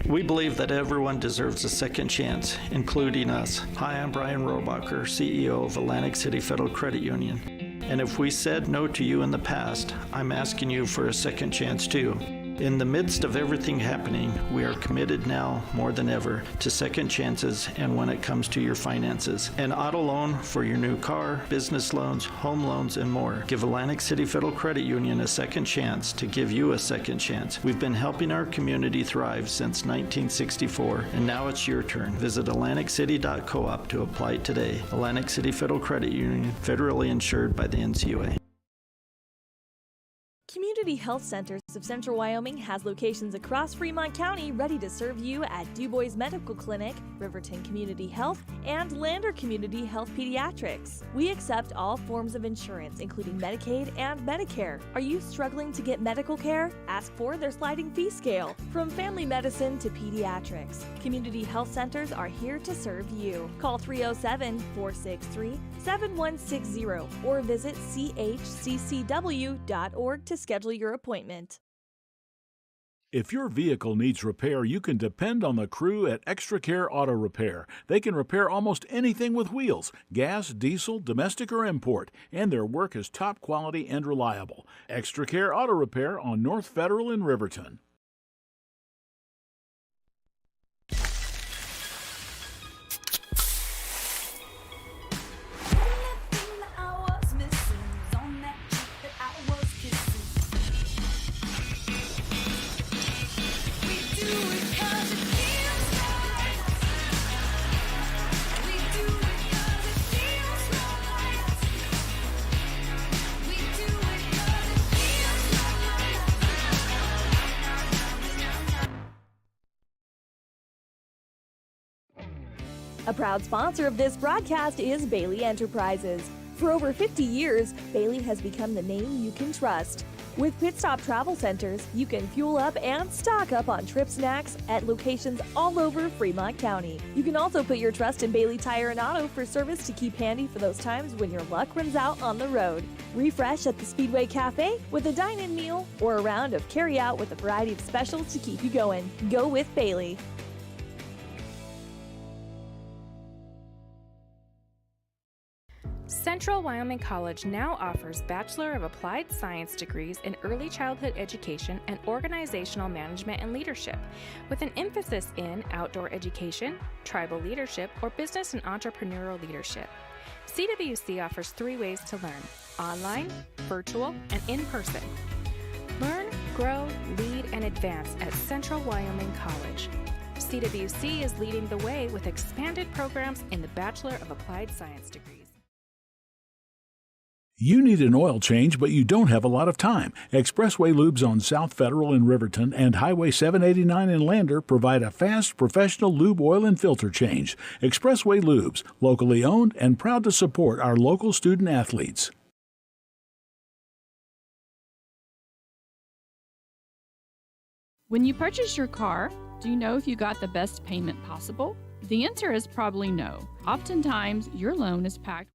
We believe that everyone deserves a second chance, including us. Hi, I'm Brian Robacher, CEO of Atlantic City Federal Credit Union. And if we said no to you in the past, I'm asking you for a second chance too. In the midst of everything happening, we are committed now more than ever to second chances and when it comes to your finances. An auto loan for your new car, business loans, home loans, and more. Give Atlantic City Federal Credit Union a second chance to give you a second chance. We've been helping our community thrive since 1964, and now it's your turn. Visit AtlanticCity.coop to apply today. Atlantic City Federal Credit Union, federally insured by the NCUA. Community Health Centers of Central Wyoming has locations across Fremont County ready to serve you at Du Bois Medical Clinic, Riverton Community Health, and Lander Community Health Pediatrics. We accept all forms of insurance, including Medicaid and Medicare. Are you struggling to get medical care? Ask for their sliding fee scale. From family medicine to pediatrics, Community Health Centers are here to serve you. Call 307-463-7160 or visit chccw.org to schedule your appointment. If your vehicle needs repair, you can depend on the crew at Extra Care Auto Repair. They can repair almost anything with wheels, gas, diesel, domestic, or import, and their work is top quality and reliable. Extra Care Auto Repair on North Federal in Riverton. A proud sponsor of this broadcast is Bailey Enterprises. For over 50 years, Bailey has become the name you can trust. With Pit Stop Travel Centers, you can fuel up and stock up on trip snacks at locations all over Fremont County. You can also put your trust in Bailey Tire and Auto for service to keep handy for those times when your luck runs out on the road. Refresh at the Speedway Cafe with a dine-in meal or a round of carry-out with a variety of specials to keep you going. Go with Bailey. Central Wyoming College now offers Bachelor of Applied Science degrees in Early Childhood Education and Organizational Management and Leadership, with an emphasis in outdoor education, tribal leadership, or business and entrepreneurial leadership. CWC offers 3 ways to learn: online, virtual, and in person. Learn, grow, lead, and advance at Central Wyoming College. CWC is leading the way with expanded programs in the Bachelor of Applied Science degrees. You need an oil change, but you don't have a lot of time. Expressway Lubes on South Federal in Riverton and Highway 789 in Lander provide a fast, professional lube, oil, and filter change. Expressway Lubes, locally owned and proud to support our local student athletes. When you purchase your car, do you know if you got the best payment possible? The answer is probably no. Oftentimes, your loan is packed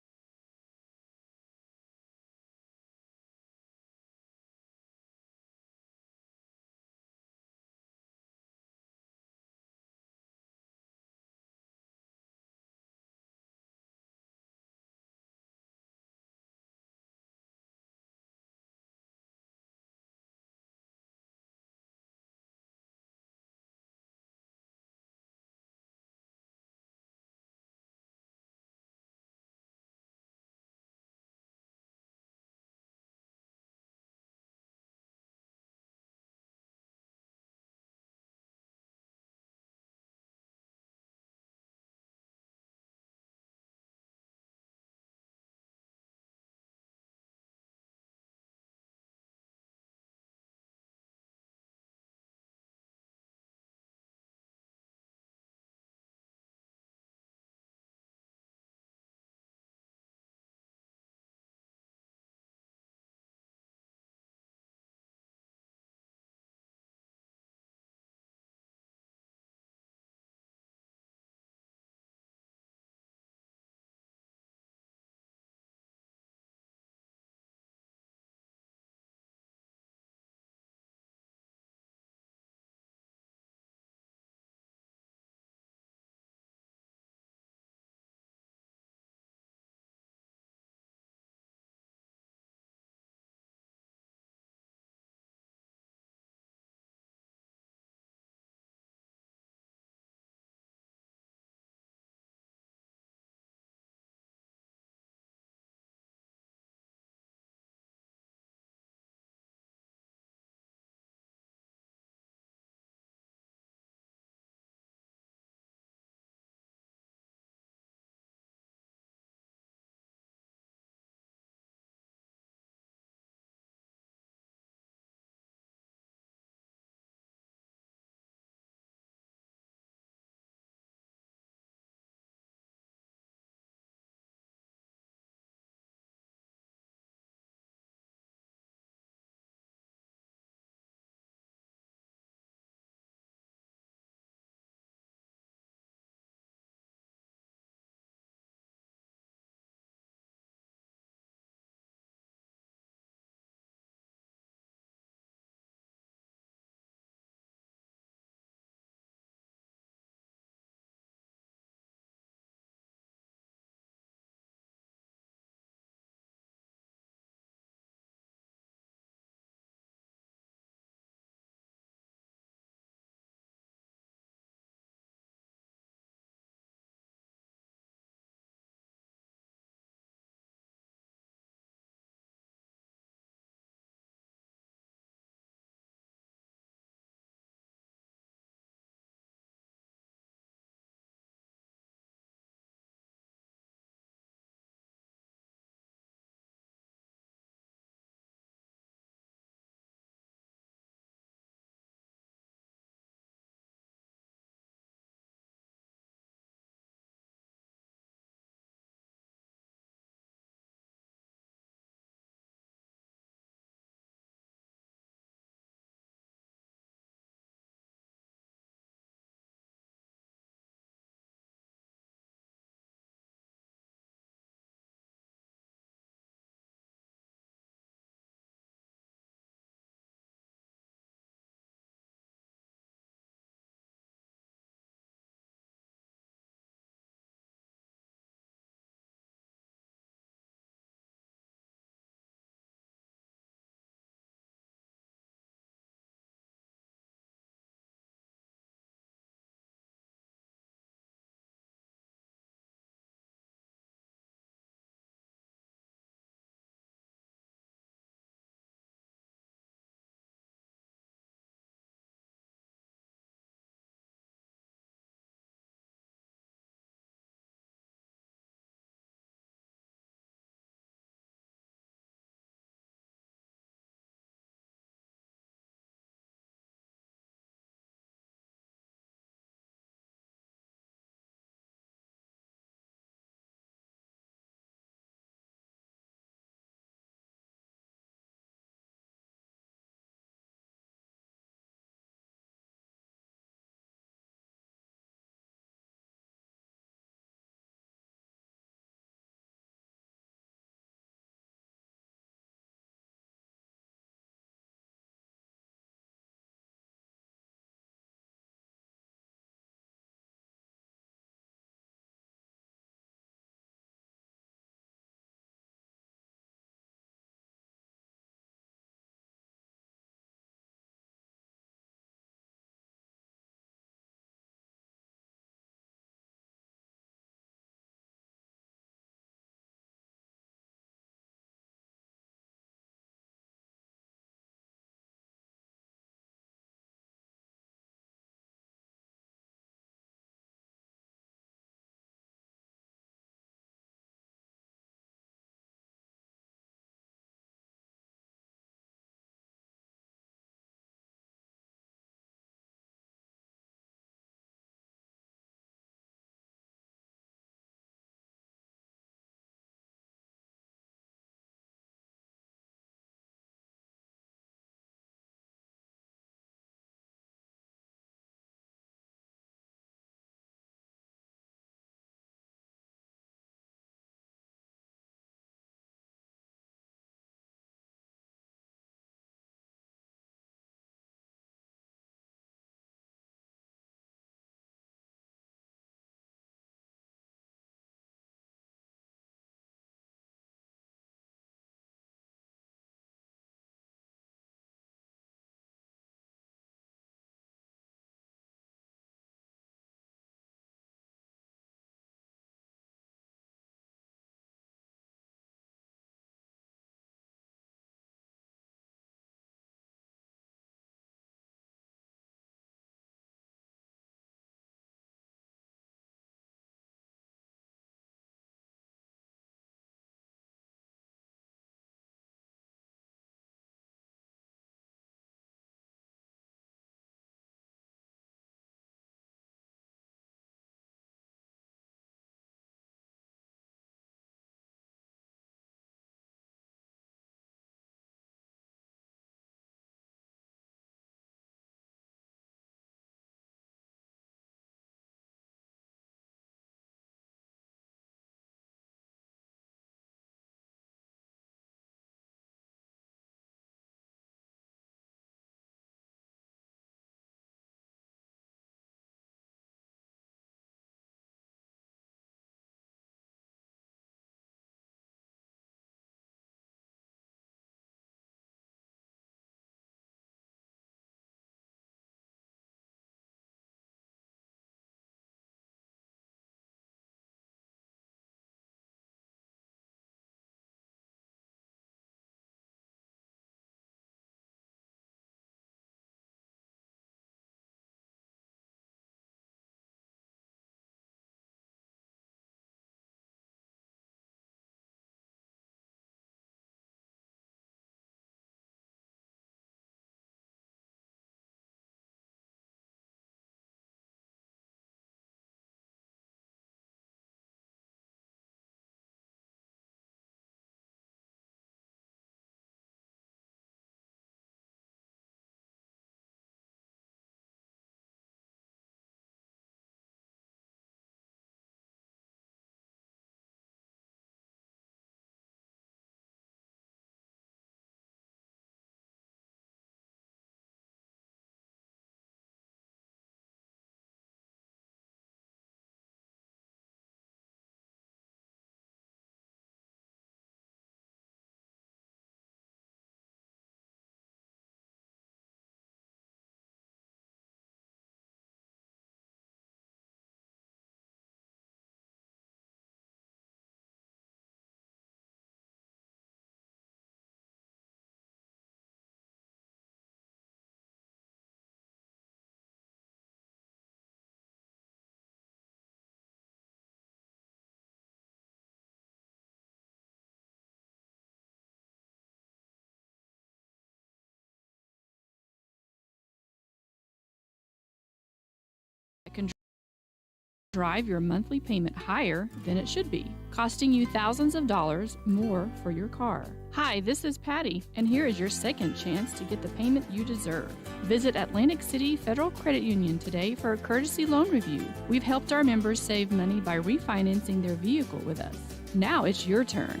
drive your monthly payment higher than it should be, costing you thousands of dollars more for your car. Hi, this is Patty, and here is your second chance to get the payment you deserve. Visit Atlantic City Federal Credit Union today for a courtesy loan review. We've helped our members save money by refinancing their vehicle with us. Now it's your turn.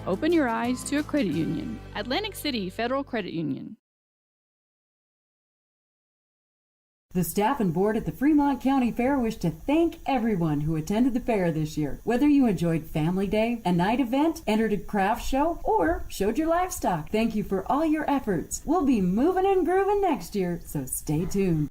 Open your eyes to a credit union. Atlantic City Federal Credit Union. The staff and board at the Fremont County Fair wish to thank everyone who attended the fair this year. Whether you enjoyed Family Day, a night event, entered a craft show, or showed your livestock, thank you for all your efforts. We'll be moving and grooving next year, so stay tuned.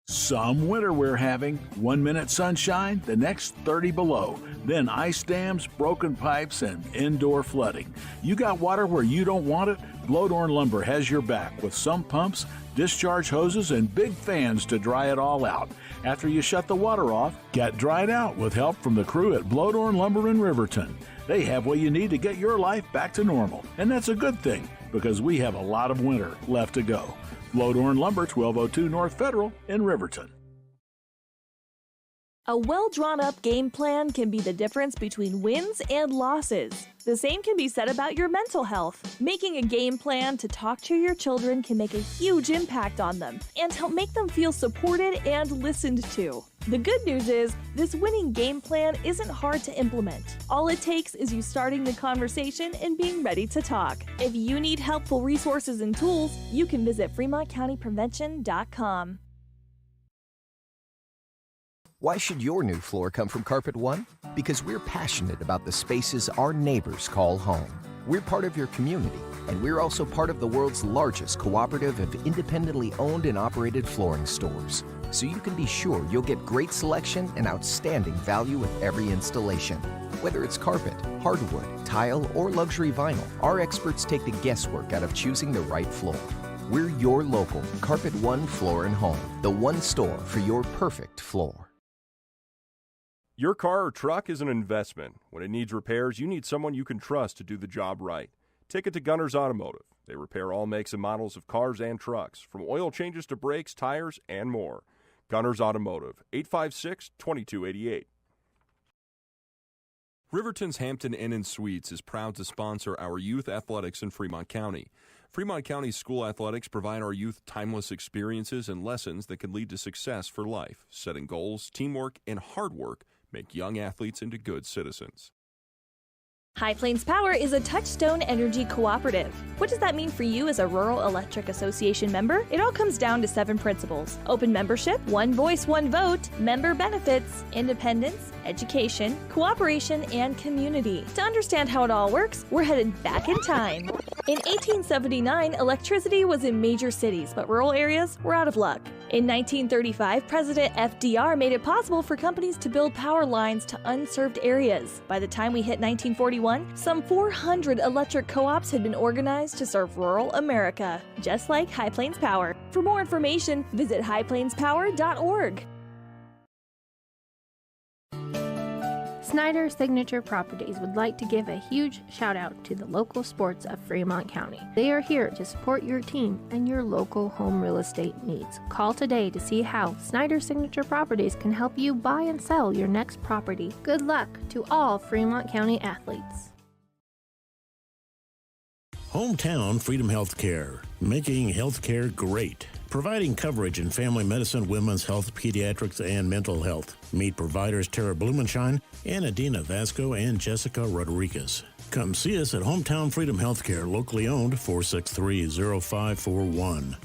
Some winter we're having. 1 minute sunshine, the next 30 below. Then ice dams, broken pipes, and indoor flooding. You got water where you don't want it? Blowdorn Lumber has your back with sump pumps, discharge hoses, and big fans to dry it all out. After you shut the water off, get dried out with help from the crew at Blowdorn Lumber in Riverton. They have what you need to get your life back to normal. And that's a good thing, because we have a lot of winter left to go. Blowdorn Lumber, 1202 North Federal in Riverton. A well-drawn-up game plan can be the difference between wins and losses. The same can be said about your mental health. Making a game plan to talk to your children can make a huge impact on them and help make them feel supported and listened to. The good news is, this winning game plan isn't hard to implement. All it takes is you starting the conversation and being ready to talk. If you need helpful resources and tools, you can visit FremontCountyPrevention.com. Why should your new floor come from Carpet One? Because we're passionate about the spaces our neighbors call home. We're part of your community, and we're also part of the world's largest cooperative of independently owned and operated flooring stores. So you can be sure you'll get great selection and outstanding value with every installation. Whether it's carpet, hardwood, tile, or luxury vinyl, our experts take the guesswork out of choosing the right floor. We're your local Carpet One Floor and Home, the one store for your perfect floor. Your car or truck is an investment. When it needs repairs, you need someone you can trust to do the job right. Take it to Gunner's Automotive. They repair all makes and models of cars and trucks, from oil changes to brakes, tires, and more. Gunner's Automotive, 856-2288. Riverton's Hampton Inn & Suites is proud to sponsor our youth athletics in Fremont County. Fremont County school athletics provide our youth timeless experiences and lessons that can lead to success for life. Setting goals, teamwork, and hard work make young athletes into good citizens. High Plains Power is a Touchstone Energy cooperative. What does that mean for you as a Rural Electric Association member? It all comes down to 7 principles: open membership, one voice, one vote, member benefits, independence, education, cooperation, and community. To understand how it all works, we're headed back in time. In 1879, electricity was in major cities, but rural areas were out of luck. In 1935, President FDR made it possible for companies to build power lines to unserved areas. By the time we hit 1941, some 400 electric co-ops had been organized to serve rural America, just like High Plains Power. For more information, visit highplainspower.org. Snyder Signature Properties would like to give a huge shout out to the local sports of Fremont County. They are here to support your team and your local home real estate needs. Call today to see how Snyder Signature Properties can help you buy and sell your next property. Good luck to all Fremont County athletes. Hometown Freedom Healthcare, making healthcare great. Providing coverage in family medicine, women's health, pediatrics, and mental health. Meet providers Tara Blumenshine and Adina Vasco and Jessica Rodriguez. Come see us at Hometown Freedom Healthcare, locally owned, 463-0541.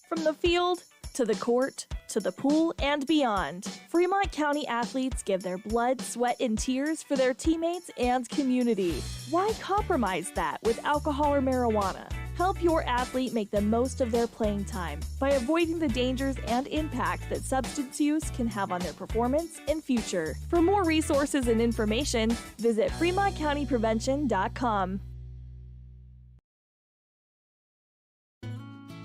From the field to the court to the pool and beyond, Fremont County athletes give their blood, sweat, and tears for their teammates and community. Why compromise that with alcohol or marijuana? Help your athlete make the most of their playing time by avoiding the dangers and impact that substance use can have on their performance and future. For more resources and information, visit FremontCountyPrevention.com.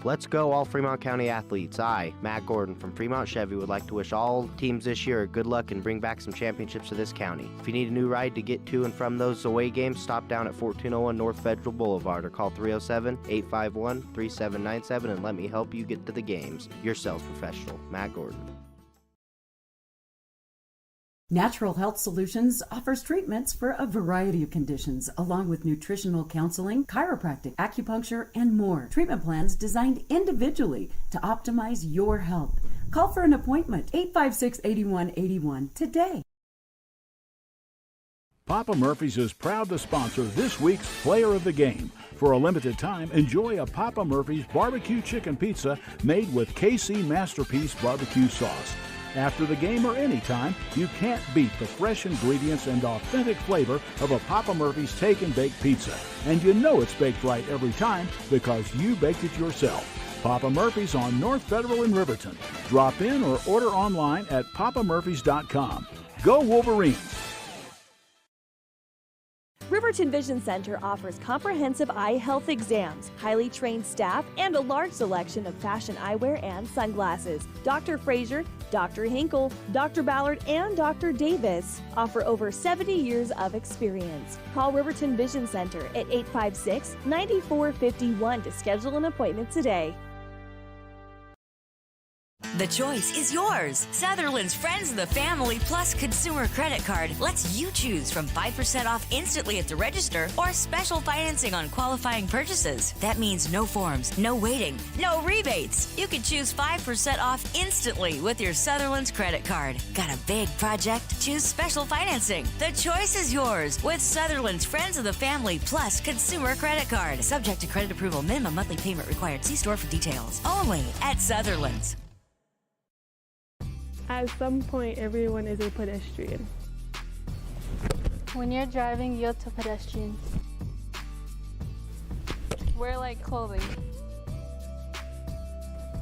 Let's go, all Fremont County athletes. I, Matt Gordon from Fremont Chevy, would like to wish all teams this year good luck and bring back some championships to this county. If you need a new ride to get to and from those away games, stop down at 1401 North Federal Boulevard or call 307-851-3797 and let me help you get to the games. Your sales professional, Matt Gordon. Natural Health Solutions offers treatments for a variety of conditions, along with nutritional counseling, chiropractic, acupuncture, and more. Treatment plans designed individually to optimize your health. Call for an appointment, 856-8181 today. Papa Murphy's is proud to sponsor this week's Player of the Game. For a limited time, enjoy a Papa Murphy's barbecue chicken pizza made with KC Masterpiece barbecue sauce. After the game or anytime, you can't beat the fresh ingredients and authentic flavor of a Papa Murphy's Take and Bake pizza. And you know it's baked right every time because you baked it yourself. Papa Murphy's on North Federal in Riverton. Drop in or order online at papamurphys.com. Go Wolverines! Riverton Vision Center offers comprehensive eye health exams, highly trained staff, and a large selection of fashion eyewear and sunglasses. Dr. Frazier, Dr. Hinkle, Dr. Ballard, and Dr. Davis offer over 70 years of experience. Call Riverton Vision Center at 856-9451 to schedule an appointment today. The choice is yours. Sutherland's Friends of the Family Plus Consumer Credit Card lets you choose from 5% off instantly at the register or special financing on qualifying purchases. That means no forms, no waiting, no rebates. You can choose 5% off instantly with your Sutherland's credit card. Got a big project? Choose special financing. The choice is yours with Sutherland's Friends of the Family Plus Consumer Credit Card. Subject to credit approval. Minimum monthly payment required. See store for details. Only at Sutherland's. At some point, everyone is a pedestrian. When you're driving, yield to pedestrians. Wear light clothing.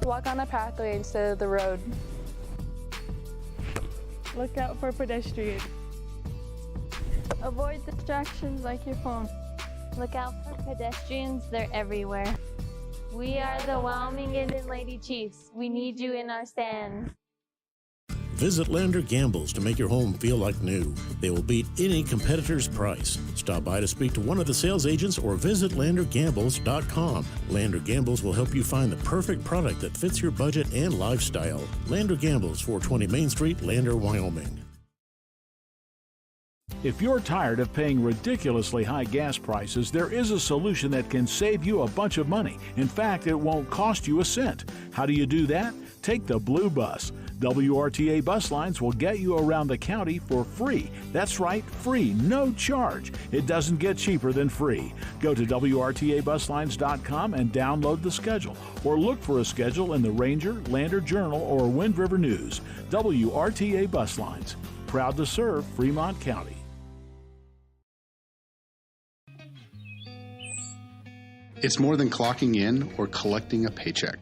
Walk on a pathway instead of the road. Look out for pedestrians. Avoid distractions like your phone. Look out for pedestrians, they're everywhere. We are the Wyoming Indian Lady Chiefs. We need you in our stand. Visit Lander Gambles to make your home feel like new. They will beat any competitor's price. Stop by to speak to one of the sales agents or visit LanderGambles.com. Lander Gambles will help you find the perfect product that fits your budget and lifestyle. Lander Gambles, 420 Main Street, Lander, Wyoming. If you're tired of paying ridiculously high gas prices, there is a solution that can save you a bunch of money. In fact, it won't cost you a cent. How do you do that? Take the Blue Bus. WRTA bus lines will get you around the county for free. That's right, free, no charge. It doesn't get cheaper than free. Go to WRTAbuslines.com and download the schedule, or look for a schedule in the Ranger, Lander Journal, or Wind River News. WRTA Bus Lines, proud to serve Fremont County. It's more than clocking in or collecting a paycheck.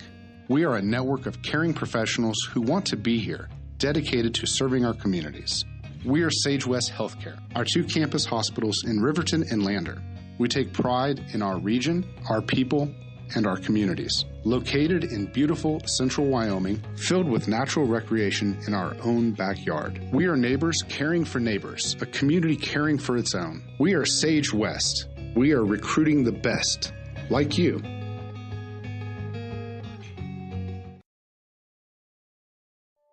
We are a network of caring professionals who want to be here, dedicated to serving our communities. We are Sage West Healthcare, our two campus hospitals in Riverton and Lander. We take pride in our region, our people, and our communities. Located in beautiful central Wyoming, filled with natural recreation in our own backyard. We are neighbors caring for neighbors, a community caring for its own. We are Sage West. We are recruiting the best, like you.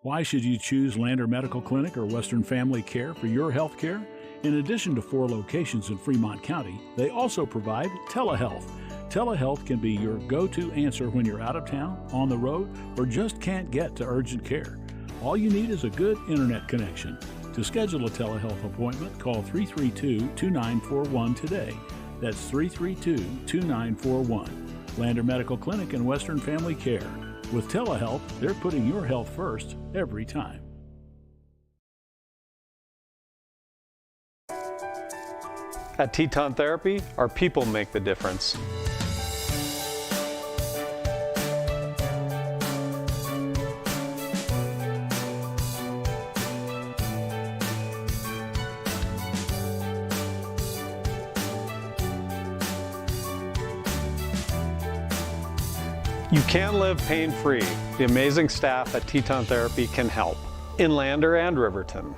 Why should you choose Lander Medical Clinic or Western Family Care for your health care? In addition to 4 locations in Fremont County, they also provide telehealth. Telehealth can be your go-to answer when you're out of town, on the road, or just can't get to urgent care. All you need is a good internet connection. To schedule a telehealth appointment, call 332-2941 today. That's 332-2941. Lander Medical Clinic and Western Family Care. With telehealth, they're putting your health first every time. At Teton Therapy, our people make the difference. You can live pain-free. The amazing staff at Teton Therapy can help. In Lander and Riverton.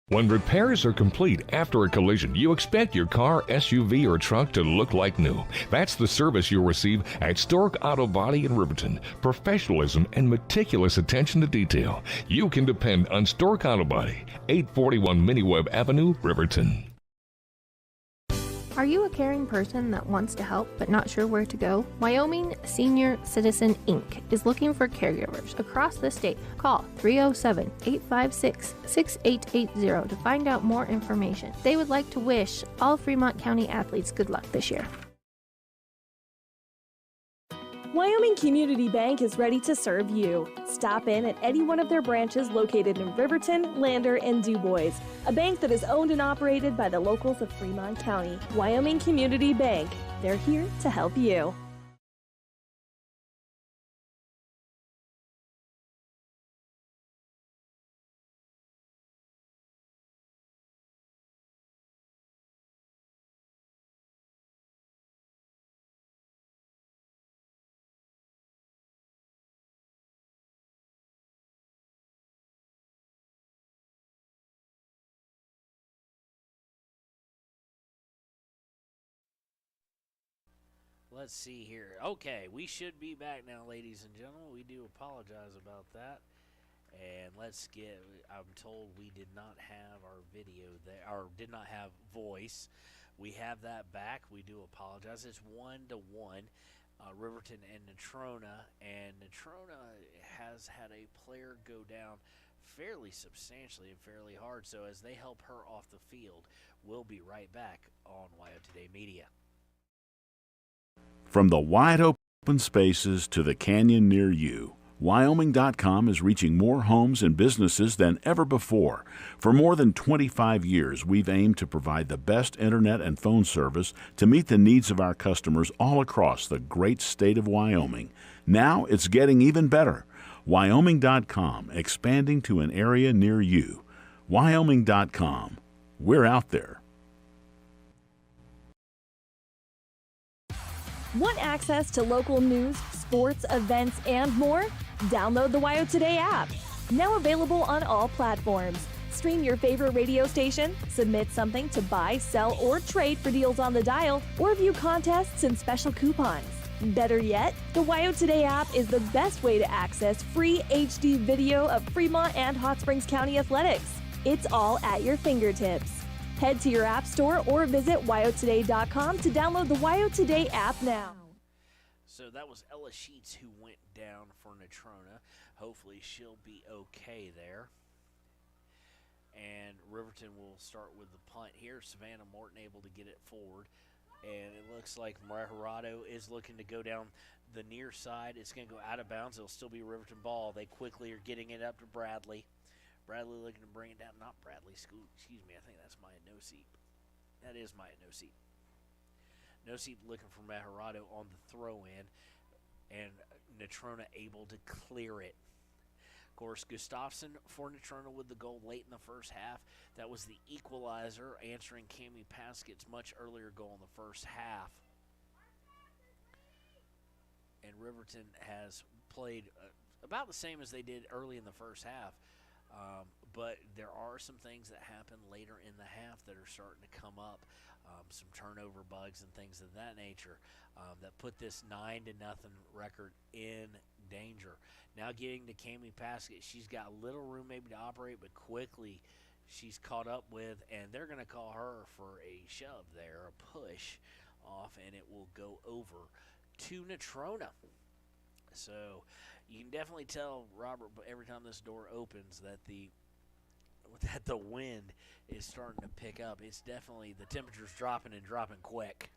When repairs are complete after a collision, you expect your car, SUV, or truck to look like new. That's the service you'll receive at Stork Auto Body in Riverton. Professionalism and meticulous attention to detail. You can depend on Stork Auto Body, 841 Miniweb Avenue, Riverton. Are you a caring person that wants to help but not sure where to go? Wyoming Senior Citizen Inc. is looking for caregivers across the state. Call 307-856-6880 to find out more information. They would like to wish all Fremont County athletes good luck this year. Wyoming Community Bank is ready to serve you. Stop in at any one of their branches located in Riverton, Lander, and DuBois. A bank that is owned and operated by the locals of Fremont County. Wyoming Community Bank. They're here to help you. Let's see here. Okay, we should be back now, ladies and gentlemen. We do apologize about that. And let's get, I'm told we did not have our video there, or did not have voice. We have that back. We do apologize. It's 1-1, Riverton and Natrona. And Natrona has had a player go down fairly substantially and fairly hard. So as they help her off the field, we'll be right back on WYO Today Media. From the wide open spaces to the canyon near you, Wyoming.com is reaching more homes and businesses than ever before. For more than 25 years, we've aimed to provide the best internet and phone service to meet the needs of our customers all across the great state of Wyoming. Now it's getting even better. Wyoming.com, expanding to an area near you. Wyoming.com. We're out there. Want access to local news, sports, events, and more? Download the WYO Today app. Now available on all platforms. Stream your favorite radio station, submit something to buy, sell, or trade for deals on the dial, or view contests and special coupons. Better yet, the WYO Today app is the best way to access free HD video of Fremont and Hot Springs County athletics. It's all at your fingertips. Head to your app store or visit wyotoday.com to download the WYO Today app now. So that was Ella Sheets who went down for Natrona. Hopefully she'll be okay there. And Riverton will start with the punt here. Savannah Morton able to get it forward. And it looks like Marajorado is looking to go down the near side. It's going to go out of bounds. It'll still be Riverton ball. They quickly are getting it up to Bradley. Bradley looking to bring it down. Not Bradley. Excuse me. I think that's Maya No Seat. That is Maya No Seat. No Seat looking for Marajorado on the throw-in. And Natrona able to clear it. Of course, Gustafson for Natrona with the goal late in the first half. That was the equalizer, answering Cammie Paskett's much earlier goal in the first half. And Riverton has played about the same as they did early in the first half. But there are some things that happen later in the half that are starting to come up. Some turnover bugs and things of that nature that put this 9-0 record in danger. Now getting to Cammie Paskett, she's got little room maybe to operate, but quickly she's caught up with, and they're going to call her for a shove there, a push off, and it will go over to Natrona. So you can definitely tell, Robert, every time this door opens that the wind is starting to pick up. It's definitely, the temperature's dropping and dropping quick.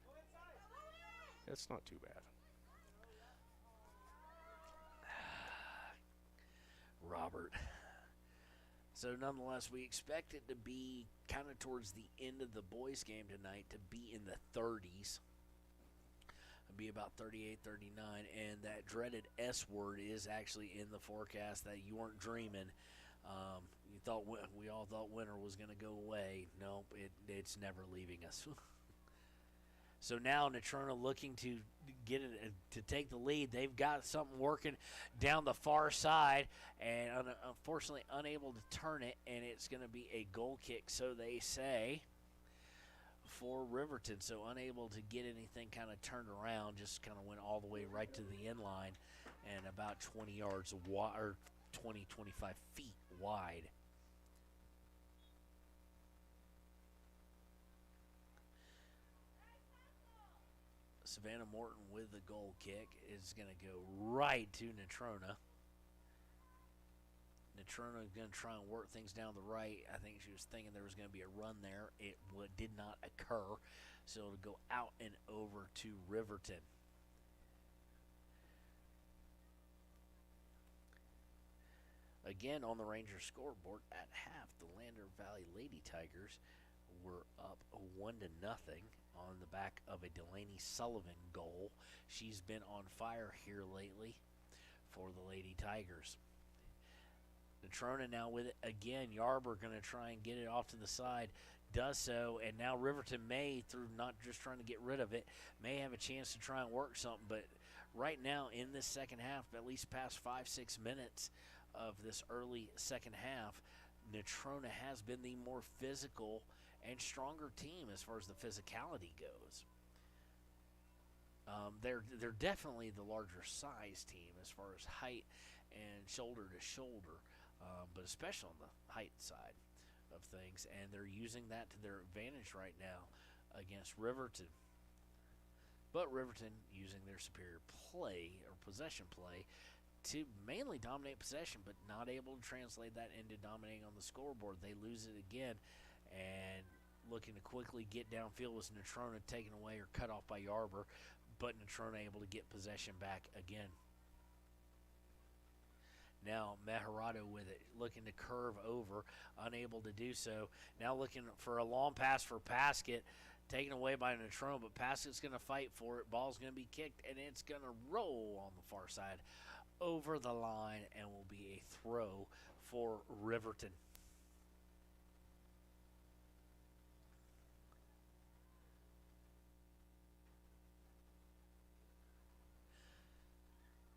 That's not too bad. Robert. So nonetheless, we expect it to be kind of towards the end of the boys' game tonight to be in the 30s. It'll be about 38, 39, and that dreaded S word is actually in the forecast. That you weren't dreaming. We all thought winter was going to go away. Nope, it's never leaving us. So now Natrona looking to get it to take the lead. They've got something working down the far side, and unfortunately unable to turn it, and it's going to be a goal kick, so they say, for Riverton. So unable to get anything kind of turned around, just kind of went all the way right to the end line and about 20 yards wide, or 20, 25 feet wide. Savannah Morton with the goal kick is going to go right to Natrona. Natrona is going to try and work things down the right. I think she was thinking there was going to be a run there. It did not occur, so it'll go out and over to Riverton. Again, on the Rangers scoreboard at half, the Lander Valley Lady Tigers were up 1-0 on the back of a Delaney Sullivan goal. She's been on fire here lately for the Lady Tigers. Natrona now with it again. Yarber going to try and get it off to the side. Does so, and now Riverton may, through not just trying to get rid of it, may have a chance to try and work something. But right now in this second half, at least past 5-6 minutes of this early second half, Natrona has been the more physical and stronger team as far as the physicality goes. They're definitely the larger size team as far as height and shoulder to shoulder, but especially on the height side of things, and they're using that to their advantage right now against Riverton. But Riverton using their superior play or possession play to mainly dominate possession, but not able to translate that into dominating on the scoreboard. They lose it again, and looking to quickly get downfield was Natrona taken away or cut off by Yarber, but Natrona able to get possession back again. Now Meharado with it, looking to curve over, unable to do so. Now looking for a long pass for Paskett, taken away by Natrona, but Paskett's going to fight for it. Ball's going to be kicked, and it's going to roll on the far side over the line and will be a throw for Riverton.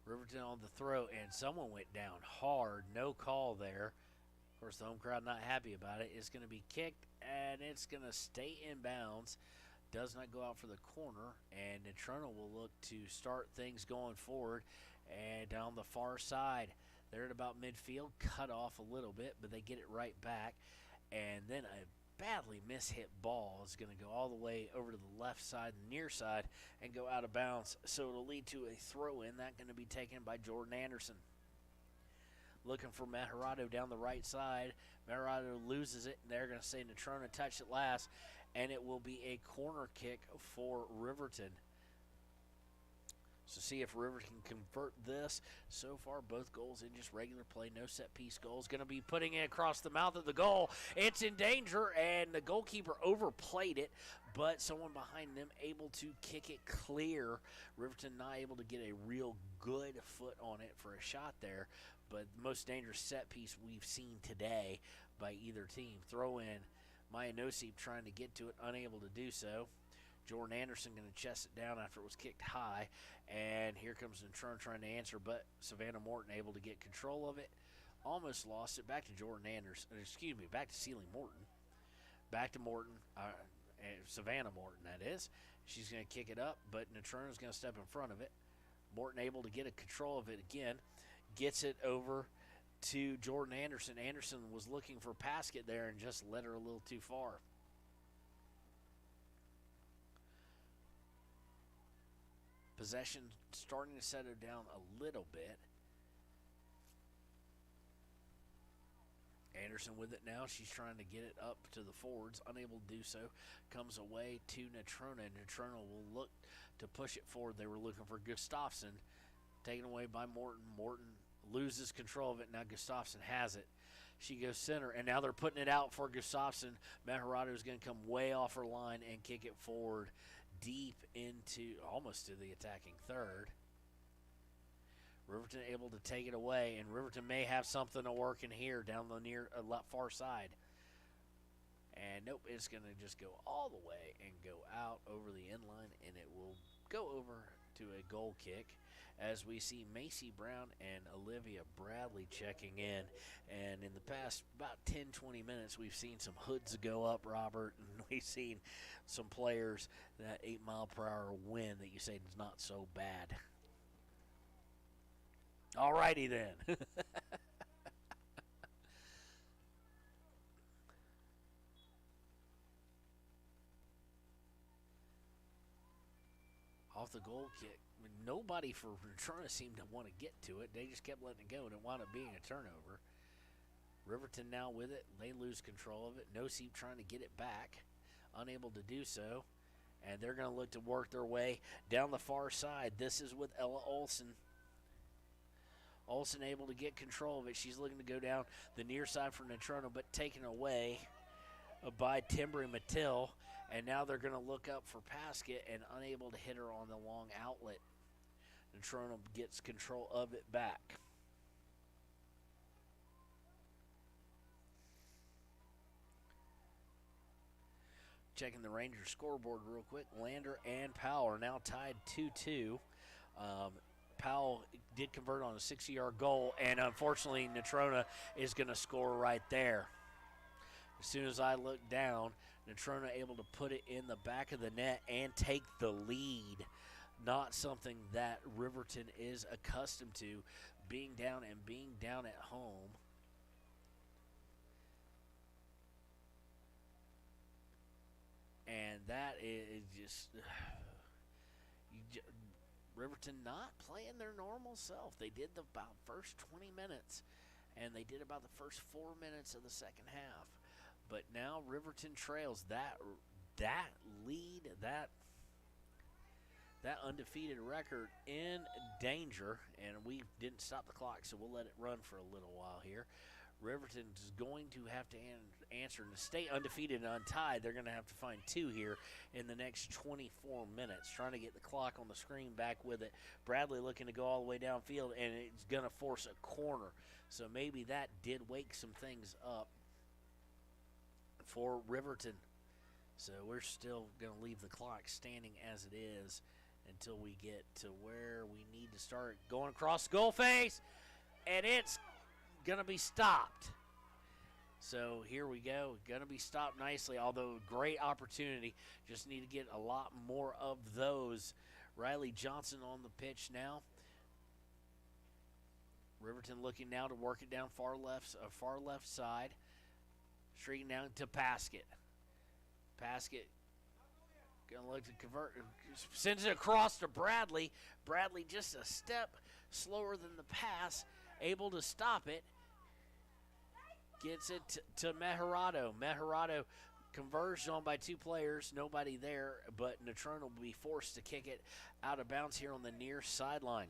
Riverton on the throw, and someone went down hard. No call there. Of course, the home crowd not happy about it. It's going to be kicked, and it's going to stay in bounds. Does not go out for the corner, and Natrona will look to start things going forward. And down the far side, they're at about midfield, cut off a little bit, but they get it right back. And then a badly mishit ball is going to go all the way over to the left side, near side, and go out of bounds. So it'll lead to a throw-in. That's going to be taken by Jordan Anderson. Looking for Meharado down the right side. Meharado loses it, and they're going to say Natrona touched it last, and it will be a corner kick for Riverton. So see if Riverton can convert this. So far, both goals in just regular play, no set-piece goals. Going to be putting it across the mouth of the goal. It's in danger, and the goalkeeper overplayed it, but someone behind them able to kick it clear. Riverton not able to get a real good foot on it for a shot there, but the most dangerous set-piece we've seen today by either team. Throw in. Maya Nosip trying to get to it, unable to do so. Jordan Anderson going to chest it down after it was kicked high. And here comes Natrona trying to answer, but Savannah Morton able to get control of it. Almost lost it. Back to Jordan Anderson. Back to Celie Morton. Back to Morton. Savannah Morton, that is. She's going to kick it up, but Natrona's going to step in front of it. Morton able to get a control of it again. Gets it over to Jordan Anderson. Anderson was looking for Paskett there and just led her a little too far. Possession starting to settle down a little bit. Anderson with it now. She's trying to get it up to the forwards. Unable to do so. Comes away to Natrona. Natrona will look to push it forward. They were looking for Gustafson. Taken away by Morton. Morton loses control of it. Now Gustafson has it. She goes center, and now they're putting it out for Gustafson. Meharado is going to come way off her line and kick it forward deep into, almost to the attacking third. Riverton able to take it away, and Riverton may have something to work in here down the near left far side. And nope, it's going to just go all the way and go out over the end line, and it will go over to a goal kick as we see Macy Brown and Olivia Bradley checking in. And in the past about 10-20 minutes, we've seen some hoods go up, Robert, and we've seen some players that 8-mile-per-hour wind that you say is not so bad. All righty then. Off the goal kick. Nobody for Natrona seemed to want to get to it. They just kept letting it go, and it wound up being a turnover. Riverton now with it. They lose control of it. Nosebe trying to get it back. Unable to do so. And they're going to look to work their way down the far side. This is with Ella Olson. Olson able to get control of it. She's looking to go down the near side for Natrona, but taken away by Timbri Mattil. And now they're going to look up for Paskett and unable to hit her on the long outlet. Natrona gets control of it back. Checking the Rangers scoreboard real quick. Lander and Powell are now tied 2-2. Powell did convert on a 60-yard goal, and unfortunately Natrona is going to score right there. As soon as I look down, Natrona able to put it in the back of the net and take the lead. Not something that Riverton is accustomed to, being down at home. And that is just Riverton not playing their normal self. They did the about first 20 minutes, and they did about the first 4 minutes of the second half. But now Riverton trails that lead, that undefeated record in danger, and we didn't stop the clock, so we'll let it run for a little while here. Riverton is going to have to answer to stay undefeated and untied. They're going to have to find 2 here in the next 24 minutes, trying to get the clock on the screen back with it. Bradley looking to go all the way downfield, and it's going to force a corner. So maybe that did wake some things up for Riverton. So we're still going to leave the clock standing as it is until we get to where we need to start going across the goal face, and it's going to be stopped. So here we go. Going to be stopped nicely, although great opportunity. Just need to get a lot more of those. Riley Johnson on the pitch now. Riverton looking now to work it down far left side. Streaking down to Paskett. Paskett going to look to convert. Sends it across to Bradley. Bradley just a step slower than the pass. Able to stop it. Gets it to Meharado. Meharado converged on by 2 players. Nobody there, but Natrona will be forced to kick it out of bounds here on the near sideline.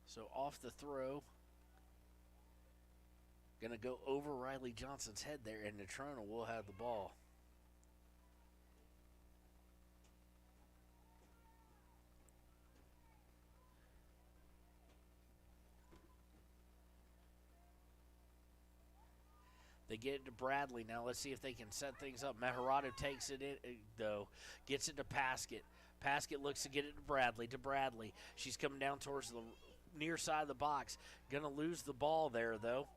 So off the throw. Going to go over Riley Johnson's head there, and Natrona will have the ball. They get it to Bradley. Now let's see if they can set things up. Meharado takes it in, though. Gets it to Paskett. Paskett looks to get it to Bradley. She's coming down towards the near side of the box. Going to lose the ball there, though.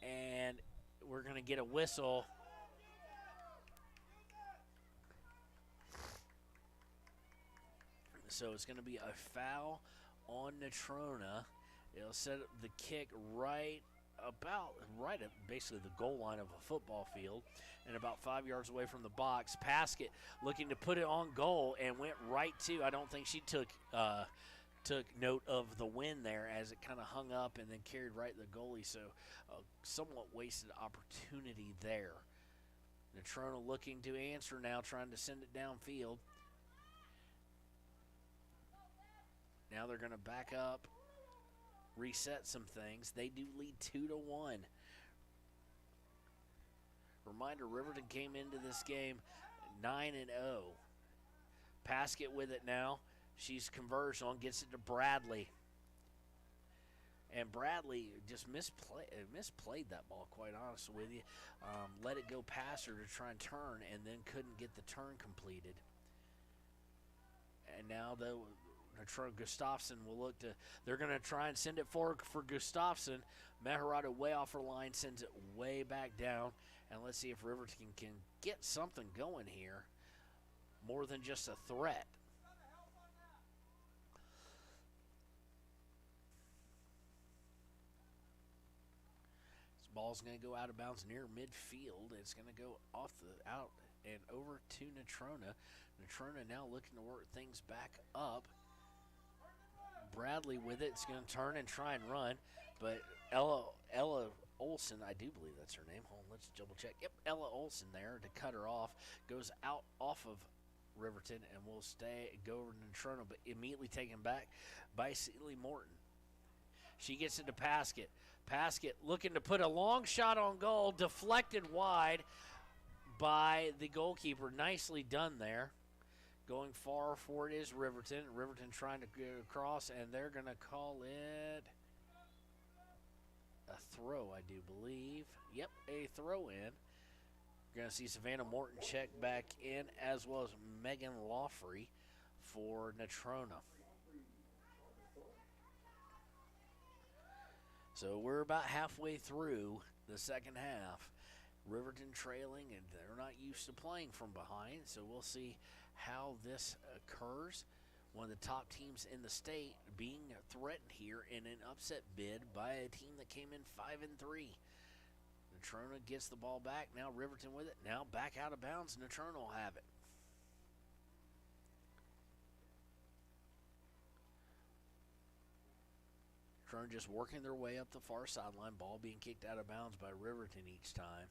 And we're going to get a whistle. So it's going to be a foul on Natrona. It'll set up the kick right at basically the goal line of a football field and about 5 yards away from the box. Paskett looking to put it on goal and went right to, I don't think she took note of the wind there as it kind of hung up and then carried right to the goalie. So somewhat wasted opportunity there. Natrona looking to answer now, trying to send it downfield. Now they're going to back up, reset some things. They do lead 2-1. Reminder, Riverton came into this game 9-0. Paskett with it now. She's converged on, gets it to Bradley. And Bradley just misplayed that ball, quite honest with you. Let it go past her to try and turn, and then couldn't get the turn completed. And now Gustafson will look to, they're going to try and send it forward for Gustafson. Meharada way off her line, sends it way back down. And let's see if Riverton can get something going here, more than just a threat. This ball's going to go out of bounds near midfield. It's going to go out and over to Natrona. Natrona now looking to work things back up. Bradley with it. It's going to turn and try and run, but Ella Olsen, I do believe that's her name. Hold on, let's double check. Yep, Ella Olsen there to cut her off. Goes out off of Riverton and will go over to Natrona, but immediately taken back by Seeley Morton. She gets into Paskett. Paskett looking to put a long shot on goal, deflected wide by the goalkeeper. Nicely done there. Going far forward is Riverton. Riverton trying to get across, and they're going to call it a throw, I do believe. Yep, a throw in. You're going to see Savannah Morton check back in, as well as Megan Lawfrey for Natrona. So we're about halfway through the second half. Riverton trailing, and they're not used to playing from behind, so we'll see how this occurs. One of the top teams in the state being threatened here in an upset bid by a team that came in 5-3. Natrona gets the ball back. Now Riverton with it. Now back out of bounds. Natrona will have it. Natrona just working their way up the far sideline. Ball being kicked out of bounds by Riverton each time.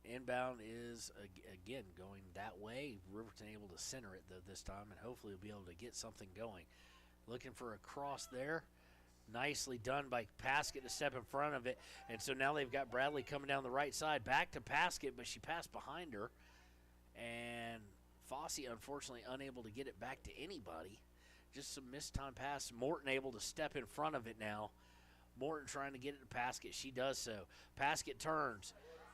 Inbound is, again, going that way. Riverton able to center it, though, this time, and hopefully will be able to get something going. Looking for a cross there. Nicely done by Paskett to step in front of it. And so now they've got Bradley coming down the right side. Back to Paskett, but she passed behind her. And Fossey, unfortunately, unable to get it back to anybody. Just some missed time pass. Morton able to step in front of it now. Morton trying to get it to Paskett. She does so. Paskett turns.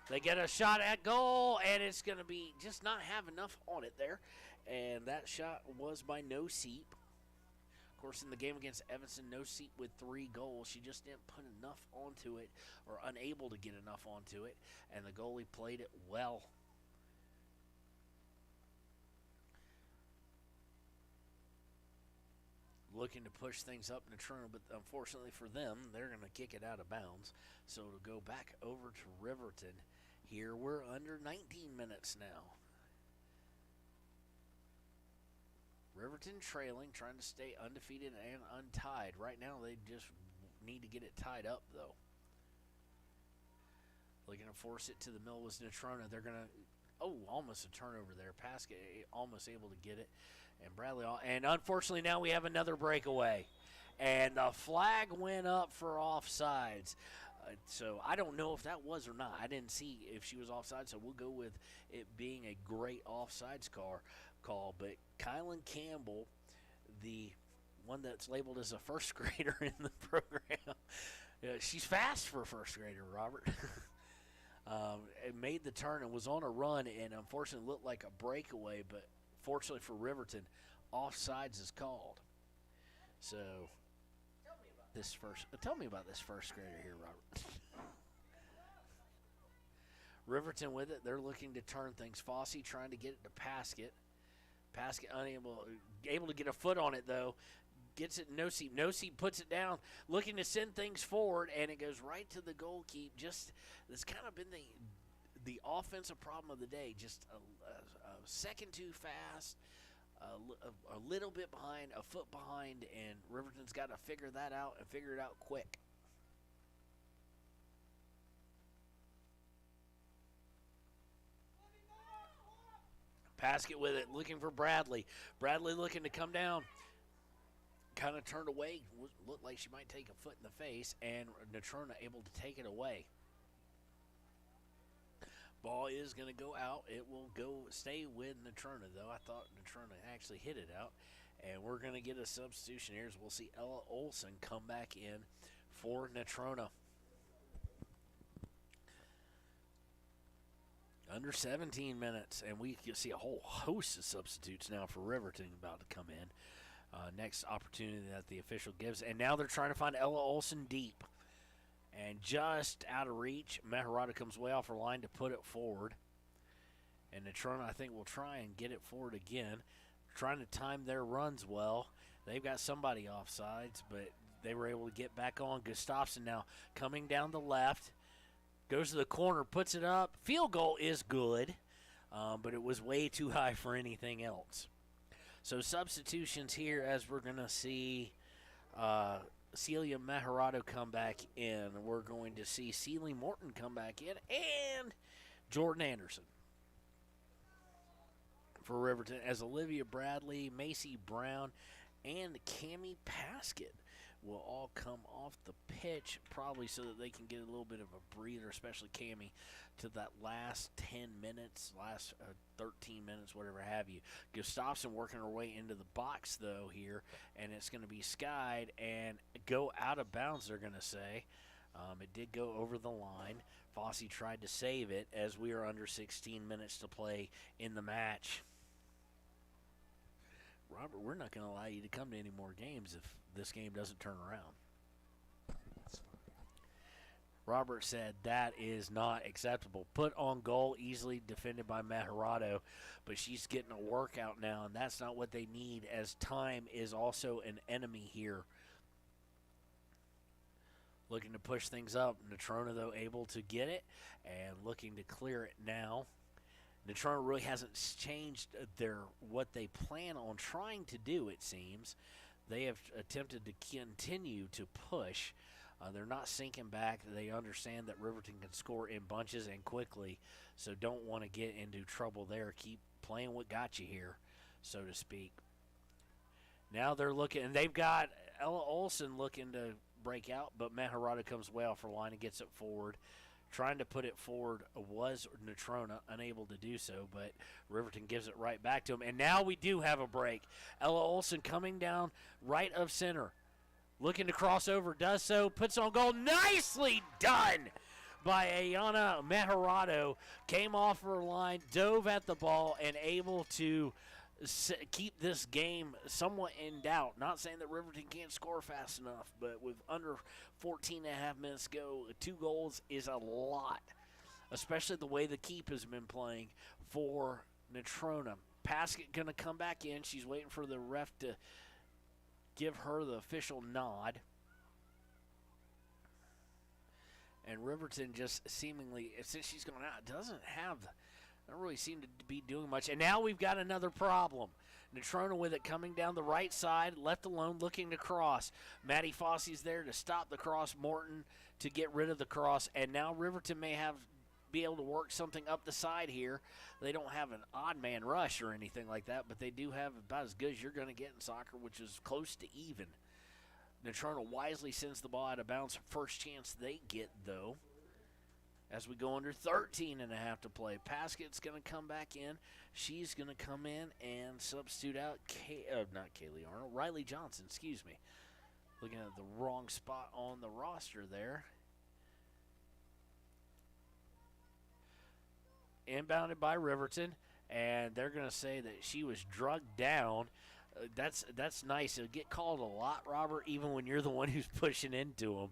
They get a shot at goal, and it's going to be just not have enough on it there. And that shot was by No Seep. Of course, in the game against Evanston, No Seep with 3 goals. She just didn't put enough onto it, or unable to get enough onto it, and the goalie played it well. Looking to push things up in the turn, but unfortunately for them, they're going to kick it out of bounds. So it'll go back over to Riverton. Here we're under 19 minutes now. Riverton trailing, trying to stay undefeated and untied. Right now they just need to get it tied up, though. Looking to force it to the middle was Natrona. They're going to, almost a turnover there. Paskett almost able to get it. And Bradley, and unfortunately now we have another breakaway. And the flag went up for offsides. So I don't know if that was or not. I didn't see if she was offside, so we'll go with it being a great offsides call. But Kylan Campbell, the one that's labeled as a first grader in the program, she's fast for a first grader, Robert. It made the turn and was on a run, and unfortunately looked like a breakaway, but fortunately for Riverton, offsides is called. So tell me about this first grader here, Robert. Riverton with it. They're looking to turn things. Fossey trying to get it to Paskett. Paskett able to get a foot on it, though. Gets it No Seep. No Seep puts it down, looking to send things forward, and it goes right to the goalkeeper. It's kind of been the offensive problem of the day. Just a second too fast, a little bit behind, a foot behind, and Riverton's got to figure that out and figure it out quick. Paskett with it, looking for Bradley. Bradley looking to come down. Kind of turned away, looked like she might take a foot in the face, and Natrona able to take it away. Ball is going to go out. It will stay with Natrona, though. I thought Natrona actually hit it out. And we're going to get a substitution here as we'll see Ella Olson come back in for Natrona. Under 17 minutes, and we can see a whole host of substitutes now for Riverton about to come in. Next opportunity that the official gives. And now they're trying to find Ella Olson deep. And just out of reach, Meharada comes way off her line to put it forward. And Natrona, I think, will try and get it forward again. Trying to time their runs well. They've got somebody offsides, but they were able to get back on. Gustafson now coming down the left. Goes to the corner, puts it up. Field goal is good, but it was way too high for anything else. So substitutions here as we're going to see Celia Meharado come back in. We're going to see Celie Morton come back in and Jordan Anderson for Riverton as Olivia Bradley, Macy Brown, and Cammie Paskett will all come off the pitch probably so that they can get a little bit of a breather, especially Cammie, to that last 10 minutes, last 13 minutes, whatever have you. Gustafson working her way into the box, though, here, and it's going to be skied and go out of bounds, they're going to say. It did go over the line. Fossey tried to save it as we are under 16 minutes to play in the match. Robert, we're not going to allow you to come to any more games if this game doesn't turn around. Robert said that is not acceptable. Put on goal, easily defended by Meharado, but she's getting a workout now, and that's not what they need as time is also an enemy here. Looking to push things up. Natrona, though, able to get it and looking to clear it now. Natrona really hasn't changed what they plan on trying to do, it seems. They have attempted to continue to push. They're not sinking back. They understand that Riverton can score in bunches and quickly, so don't want to get into trouble there. Keep playing what got you here, so to speak. Now they're looking, and they've got Ella Olson looking to break out, but Meharada comes way off her line and gets it forward. Trying to put it forward was Natrona, unable to do so, but Riverton gives it right back to him. And now we do have a break. Ella Olson coming down right of center. Looking to cross over, does so, puts on goal. Nicely done by Ayana Meharado. Came off her line, dove at the ball, and able to keep this game somewhat in doubt. Not saying that Riverton can't score fast enough, but with under 14 and a half minutes to go, 2 goals is a lot, especially the way the keep has been playing for Natrona. Paskett going to come back in. She's waiting for the ref to give her the official nod. And Riverton just seemingly, since she's going out, don't really seem to be doing much. And now we've got another problem. Natrona with it coming down the right side, left alone, looking to cross. Maddie Fossey's there to stop the cross. Morton to get rid of the cross. And now Riverton may be able to work something up the side here. They don't have an odd man rush or anything like that, but they do have about as good as you're going to get in soccer, which is close to even. Natrona wisely sends the ball out of bounds. First chance they get, though, as we go under 13 and a half to play. Paskett's going to come back in. She's going to come in and substitute out not Kaylee Arnold, Riley Johnson, excuse me. Looking at the wrong spot on the roster there. Inbounded by Riverton, and they're going to say that she was drugged down. That's nice. It'll get called a lot, Robert, even when you're the one who's pushing into them.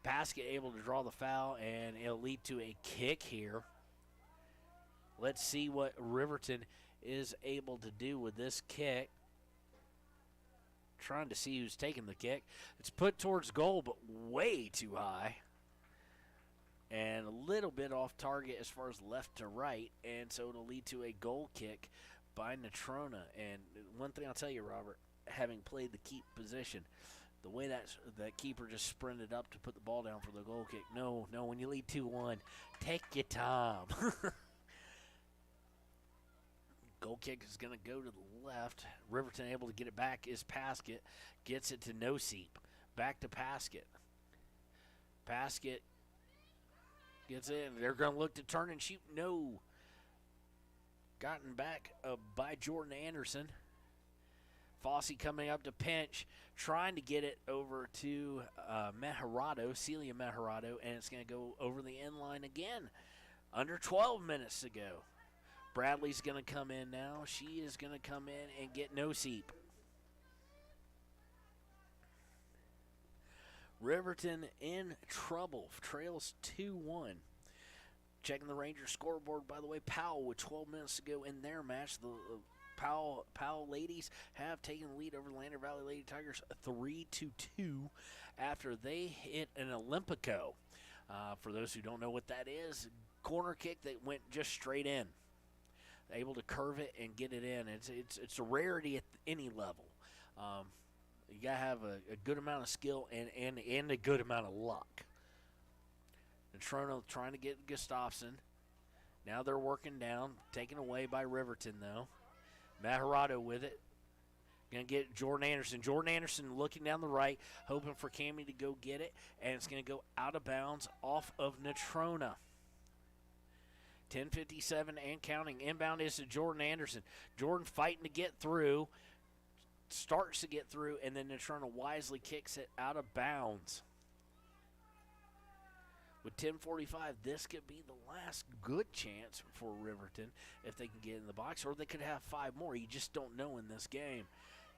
Paskett able to draw the foul, and it'll lead to a kick here. Let's see what Riverton is able to do with this kick. Trying to see who's taking the kick. It's put towards goal, but way too high. And a little bit off target as far as left to right, and so it'll lead to a goal kick by Natrona. And one thing I'll tell you, Robert, having played the keep position, the way that keeper just sprinted up to put the ball down for the goal kick. No, when you lead 2-1, take your time. Goal kick is going to go to the left. Riverton able to get it back is Paskett. Gets it to Noseep. Back to Paskett. Paskett gets in. They're going to look to turn and shoot. No. Gotten back by Jordan Anderson. Fossey coming up to pinch, trying to get it over to Celia Mejarado, and it's going to go over the end line again. Under 12 minutes to go. Bradley's going to come in now. She is going to come in and get no seep. Riverton in trouble. Trails 2-1. Checking the Rangers scoreboard, by the way, Powell with 12 minutes to go in their match. The Powell ladies have taken the lead over Lander Valley Lady Tigers 3-2 after they hit an Olympico. For those who don't know what that is, corner kick that went just straight in. Able to curve it and get it in. It's a rarity at any level. You got to have a good amount of skill and a good amount of luck. Natrona trying to get Gustafson. Now they're working down. Taken away by Riverton, though. Mejarado with it. Going to get Jordan Anderson. Jordan Anderson looking down the right, hoping for Cammie to go get it. And it's going to go out of bounds off of Natrona. 10:57 and counting. Inbound is to Jordan Anderson. Jordan fighting to get through. Starts to get through, and then Natrona wisely kicks it out of bounds. With 10:45, this could be the last good chance for Riverton if they can get in the box, or they could have 5 more. You just don't know in this game.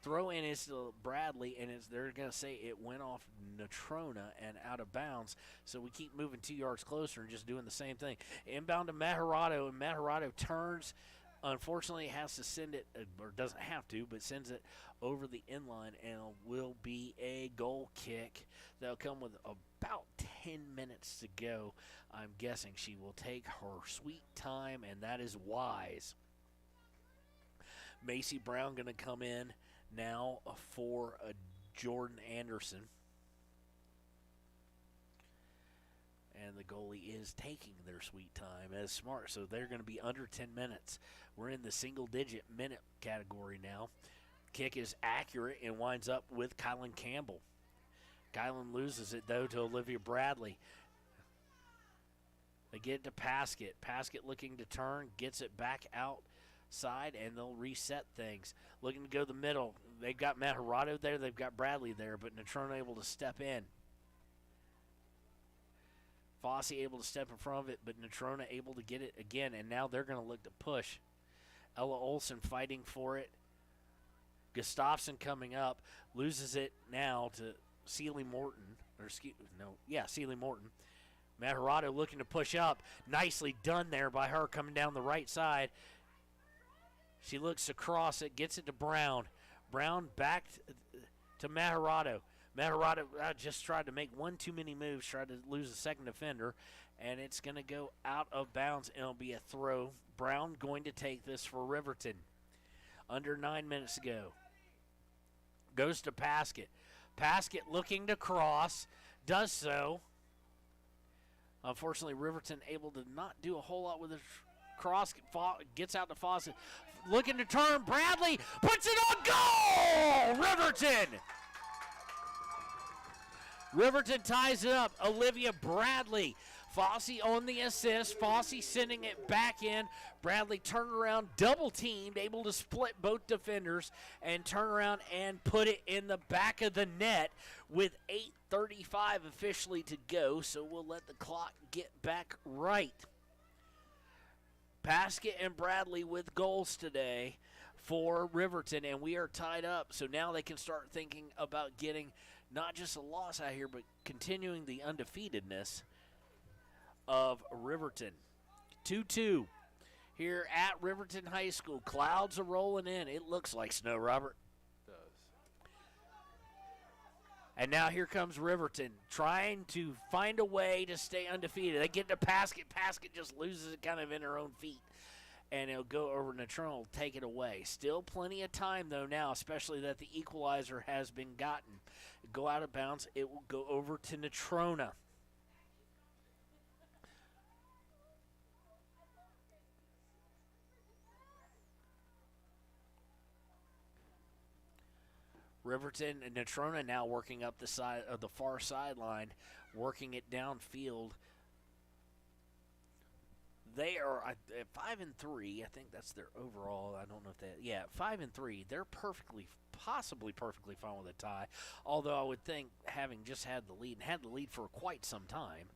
Throw in is to Bradley, and they're going to say it went off Natrona and out of bounds. So we keep moving 2 yards closer and just doing the same thing. Inbound to Mejarado, and Mejarado turns. Unfortunately, has to send it, or doesn't have to, but sends it over the inline, and it will be a goal kick. That'll come with about 10 minutes to go. I'm guessing she will take her sweet time, and that is wise. Macy Brown going to come in now for Jordan Anderson. And the goalie is taking their sweet time as smart. So they're going to be under 10 minutes. We're in the single-digit minute category now. Kick is accurate and winds up with Kylan Campbell. Kylan loses it, though, to Olivia Bradley. They get it to Paskett. Paskett looking to turn, gets it back outside, and they'll reset things. Looking to go the middle. They've got Mejarado there. They've got Bradley there, but Natrona able to step in. Fossey able to step in front of it, but Natrona able to get it again, and now they're going to look to push. Ella Olson fighting for it. Gustafson coming up, loses it now to Celie Morton. Celie Morton. Mejarado looking to push up. Nicely done there by her coming down the right side. She looks across it, gets it to Brown. Brown back to Mejarado. Mejarado just tried to make one too many moves, tried to lose a second defender, and it's going to go out of bounds, and it'll be a throw. Brown going to take this for Riverton. Under 9 minutes to go. Goes to Paskett. Paskett looking to cross, does so. Unfortunately, Riverton able to not do a whole lot with his cross. Gets out to Fawcett. Looking to turn. Bradley puts it on goal! Riverton! Riverton ties it up. Olivia Bradley. Fossey on the assist. Fossey sending it back in. Bradley turned around, double teamed, able to split both defenders and turn around and put it in the back of the net with 8:35 officially to go. So we'll let the clock get back right. Paskett and Bradley with goals today for Riverton, and we are tied up. So now they can start thinking about getting not just a loss out here, but continuing the undefeatedness of Riverton. 2-2 here at Riverton High School. Clouds are rolling in. It looks like snow, Robert. It does. And now here comes Riverton trying to find a way to stay undefeated. They get to Paskett. Paskett just loses it kind of in her own feet. And it'll go over Natrona, will take it away. Still plenty of time, though, now, especially that the equalizer has been gotten. Go out of bounds. It will go over to Natrona. Riverton and Natrona now working up the side of the far sideline, working it downfield. They are at 5-3. I think that's their overall. I don't know if that. Yeah, 5-3. They're possibly perfectly fine with a tie. Although I would think, having just had the lead and had the lead for quite some time,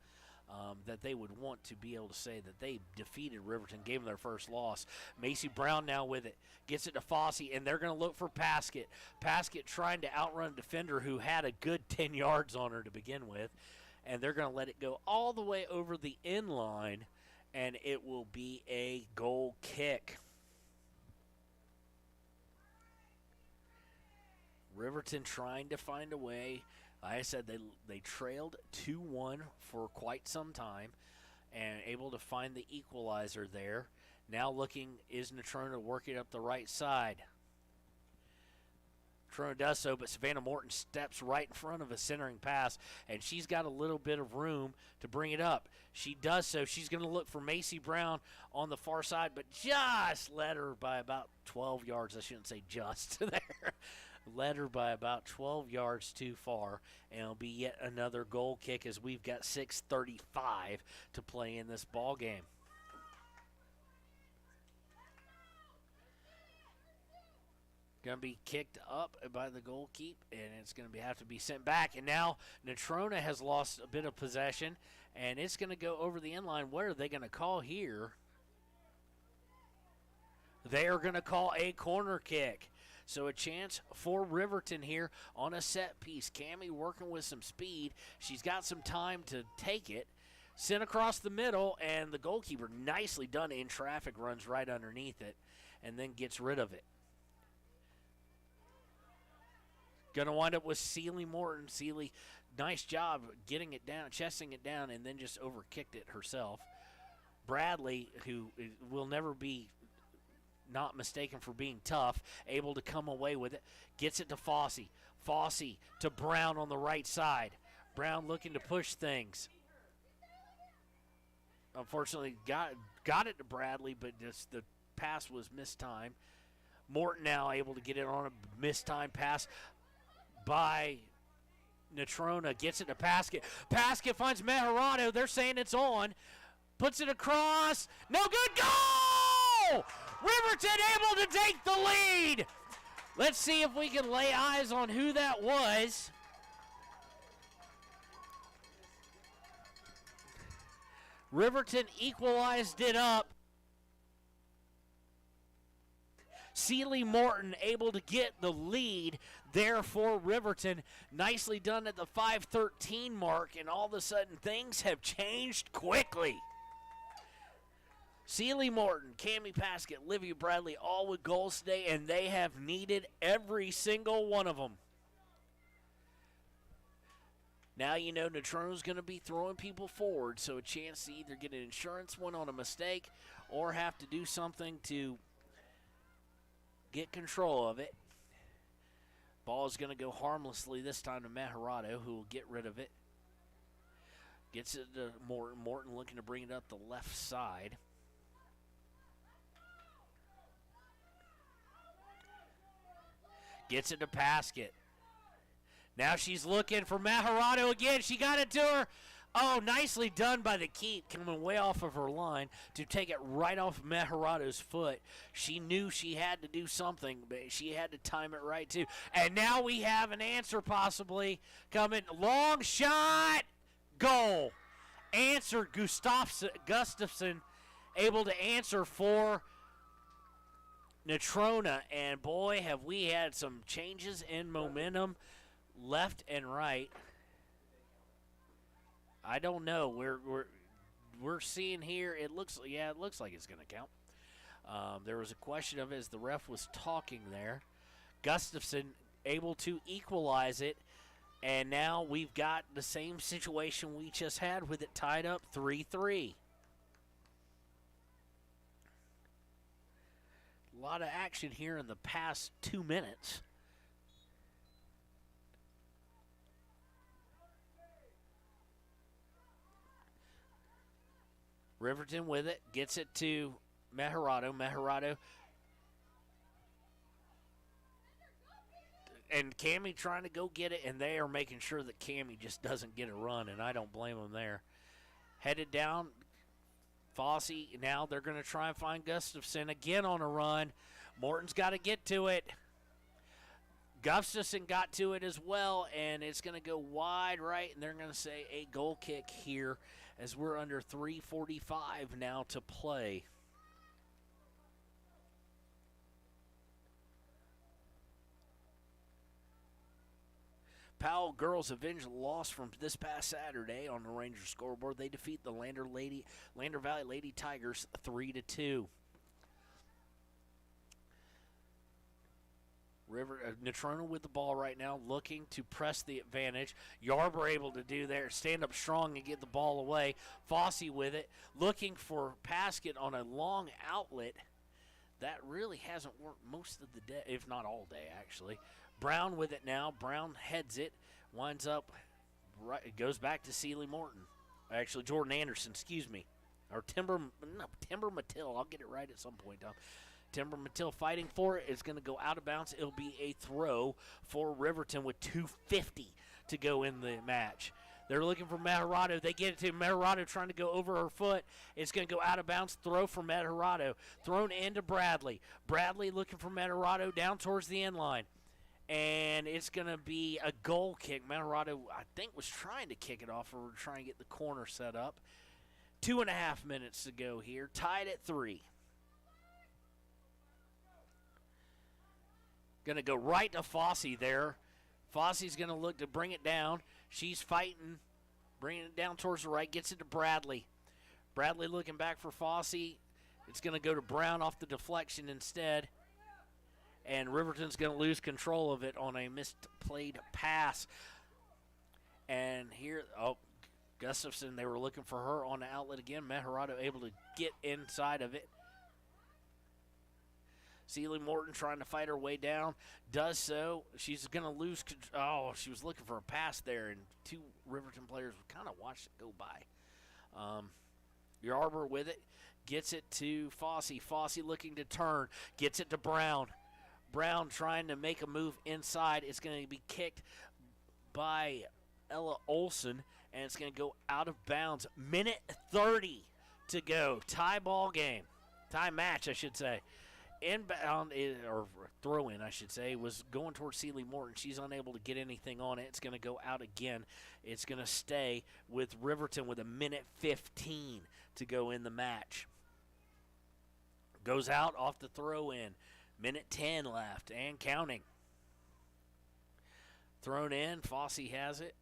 that they would want to be able to say that they defeated Riverton, gave them their first loss. Macy Brown now with it, gets it to Fossey, and they're going to look for Paskett. Paskett trying to outrun a defender who had a good 10 yards on her to begin with, and they're going to let it go all the way over the end line, and it will be a goal kick. Riverton trying to find a way. Like I said, they trailed 2-1 for quite some time and able to find the equalizer there. Now looking, is Natrona working up the right side? Natrona does so, but Savannah Morton steps right in front of a centering pass, and she's got a little bit of room to bring it up. She does so. She's going to look for Macy Brown on the far side, but just led her by about 12 yards. I shouldn't say just there. Led her by about 12 yards too far, and it'll be yet another goal kick as we've got 6:35 to play in this ball game. Going to be kicked up by the goalkeeper, and it's going to have to be sent back. And now Natrona has lost a bit of possession, and it's going to go over the end line. What are they going to call here? They are going to call a corner kick. So a chance for Riverton here on a set piece. Cammie working with some speed. She's got some time to take it. Sent across the middle, and the goalkeeper, nicely done in traffic, runs right underneath it and then gets rid of it. Going to wind up with Sealy Morton. Sealy, nice job getting it down, chesting it down, and then just overkicked it herself. Bradley, who will never be not mistaken for being tough, able to come away with it, gets it to Fossey. Fossey to Brown on the right side. Brown looking to push things. Unfortunately, got it to Bradley, but just the pass was mistimed. Morton now able to get it on a mistimed pass by Natrona. Gets it to Paskett. Paskett finds Meharado. They're saying it's on. Puts it across. No good. Goal! Riverton able to take the lead. Let's see if we can lay eyes on who that was. Riverton equalized it up. Sealy Morton able to get the lead there for Riverton. Nicely done at the 5:13 mark, and all of a sudden things have changed quickly. Sealy Morton, Cammie Paskett, Livia Bradley, all with goals today, and they have needed every single one of them. Now you know Natrona's going to be throwing people forward, so a chance to either get an insurance win on a mistake or have to do something to get control of it. Ball is going to go harmlessly this time to Meharado, who will get rid of it. Gets it to Morton. Morton looking to bring it up the left side. Gets it to Paskett. Now she's looking for Meharado again. She got it to her. Oh, nicely done by the keep, coming way off of her line to take it right off Meharado's foot. She knew she had to do something, but she had to time it right too. And now we have an answer possibly coming. Long shot, goal. Answer, Gustafson able to answer for Natrona, and boy, have we had some changes in momentum left and right. I don't know. We're seeing here. It looks like it's going to count. There was a question of it as the ref was talking there. Gustafson able to equalize it, and now we've got the same situation we just had with it tied up 3-3. A lot of action here in the past 2 minutes. Riverton with it, gets it to Meharado. Meharado. And Cammie trying to go get it, and they are making sure that Cammie just doesn't get a run, and I don't blame them there. Headed down Fossey, now they're going to try and find Gustafson again on a run. Morton's got to get to it. Gustafson got to it as well, and it's going to go wide right, and they're going to say a goal kick here as we're under 3:45 now to play. Powell girls avenge the loss from this past Saturday on the Rangers scoreboard. They defeat the Lander Valley Lady Tigers 3-2. Natrona with the ball right now, looking to press the advantage. Yarber able to do there, stand up strong and get the ball away. Fossey with it, looking for Paskett on a long outlet. That really hasn't worked most of the day, if not all day, actually. Brown with it now. Brown heads it, winds up, right, it goes back to Sealy Morton. Actually, Jordan Anderson, excuse me. Or Timber Mattil. I'll get it right at some point, Tom. Timber Mattil fighting for it. It's going to go out of bounds. It'll be a throw for Riverton with 2:50 to go in the match. They're looking for Mejerado. They get it to Mejerado trying to go over her foot. It's going to go out of bounds. Throw for Mejerado. Thrown into Bradley. Bradley looking for Mejerado down towards the end line. And it's going to be a goal kick. Mejerado, I think, was trying to kick it off or trying to get the corner set up. 2.5 minutes to go here. Tied at 3. Going to go right to Fossey there. Fossey's going to look to bring it down. She's fighting, bringing it down towards the right, gets it to Bradley. Bradley looking back for Fossey. It's going to go to Brown off the deflection instead. And Riverton's going to lose control of it on a misplayed pass. And here, Gustafson, they were looking for her on the outlet again. Mejerado able to get inside of it. Sealy Morton trying to fight her way down. Does so. She's going to lose control. Oh, she was looking for a pass there, and 2 Riverton players kind of watched it go by. Yarber with it. Gets it to Fossey. Fossey looking to turn. Gets it to Brown. Brown trying to make a move inside. It's going to be kicked by Ella Olson, and it's going to go out of bounds. Minute 30 to go. Tie ball game. Tie match, I should say. Inbound, or throw in, I should say, was going towards Sealy Morton. She's unable to get anything on it. It's going to go out again. It's going to stay with Riverton with a minute 15 to go in the match. Goes out off the throw in. Minute 10 left and counting. Thrown in. Fossey has it.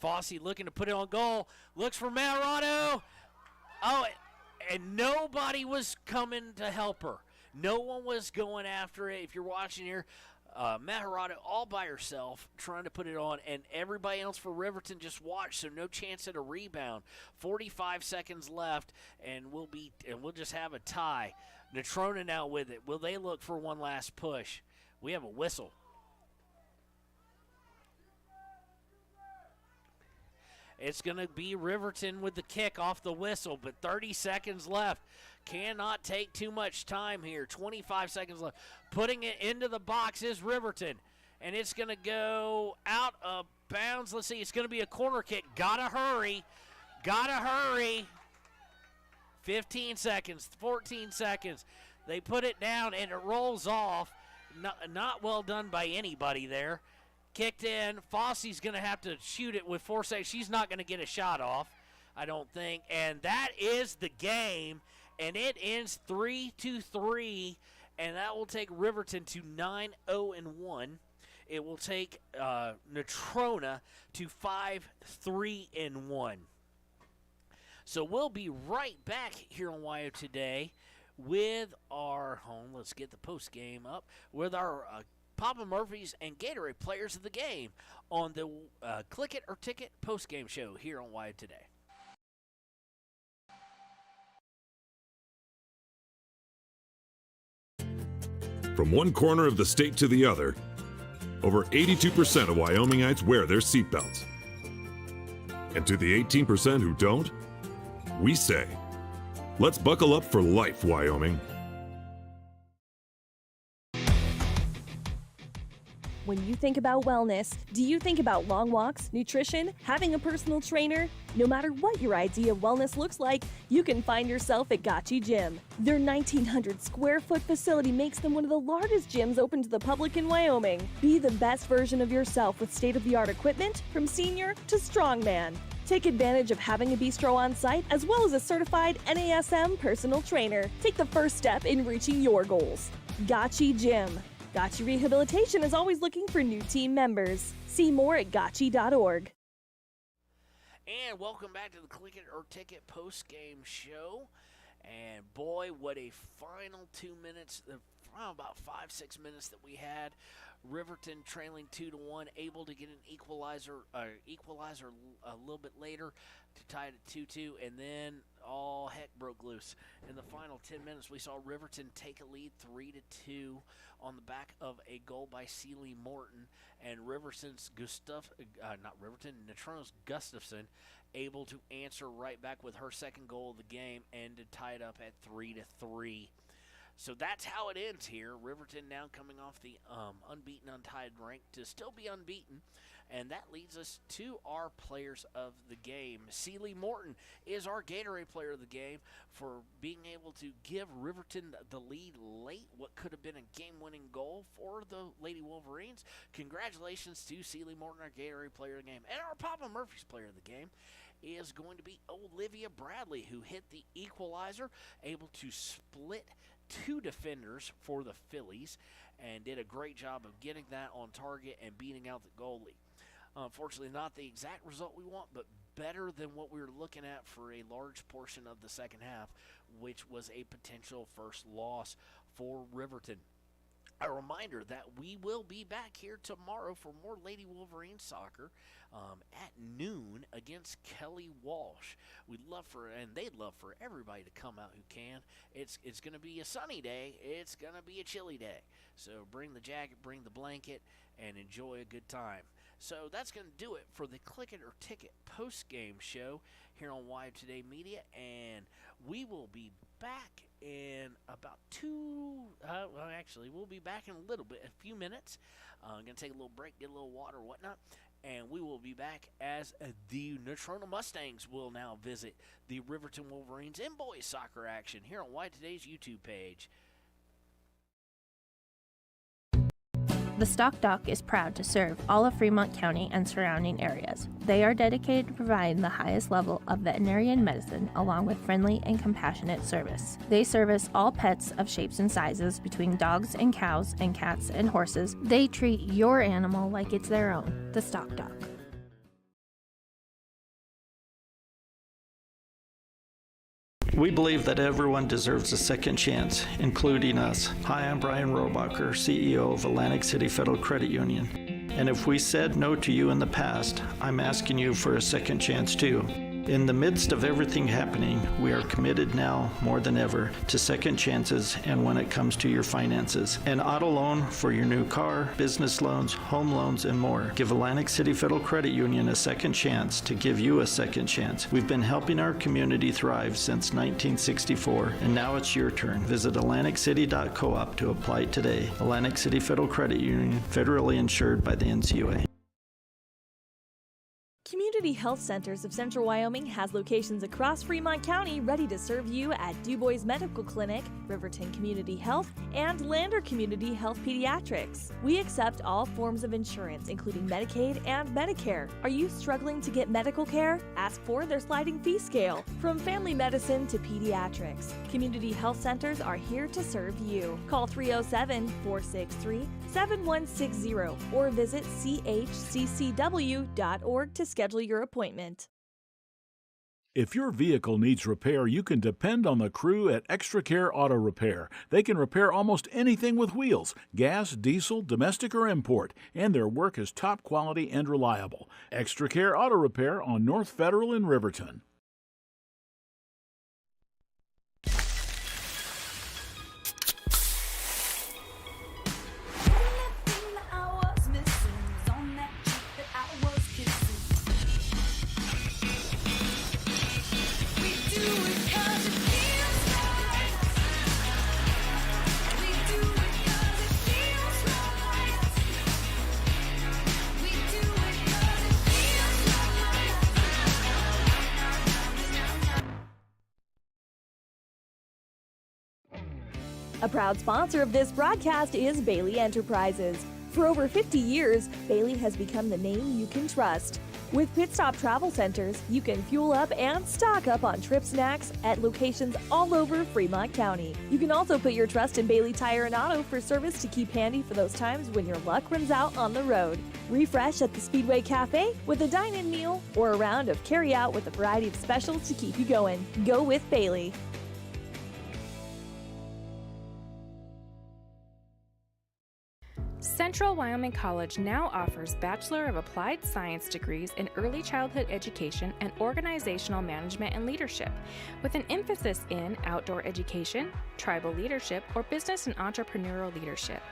Fossey looking to put it on goal. Looks for Mejerado. Oh, and nobody was coming to help her. No one was going after it. If you're watching here, Mejerado all by herself trying to put it on, and everybody else for Riverton just watched, so no chance at a rebound. 45 seconds left, and we'll just have a tie. Natrona now with it. Will they look for one last push? We have a whistle. It's going to be Riverton with the kick off the whistle, but 30 seconds left. Cannot take too much time here. 25 seconds left. Putting it into the box is Riverton, and it's going to go out of bounds. Let's see. It's going to be a corner kick. Gotta hurry. Gotta hurry. 15 seconds, 14 seconds. They put it down, and it rolls off. Not well done by anybody there. Kicked in. Fossey's going to have to shoot it with 4 seconds. She's not going to get a shot off, I don't think. And that is the game, and it ends 3-3, and that will take Riverton to 9-0-1. It will take Natrona to 5-3-1. So we'll be right back here on WYO Today with our home. Let's get the post game up with our Papa Murphy's and Gatorade players of the game on the Click It or Ticket post game show here on WYO Today. From one corner of the state to the other, over 82% of Wyomingites wear their seatbelts. And to the 18% who don't, we say, let's buckle up for life, Wyoming. When you think about wellness, do you think about long walks, nutrition, having a personal trainer? No matter what your idea of wellness looks like, you can find yourself at Gotchi Gym. Their 1,900 square foot facility makes them one of the largest gyms open to the public in Wyoming. Be the best version of yourself with state-of-the-art equipment from senior to strongman. Take advantage of having a bistro on site as well as a certified NASM personal trainer. Take the first step in reaching your goals. Gotchi Gym. Gotchi Rehabilitation is always looking for new team members. See more at gotchi.org. And welcome back to the Click It or Ticket post-game show. And boy, what a final 2 minutes, about 5-6 minutes that we had. Riverton trailing 2-1, able to get an equalizer a little bit later to tie it at 2-2, and then all heck broke loose. In the final 10 minutes, we saw Riverton take a lead 3-2 on the back of a goal by Seeley Morton, and Natrona's Gustafson able to answer right back with her second goal of the game and to tie it up at 3-3. So that's how it ends here. Riverton now coming off the unbeaten, untied rank to still be unbeaten. And that leads us to our players of the game. Seeley Morton is our Gatorade player of the game for being able to give Riverton the lead late, what could have been a game-winning goal for the Lady Wolverines. Congratulations to Seeley Morton, our Gatorade player of the game. And our Papa Murphy's player of the game is going to be Olivia Bradley, who hit the equalizer, able to split two defenders for the Phillies and did a great job of getting that on target and beating out the goalie. Unfortunately, not the exact result we want, but better than what we were looking at for a large portion of the second half, which was a potential first loss for Riverton. A reminder that we will be back here tomorrow for more Lady Wolverine soccer at noon against Kelly Walsh. They'd love for everybody to come out who can. It's going to be a sunny day. It's going to be a chilly day. So bring the jacket, bring the blanket, and enjoy a good time. So that's going to do it for the Click It or Ticket post-game show here on Why Today Media, and we will be back in about we'll be back in a few minutes. I'm going to take a little break, get a little water, whatnot, and we will be back as the Natrona Mustangs will now visit the Riverton Wolverines in boys soccer action here on Why Today's YouTube page. The Stock Dock is proud to serve all of Fremont County and surrounding areas. They are dedicated to providing the highest level of veterinarian medicine along with friendly and compassionate service. They service all pets of shapes and sizes between dogs and cows and cats and horses. They treat your animal like it's their own. The Stock Dock. We believe that everyone deserves a second chance, including us. Hi, I'm Brian Robacher, CEO of Atlantic City Federal Credit Union. And if we said no to you in the past, I'm asking you for a second chance too. In the midst of everything happening, we are committed now more than ever to second chances and when it comes to your finances. An auto loan for your new car, business loans, home loans, and more. Give Atlantic City Federal Credit Union a second chance to give you a second chance. We've been helping our community thrive since 1964, and now it's your turn. Visit AtlanticCity.coop to apply today. Atlantic City Federal Credit Union, federally insured by the NCUA. Community Health Centers of Central Wyoming has locations across Fremont County ready to serve you at DuBois Medical Clinic, Riverton Community Health, and Lander Community Health Pediatrics. We accept all forms of insurance, including Medicaid and Medicare. Are you struggling to get medical care? Ask for their sliding fee scale. From family medicine to pediatrics, Community Health Centers are here to serve you. Call 307-463-7160 or visit chccw.org to schedule your appointment. If your vehicle needs repair, you can depend on the crew at Extra Care Auto Repair. They can repair almost anything with wheels, gas, diesel, domestic, or import, and their work is top quality and reliable. Extra Care Auto Repair on North Federal in Riverton. A proud sponsor of this broadcast is Bailey Enterprises. For over 50 years, Bailey has become the name you can trust. With Pit Stop Travel Centers, you can fuel up and stock up on trip snacks at locations all over Fremont County. You can also put your trust in Bailey Tire and Auto for service to keep handy for those times when your luck runs out on the road. Refresh at the Speedway Cafe with a dine-in meal or a round of carry-out with a variety of specials to keep you going. Go with Bailey. Central Wyoming College now offers Bachelor of Applied Science degrees in Early Childhood Education and Organizational Management and Leadership, with an emphasis in outdoor education, tribal leadership, or business and entrepreneurial leadership.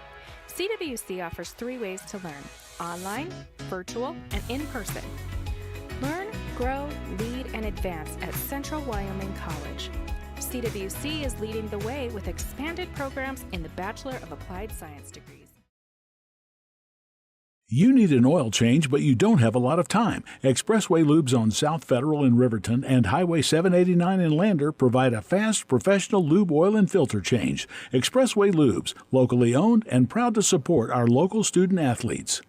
CWC offers 3 ways to learn: online, virtual, and in person. Learn, grow, lead, and advance at Central Wyoming College. CWC is leading the way with expanded programs in the Bachelor of Applied Science degrees. You need an oil change, but you don't have a lot of time. Expressway Lubes on South Federal in Riverton and Highway 789 in Lander provide a fast, professional lube oil and filter change. Expressway Lubes, locally owned and proud to support our local student athletes.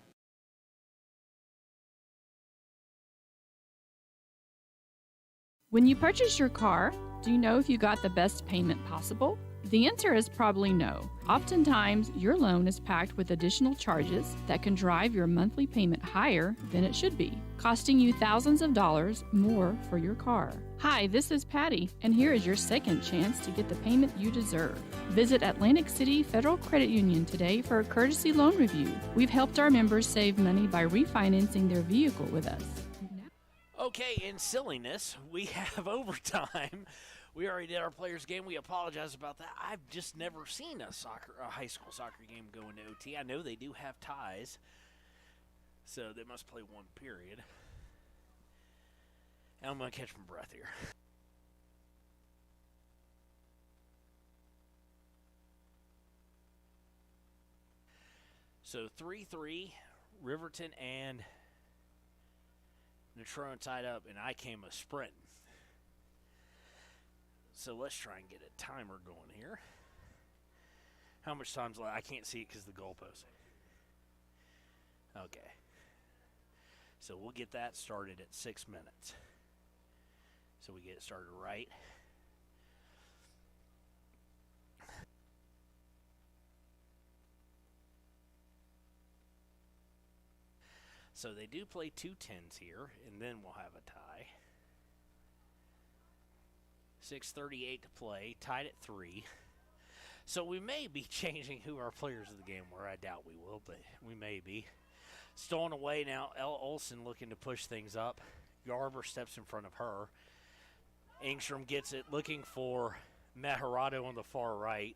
When you purchase your car, do you know if you got the best payment possible? The answer is probably no. Oftentimes, your loan is packed with additional charges that can drive your monthly payment higher than it should be, costing you thousands of dollars more for your car. Hi, this is Patty, and here is your second chance to get the payment you deserve. Visit Atlantic City Federal Credit Union today for a courtesy loan review. We've helped our members save money by refinancing their vehicle with us. Okay, in silliness, we have overtime. We already did our players' game. We apologize about that. I've just never seen a high school soccer game go into OT. I know they do have ties, so they must play one period. And I'm going to catch my breath here. So 3-3, Riverton and Natrona tied up, and I came a sprinting. So let's try and get a timer going here. How much time's left? I can't see it because of the goalpost. Okay. So we'll get that started at 6 minutes. So we get it started right. So they do play 2 10s here, and then we'll have a tie. 6:38 to play, tied at 3. So we may be changing who our players of the game were. I doubt we will, but we may be. Stolen away now, Elle Olsen looking to push things up. Garber steps in front of her. Engstrom gets it, looking for Meharado on the far right.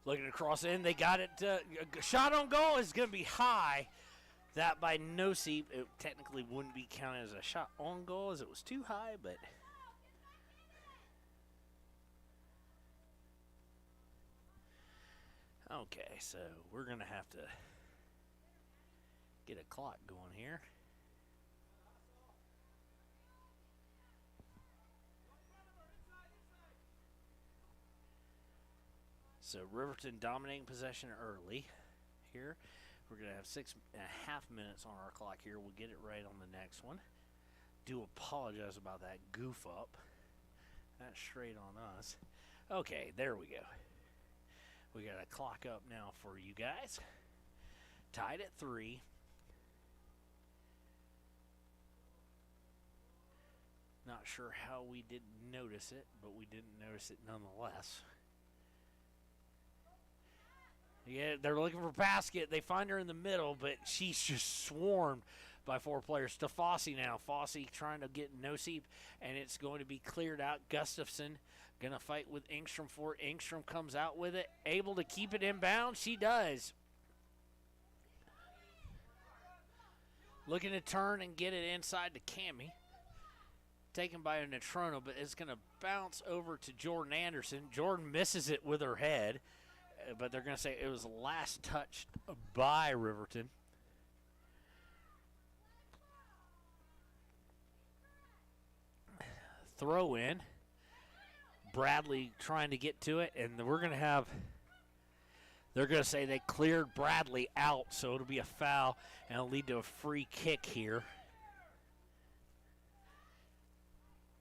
Looking across in, they got it. Shot on goal is going to be high. That by Nosey, it technically wouldn't be counted as a shot on goal as it was too high, but okay, so we're going to have to get a clock going here. So Riverton dominating possession early here. We're going to have 6.5 minutes on our clock here. We'll get it right on the next one. Do apologize about that goof up. That's straight on us. Okay, there we go. We got a clock up now for you guys. Tied at 3. Not sure how we didn't notice it, but we didn't notice it nonetheless. Yeah, they're looking for basket. They find her in the middle, but she's just swarmed by 4 players. To Fossey now. Fossey trying to get Nosey, and it's going to be cleared out. Gustafson going to fight with Engstrom for it. Engstrom comes out with it. Able to keep it inbound. She does. Looking to turn and get it inside to Cammie. Taken by a Natrona, but it's going to bounce over to Jordan Anderson. Jordan misses it with her head. But they're going to say it was last touched by Riverton. throw in. Bradley trying to get to it, and we're going to have, they're going to say they cleared Bradley out, so it'll be a foul, and it'll lead to a free kick here.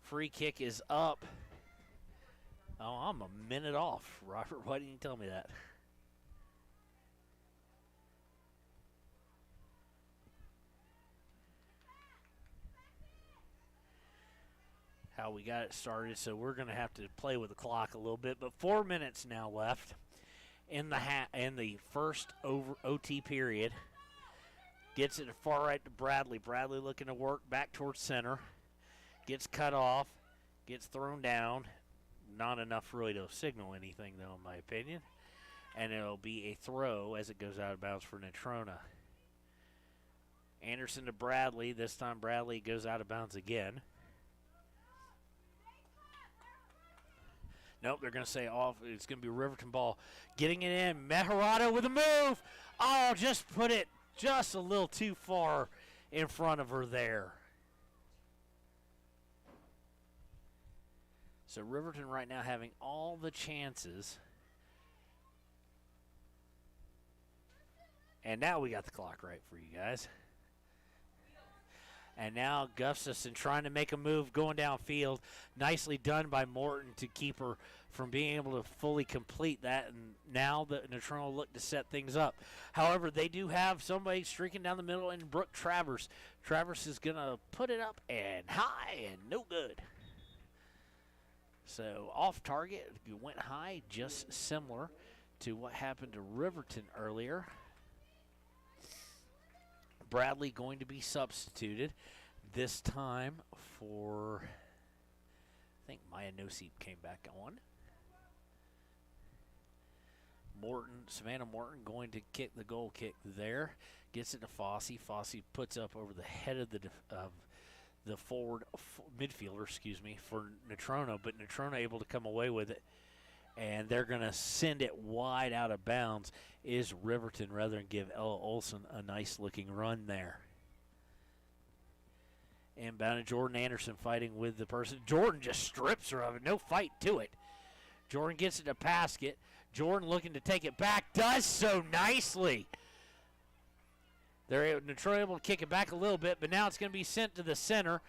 Free kick is up. Oh, I'm a minute off, Robert. Why didn't you tell me that? How we got it started, so we're going to have to play with the clock a little bit. But 4 minutes now left in the first OT period. Gets it far right to Bradley. Bradley looking to work back towards center. Gets cut off. Gets thrown down. Not enough really to signal anything, though, in my opinion. And it'll be a throw as it goes out of bounds for Natrona. Anderson to Bradley. This time Bradley goes out of bounds again. Nope, they're going to say off. It's going to be Riverton ball. Getting it in. Meharado with a move. Oh, just put it just a little too far in front of her there. So Riverton right now having all the chances. And now we got the clock right for you guys. And now Gustafson trying to make a move going downfield. Nicely done by Morton to keep her from being able to fully complete that. And now the Natrona will look to set things up. However, they do have somebody streaking down the middle in Brooke Travers. Travers is going to put it up and high and no good. So off target, it went high, just similar to what happened to Riverton earlier. Bradley going to be substituted this time for, I think Maya Nosip came back on. Savannah Morton going to kick the goal kick there. Gets it to Fossey. Fossey puts up over the head of the forward midfielder, for Natrona, but Natrona able to come away with it. And they're going to send it wide out of bounds is Riverton rather than give Ella Olson a nice-looking run there. Inbound to Jordan Anderson fighting with the person. Jordan just strips her of it. No fight to it. Jordan gets it to Paskett. Jordan looking to take it back. Does so nicely. Natrona able to kick it back a little bit, but now it's going to be sent to the center.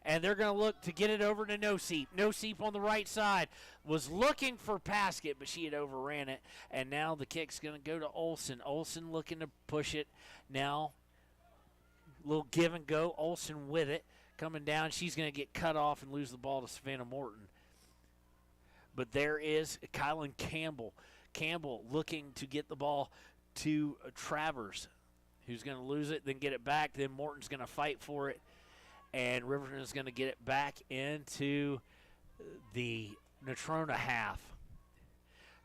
And they're going to look to get it over to Nosip. Nosip on the right side was looking for Paskett, but she had overran it. And now the kick's going to go to Olson. Olson looking to push it. Now, little give and go. Olson with it. Coming down. She's going to get cut off and lose the ball to Savannah Morton. But there is Kylan Campbell. Campbell looking to get the ball to Travers, who's going to lose it, then get it back. Then Morton's going to fight for it. And Riverton is going to get it back into the Natrona half.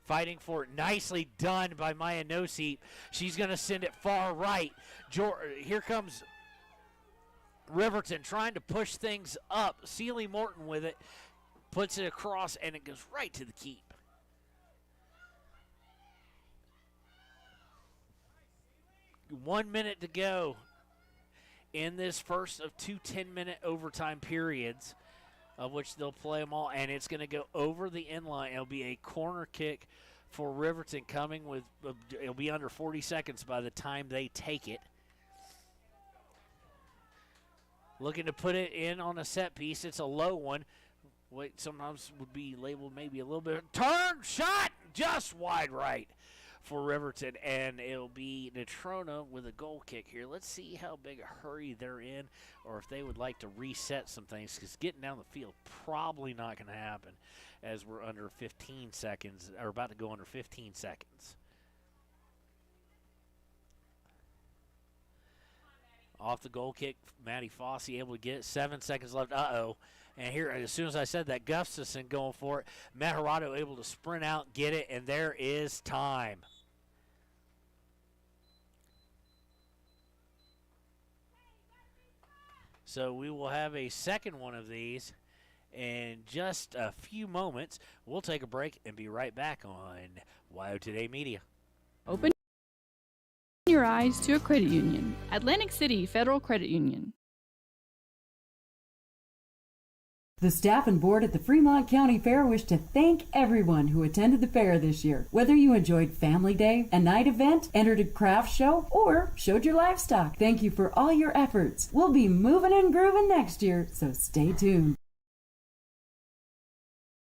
Fighting for it. Nicely done by Maya Nosip. She's going to send it far right. Here comes Riverton trying to push things up. Celie Morton with it. Puts it across, and it goes right to the keep. One minute to go in this first of two 10-minute overtime periods, of which they'll play them all, and it's going to go over the end line. It'll be a corner kick for Riverton coming with, it'll be under 40 seconds by the time they take it. Looking to put it in on a set piece. It's a low one. Wait, sometimes would be labeled maybe a little bit. Turn, shot, just wide right for Riverton, and it'll be Natrona with a goal kick here. Let's see how big a hurry they're in, or if they would like to reset some things, because getting down the field probably not going to happen as we're under 15 seconds, or about to go under 15 seconds. Off the goal kick, Maddie Fossey able to get it. 7 seconds left. Uh-oh. And here, as soon as I said that, Gustafson going for it. Meharado able to sprint out, get it, and there is time. So we will have a second one of these in just a few moments. We'll take a break and be right back on WYO Today Media. Open your eyes to a credit union. Atlantic City Federal Credit Union. The staff and board at the Fremont County Fair wish to thank everyone who attended the fair this year. Whether you enjoyed Family Day, a night event, entered a craft show, or showed your livestock, thank you for all your efforts. We'll be moving and grooving next year, so stay tuned.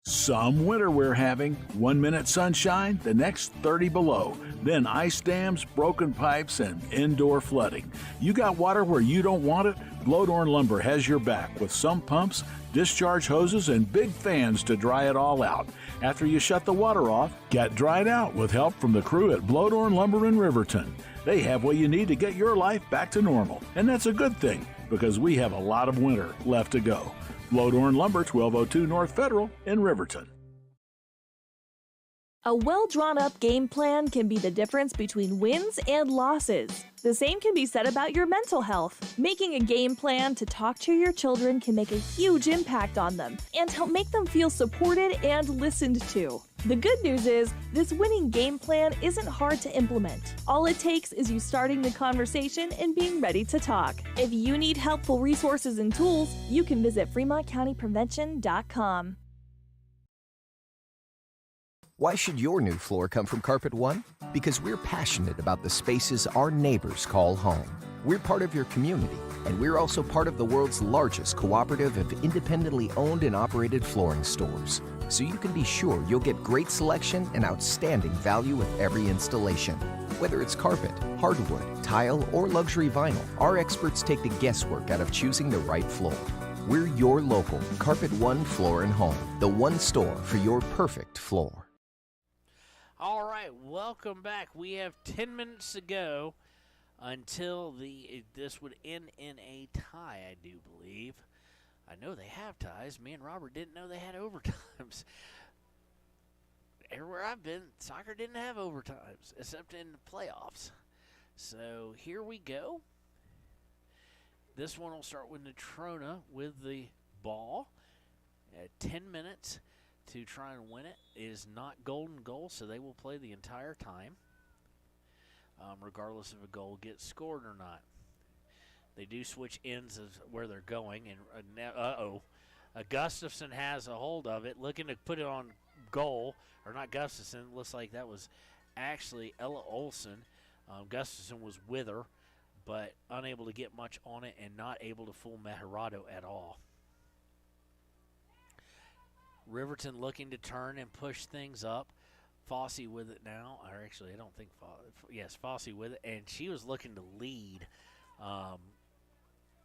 Some winter we're having. 1 minute sunshine, the next 30 below. Then ice dams, broken pipes, and indoor flooding. You got water where you don't want it? Blowdorn Lumber has your back with sump pumps, discharge hoses, and big fans to dry it all out. After you shut the water off, get dried out with help from the crew at Blowdorn Lumber in Riverton. They have what you need to get your life back to normal. And that's a good thing, because we have a lot of winter left to go. Blowdorn Lumber, 1202 North Federal in Riverton. A well-drawn-up game plan can be the difference between wins and losses. The same can be said about your mental health. Making a game plan to talk to your children can make a huge impact on them and help make them feel supported and listened to. The good news is, this winning game plan isn't hard to implement. All it takes is you starting the conversation and being ready to talk. If you need helpful resources and tools, you can visit FremontCountyPrevention.com. Why should your new floor come from Carpet One? Because we're passionate about the spaces our neighbors call home. We're part of your community, and we're also part of the world's largest cooperative of independently owned and operated flooring stores. So you can be sure you'll get great selection and outstanding value with every installation. Whether it's carpet, hardwood, tile, or luxury vinyl, our experts take the guesswork out of choosing the right floor. We're your local Carpet One Floor and Home, the one store for your perfect floor. All right, welcome back. We have 10 minutes to go until this would end in a tie, I do believe. I know they have ties. Me and Robert didn't know they had overtimes. Everywhere I've been, soccer didn't have overtimes, except in the playoffs. So here we go. This one will start with Natrona with the ball at 10 minutes. To try and win it. It is not golden goal, so they will play the entire time, regardless if a goal gets scored or not. They do switch ends of where they're going, and Gustafson has a hold of it, looking to put it on goal, or not Gustafson. Looks like that was actually Ella Olson. Gustafson was with her, but unable to get much on it and not able to fool Mejerado at all. Riverton looking to turn and push things up. Fossey with it now. Or actually, I don't think Fossey with it. And she was looking to lead.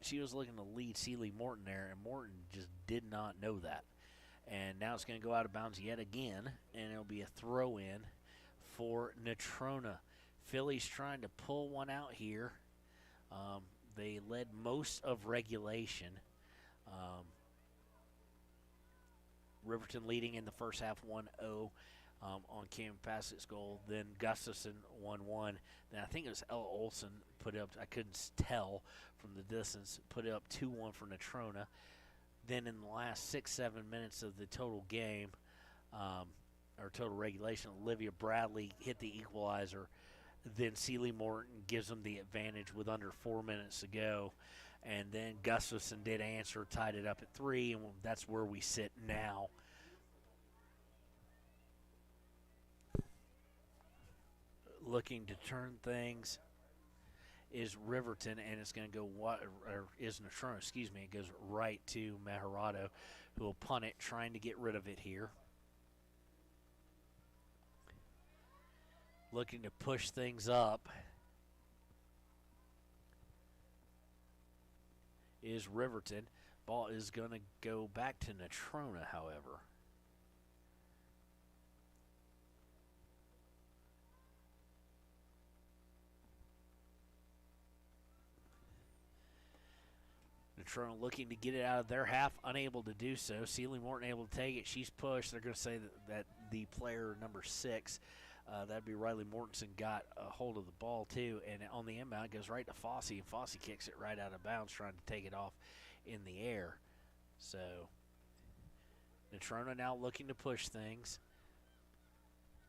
She was looking to lead Sealy Morton there, and Morton just did not know that. And now it's going to go out of bounds yet again, and it'll be a throw-in for Natrona. Philly's trying to pull one out here. They led most of regulation. Riverton leading in the first half 1-0 on Cam Passett's goal. Then Gustafson 1-1. Then I think it was Ella Olson put up, I couldn't tell from the distance, put up 2-1 for Natrona. Then in the last 6-7 minutes of the total game, or total regulation, Olivia Bradley hit the equalizer. Then Sealy Morton gives them the advantage with under 4 minutes to go. And then Gustafson did answer, tied it up at 3, and that's where we sit now. Looking to turn things is Riverton, and it's going to go, is Natrona, excuse me. It goes right to Mejerado, who will punt it, trying to get rid of it here. Looking to push things up is Riverton. Ball is going to go back to Natrona, however. Natrona looking to get it out of their half, unable to do so. Sealy Morton able to take it. She's pushed. They're going to say that the player number 6, that'd be Riley Mortensen, got a hold of the ball too, and on the inbound it goes right to Fossey, and Fossey kicks it right out of bounds, trying to take it off in the air. So Natrona now looking to push things,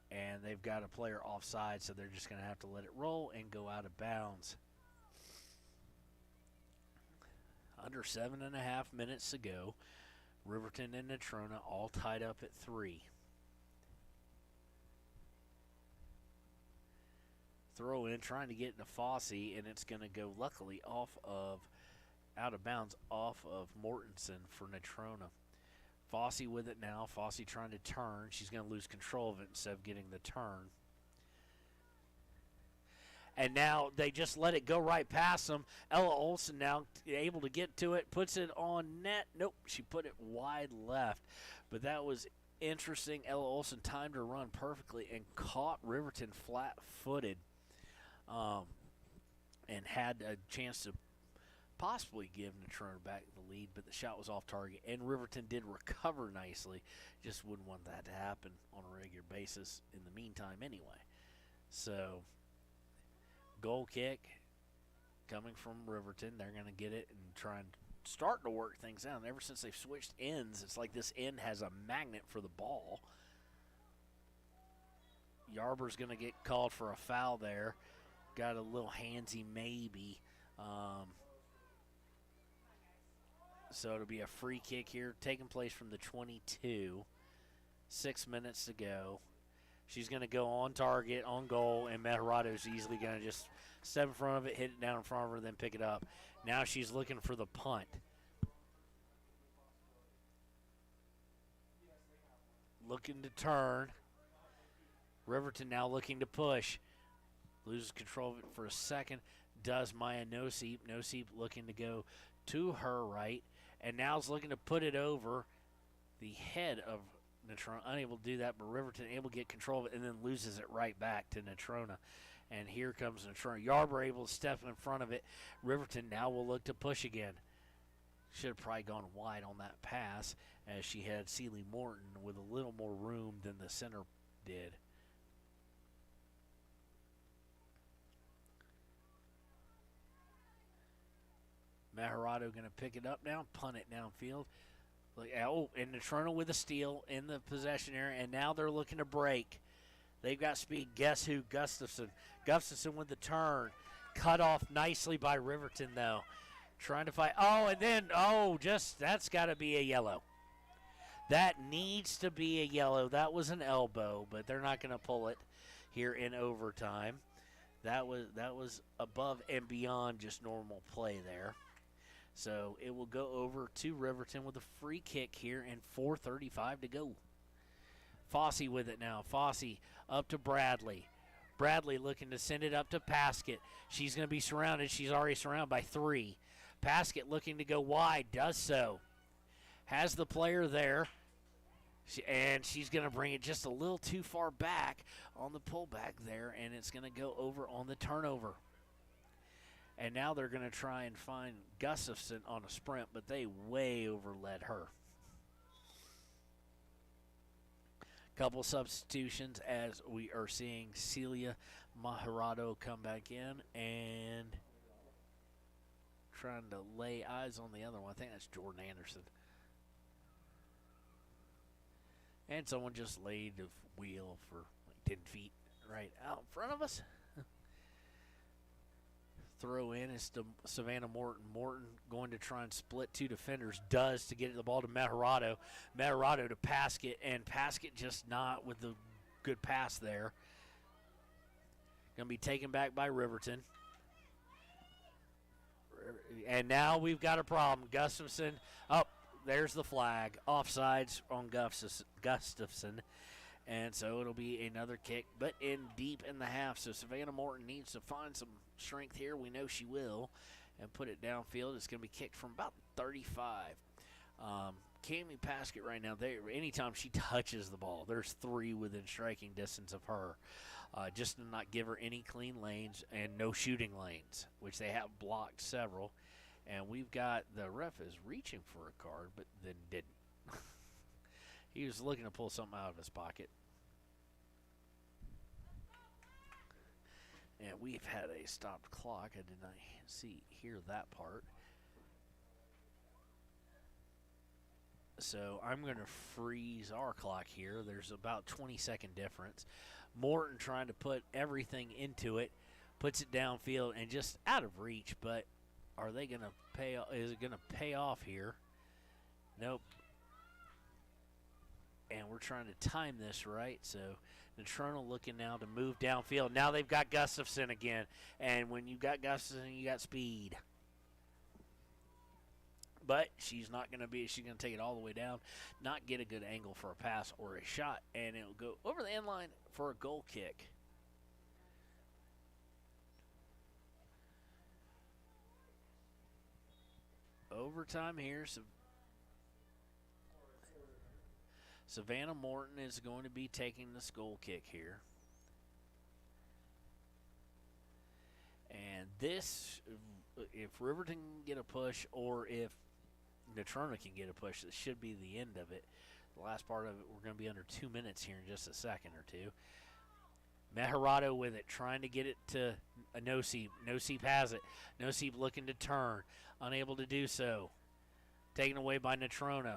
and they've got a player offside, so they're just going to have to let it roll and go out of bounds. Under 7.5 minutes to go. Riverton and Natrona all tied up at 3. Throw in, trying to get into Fossey, and it's going to go luckily out of bounds off of Mortensen for Natrona. Fossey with it now. Fossey trying to turn. She's going to lose control of it instead of getting the turn. And now they just let it go right past them. Ella Olson now able to get to it, puts it on net. Nope, she put it wide left. But that was interesting. Ella Olson timed her run perfectly and caught Riverton flat-footed and had a chance to possibly give Natrona back the lead, but the shot was off target. And Riverton did recover nicely. Just wouldn't want that to happen on a regular basis in the meantime anyway. So goal kick coming from Riverton. They're going to get it and try and start to work things out. And ever since they've switched ends, it's like this end has a magnet for the ball. Yarber's going to get called for a foul there. Got a little handsy maybe. So it'll be a free kick here taking place from the 22. 6 minutes to go. She's going to go on target, on goal, and Mejerado's easily going to just step in front of it, hit it down in front of her, then pick it up. Now she's looking for the punt. Looking to turn. Riverton now looking to push. Loses control of it for a second. Does Maya Nosip. Nosip looking to go to her right. And now is looking to put it over the head of Natrona. Unable to do that, but Riverton able to get control of it and then loses it right back to Natrona. And here comes Natrona. Yarber able to step in front of it. Riverton now will look to push again. Should have probably gone wide on that pass as she had Celie Morton with a little more room than the center did. Mejerado going to pick it up now, punt it downfield. And Natrona with a steal in the possession area, and now they're looking to break. They've got speed. Guess who? Gustafson. Gustafson with the turn. Cut off nicely by Riverton, though. Trying to fight. That's got to be a yellow. That needs to be a yellow. That was an elbow, but they're not going to pull it here in overtime. That was above and beyond just normal play there. So it will go over to Riverton with a free kick here and 4:35 to go. Fossey with it now. Fossey up to Bradley. Bradley looking to send it up to Paskett. She's going to be surrounded. She's already surrounded by 3. Paskett looking to go wide. Does so. Has the player there. And she's going to bring it just a little too far back on the pullback there. And it's going to go over on the turnover. And now they're going to try and find Gustafson on a sprint, but they way overled her. Couple substitutions as we are seeing Celia Mejerado come back in and trying to lay eyes on the other one. I think that's Jordan Anderson. And someone just laid a wheel for like 10 feet right out in front of us. Throw in is to Savannah Morton. Morton going to try and split 2 defenders. Does to get the ball to Mejerado. Mejerado to Paskett, and Paskett just not with the good pass there. Going to be taken back by Riverton. And now we've got a problem. Gustafson, there's the flag. Offsides on Gustafson. And so it'll be another kick, but in deep in the half. So Savannah Morton needs to find some strength here. We know she will. And put it downfield. It's going to be kicked from about 35. Cammie Paskett right now, anytime she touches the ball, there's 3 within striking distance of her. Just to not give her any clean lanes and no shooting lanes, which they have blocked several. And we've got the ref is reaching for a card, but then didn't. He was looking to pull something out of his pocket. And we've had a stopped clock. I did not hear that part. So I'm going to freeze our clock here. There's about 20-second difference. Morton trying to put everything into it. Puts it downfield and just out of reach. But are they going to pay? Is it going to pay off here? Nope. and we're trying to time this right. So Natrona looking now to move downfield. Now they've got Gustafson again, and when you got Gustafson, you got speed. But she's not going to be. She's going to take it all the way down, not get a good angle for a pass or a shot, and it'll go over the end line for a goal kick. Overtime here. So Savannah Morton is going to be taking this goal kick here. And this, if Riverton can get a push or if Natrona can get a push, this should be the end of it. The last part of it, we're going to be under 2 minutes here in just a second or two. Meharado with it, trying to get it to a Nosib. Nosib has it. Nosib looking to turn, unable to do so. Taken away by Natrona.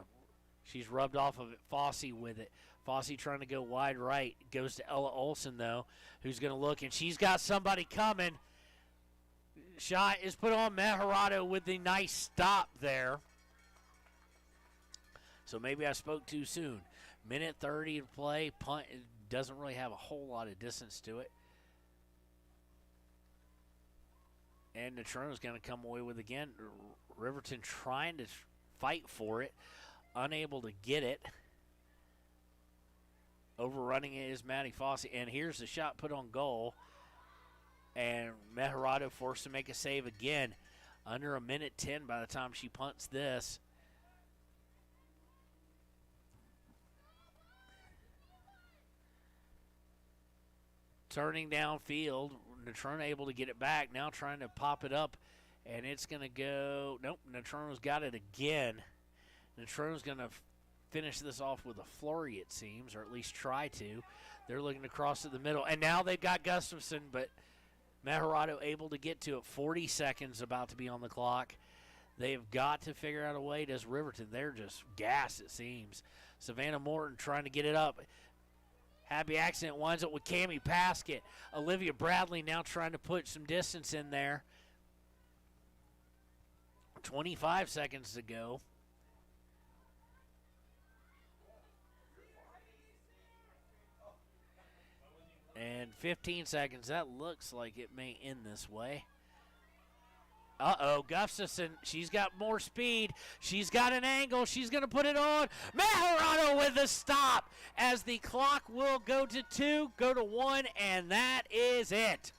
She's rubbed off of it. Fossey with it. Fossey trying to go wide right. Goes to Ella Olson, though, who's going to look, and she's got somebody coming. Shot is put on Meharado with the nice stop there. So maybe I spoke too soon. Minute 30 to play. Punt doesn't really have a whole lot of distance to it. And Natrona's going to come away with again. Riverton trying to fight for it. Unable to get it. Overrunning it is Maddie Fossey. And here's the shot put on goal. And Meharado forced to make a save again. Under a minute 10 by the time she punts this. Turning downfield, Natrona able to get it back. Now trying to pop it up, and it's going to go. Nope, Natrona's got it again. Natrona's going to finish this off with a flurry, it seems, or at least try to. They're looking to cross to the middle, and now they've got Gustafson, but Meharado able to get to it. 40 seconds about to be on the clock. They've got to figure out a way. Does Riverton? They're just gassed, it seems. Savannah Morton trying to get it up. Happy accident winds up with Cammie Paskett. Olivia Bradley now trying to put some distance in there. 25 seconds to go. And 15 seconds. That looks like it may end this way. Uh-oh, Gustafson, she's got more speed. She's got an angle. She's going to put it on. Meharado with the stop as the clock will go to 2, go to 1, and that is it.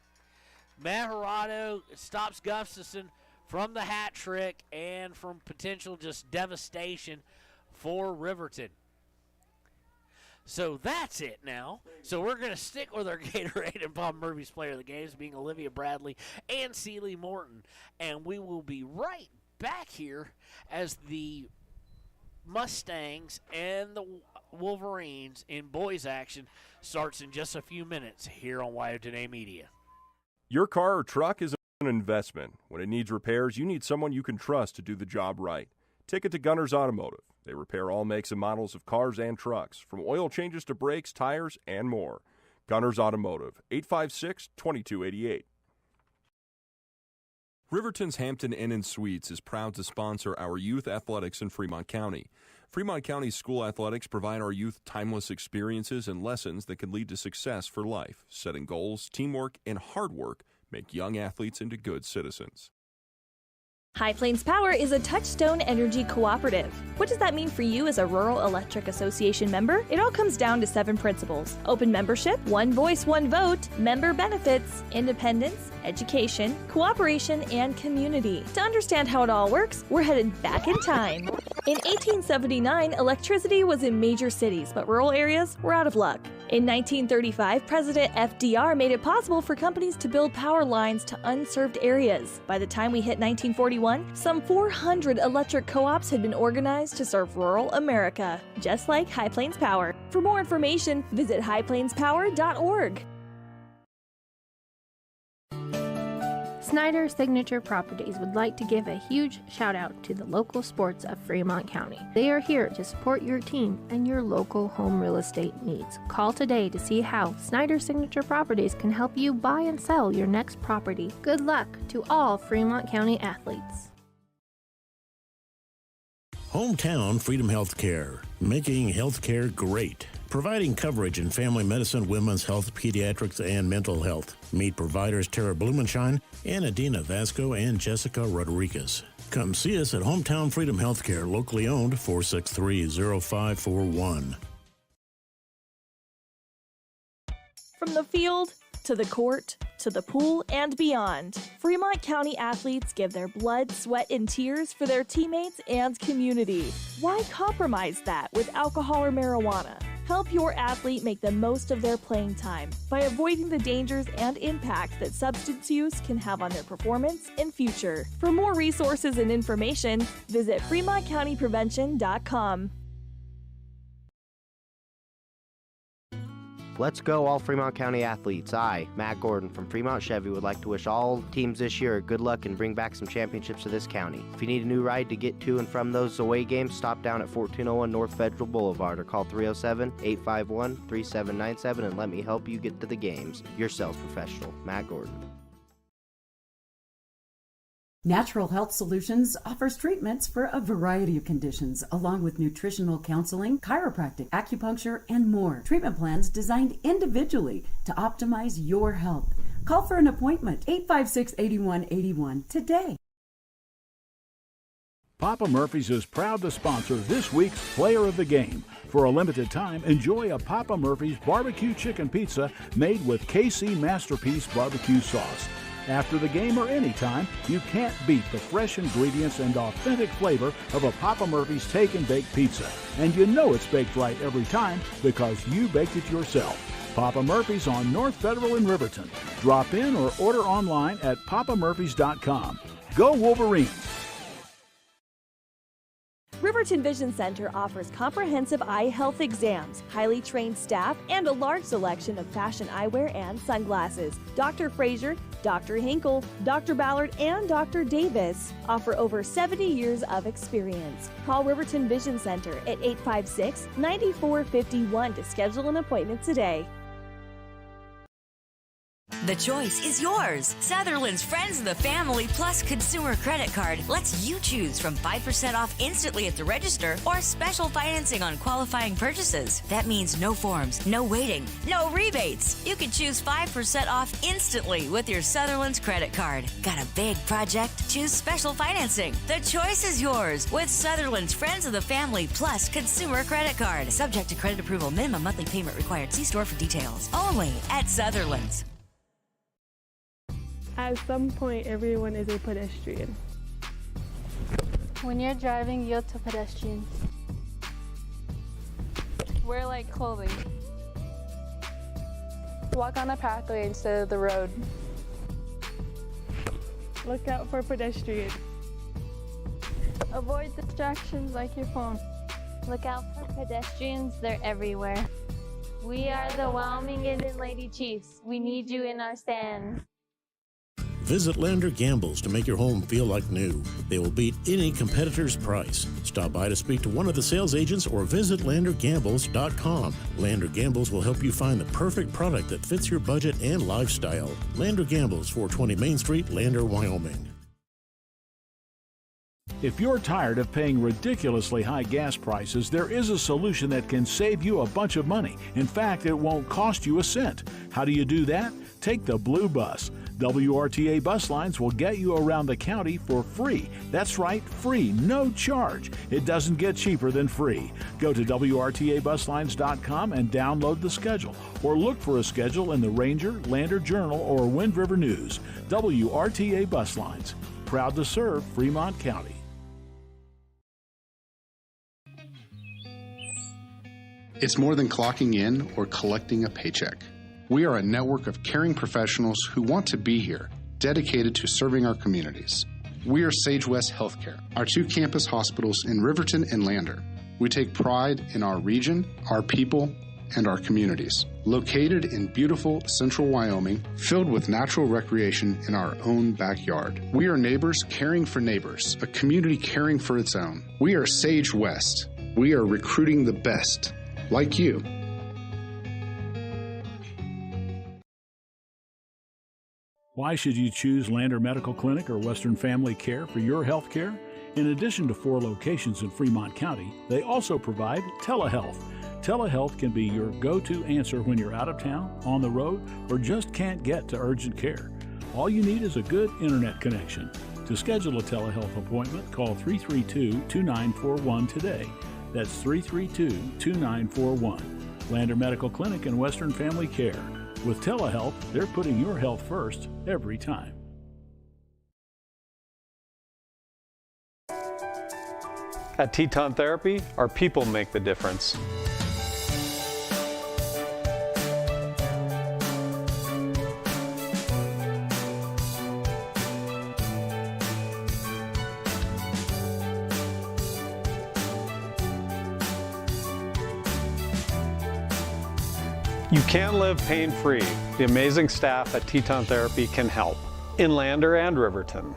Meharado stops Gustafson from the hat trick and from potential just devastation for Riverton. So that's it now. So we're going to stick with our Gatorade and Bob Murphy's player of the games being Olivia Bradley and Celie Morton. And we will be right back here as the Mustangs and the Wolverines in boys action starts in just a few minutes here on Wyo Today Media. Your car or truck is an investment. When it needs repairs, you need someone you can trust to do the job right. Take it to Gunners Automotive. They repair all makes and models of cars and trucks, from oil changes to brakes, tires, and more. Gunners Automotive, 856-2288. Riverton's Hampton Inn & Suites is proud to sponsor our youth athletics in Fremont County. Fremont County school athletics provide our youth timeless experiences and lessons that can lead to success for life. Setting goals, teamwork, and hard work make young athletes into good citizens. High Plains Power is a Touchstone Energy cooperative. What does that mean for you as a Rural Electric Association member? It all comes down to 7 principles: open membership, one voice, one vote, member benefits, independence, education, cooperation, and community. To understand how it all works, we're headed back in time. In 1879, electricity was in major cities, but rural areas were out of luck. In 1935, President FDR made it possible for companies to build power lines to unserved areas. By the time we hit 1941, some 400 electric co-ops had been organized to serve rural America, just like High Plains Power. For more information, visit highplainspower.org. Snyder Signature Properties would like to give a huge shout out to the local sports of Fremont County. They are here to support your team and your local home real estate needs. Call today to see how Snyder Signature Properties can help you buy and sell your next property. Good luck to all Fremont County athletes. Hometown Freedom Healthcare, making healthcare great. Providing coverage in family medicine, women's health, pediatrics, and mental health. Meet providers Tara Blumenshine and Adina Vasco and Jessica Rodriguez. Come see us at Hometown Freedom Healthcare, locally owned, 463-0541. From the field to the court to the pool and beyond, Fremont County athletes give their blood, sweat, and tears for their teammates and community. Why compromise that with alcohol or marijuana? Help your athlete make the most of their playing time by avoiding the dangers and impact that substance use can have on their performance and future. For more resources and information, visit FremontCountyPrevention.com. Let's go, all Fremont County athletes. I, Matt Gordon from Fremont Chevy, would like to wish all teams this year good luck and bring back some championships to this county. If you need a new ride to get to and from those away games, stop down at 1401 North Federal Boulevard or call 307-851-3797 and let me help you get to the games. Your sales professional, Matt Gordon. Natural Health Solutions offers treatments for a variety of conditions, along with nutritional counseling, chiropractic, acupuncture, and more. Treatment plans designed individually to optimize your health. Call for an appointment, 856-8181 today. Papa Murphy's is proud to sponsor this week's Player of the Game. For a limited time, enjoy a Papa Murphy's barbecue chicken pizza made with KC Masterpiece barbecue sauce. After the game or any time, you can't beat the fresh ingredients and authentic flavor of a Papa Murphy's Take and Bake Pizza. And you know it's baked right every time because you baked it yourself. Papa Murphy's on North Federal in Riverton. Drop in or order online at papamurphys.com. Go Wolverines! Riverton Vision Center offers comprehensive eye health exams, highly trained staff, and a large selection of fashion eyewear and sunglasses. Dr. Frazier, Dr. Hinkle, Dr. Ballard, and Dr. Davis offer over 70 years of experience. Call Riverton Vision Center at 856-9451 to schedule an appointment today. The choice is yours. Sutherland's Friends of the Family Plus Consumer Credit Card lets you choose from 5% off instantly at the register or special financing on qualifying purchases. That means no forms, no waiting, no rebates. You can choose 5% off instantly with your Sutherland's credit card. Got a big project? Choose special financing. The choice is yours with Sutherland's Friends of the Family Plus Consumer Credit Card. Subject to credit approval. Minimum monthly payment required. See store for details. Only at Sutherland's. At some point, everyone is a pedestrian. When you're driving, yield to pedestrians. Wear light clothing. Walk on a pathway instead of the road. Look out for pedestrians. Avoid distractions like your phone. Look out for pedestrians, they're everywhere. We are the Wyoming Indian Lady Chiefs. We need you in our stand. Visit Lander Gambles to make your home feel like new. They will beat any competitor's price. Stop by to speak to one of the sales agents or visit LanderGambles.com. Lander Gambles will help you find the perfect product that fits your budget and lifestyle. Lander Gambles, 420 Main Street, Lander, Wyoming. If you're tired of paying ridiculously high gas prices, there is a solution that can save you a bunch of money. In fact, it won't cost you a cent. How do you do that? Take the Blue Bus. WRTA bus lines will get you around the county for free. That's right, free, no charge. It doesn't get cheaper than free. Go to WRTAbuslines.com and download the schedule, or look for a schedule in the Ranger, Lander Journal, or Wind River News. WRTA Bus Lines, proud to serve Fremont County. It's more than clocking in or collecting a paycheck. We are a network of caring professionals who want to be here, dedicated to serving our communities. We are Sage West Healthcare, our 2 campus hospitals in Riverton and Lander. We take pride in our region, our people, and our communities. Located in beautiful central Wyoming, filled with natural recreation in our own backyard. We are neighbors caring for neighbors, a community caring for its own. We are Sage West. We are recruiting the best, like you. Why should you choose Lander Medical Clinic or Western Family Care for your health care? In addition to 4 locations in Fremont County, they also provide telehealth. Telehealth can be your go-to answer when you're out of town, on the road, or just can't get to urgent care. All you need is a good internet connection. To schedule a telehealth appointment, call 332-2941 today. That's 332-2941. Lander Medical Clinic and Western Family Care. With telehealth, they're putting your health first every time. At Teton Therapy, our people make the difference. You can live pain-free. The amazing staff at Teton Therapy can help in Lander and Riverton.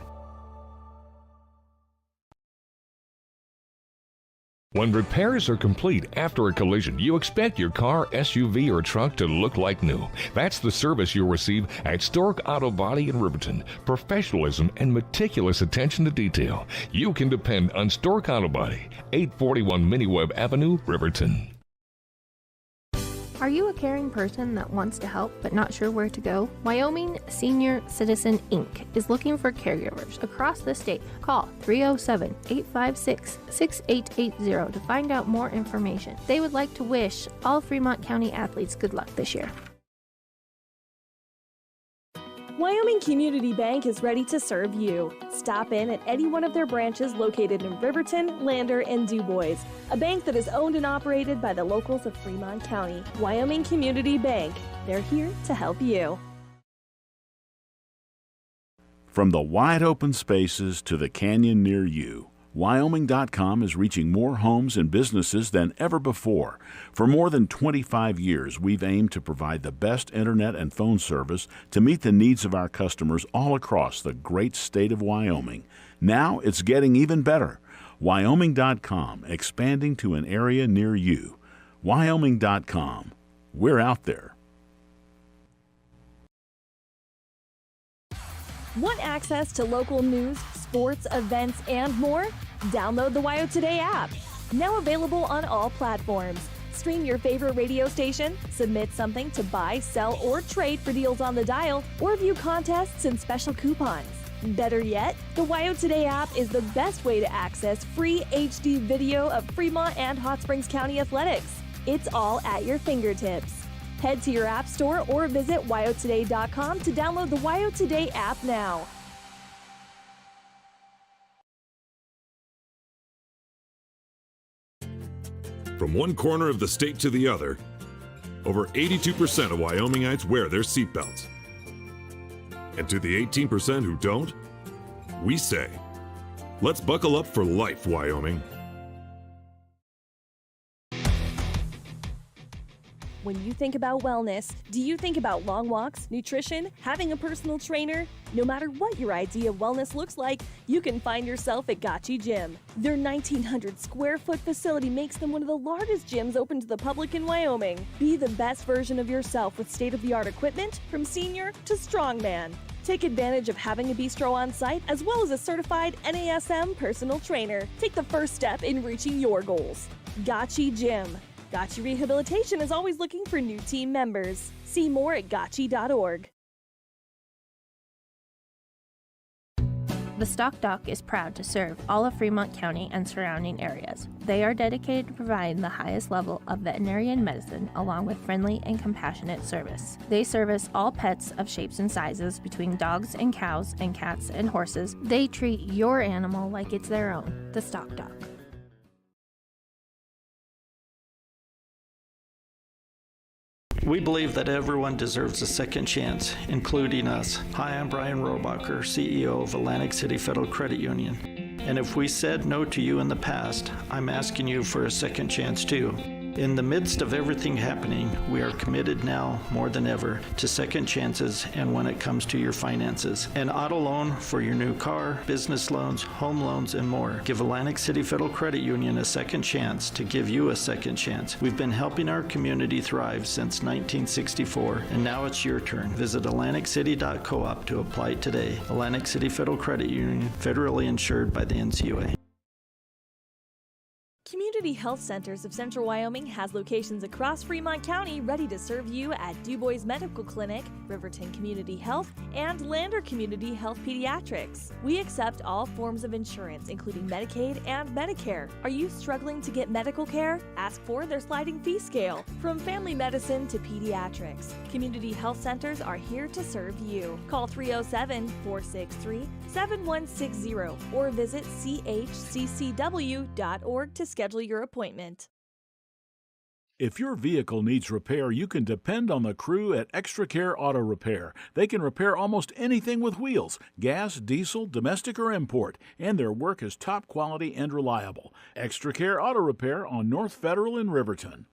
When repairs are complete after a collision, you expect your car, SUV, or truck to look like new. That's the service you'll receive at Stork Auto Body in Riverton. Professionalism and meticulous attention to detail. You can depend on Stork Auto Body, 841 Miniweb Avenue, Riverton. Are you a caring person that wants to help but not sure where to go? Wyoming Senior Citizen Inc. is looking for caregivers across the state. Call 307-856-6880 to find out more information. They would like to wish all Fremont County athletes good luck this year. Wyoming Community Bank is ready to serve you. Stop in at any one of their branches located in Riverton, Lander, and DuBois. A bank that is owned and operated by the locals of Fremont County. Wyoming Community Bank. They're here to help you. From the wide open spaces to the canyon near you, Wyoming.com is reaching more homes and businesses than ever before. For more than 25 years, we've aimed to provide the best internet and phone service to meet the needs of our customers all across the great state of Wyoming. Now it's getting even better. Wyoming.com, expanding to an area near you. Wyoming.com. We're out there. Want access to local news, sports, events, and more? Download the WYO Today app. Now available on all platforms. Stream your favorite radio station, submit something to buy, sell, or trade for deals on the dial, or view contests and special coupons. Better yet, the WYO Today app is the best way to access free HD video of Fremont and Hot Springs County athletics. It's all at your fingertips. Head to your app store or visit wyotoday.com to download the WYO Today app now. From one corner of the state to the other, over 82% of Wyomingites wear their seatbelts. And to the 18% who don't, we say, let's buckle up for life, Wyoming. When you think about wellness, do you think about long walks, nutrition, having a personal trainer? No matter what your idea of wellness looks like, you can find yourself at Gotchi Gym. Their 1,900 square foot facility makes them one of the largest gyms open to the public in Wyoming. Be the best version of yourself with state-of-the-art equipment from senior to strongman. Take advantage of having a bistro on site as well as a certified NASM personal trainer. Take the first step in reaching your goals. Gotchi Gym. Gotchi Rehabilitation is always looking for new team members. See more at gotchi.org. The Stock Dock is proud to serve all of Fremont County and surrounding areas. They are dedicated to providing the highest level of veterinarian medicine along with friendly and compassionate service. They service all pets of shapes and sizes between dogs and cows and cats and horses. They treat your animal like it's their own. The Stock Dock. We believe that everyone deserves a second chance, including us. Hi, I'm Brian Robacher, CEO of Atlantic City Federal Credit Union. And if we said no to you in the past, I'm asking you for a second chance too. In the midst of everything happening, we are committed now more than ever to second chances and when it comes to your finances. An auto loan for your new car, business loans, home loans, and more. Give Atlantic City Federal Credit Union a second chance to give you a second chance. We've been helping our community thrive since 1964, and now it's your turn. Visit AtlanticCity.coop to apply today. Atlantic City Federal Credit Union, federally insured by the NCUA. Community Health Centers of Central Wyoming has locations across Fremont County ready to serve you at Du Bois Medical Clinic, Riverton Community Health, and Lander Community Health Pediatrics. We accept all forms of insurance, including Medicaid and Medicare. Are you struggling to get medical care? Ask for their sliding fee scale. From family medicine to pediatrics, Community Health Centers are here to serve you. Call 307-463-7160 or visit chccw.org to schedule your appointment. If your vehicle needs repair, you can depend on the crew at Extra Care Auto Repair. They can repair almost anything with wheels, gas, diesel, domestic, or import, and their work is top quality and reliable. Extra Care Auto Repair on North Federal in Riverton.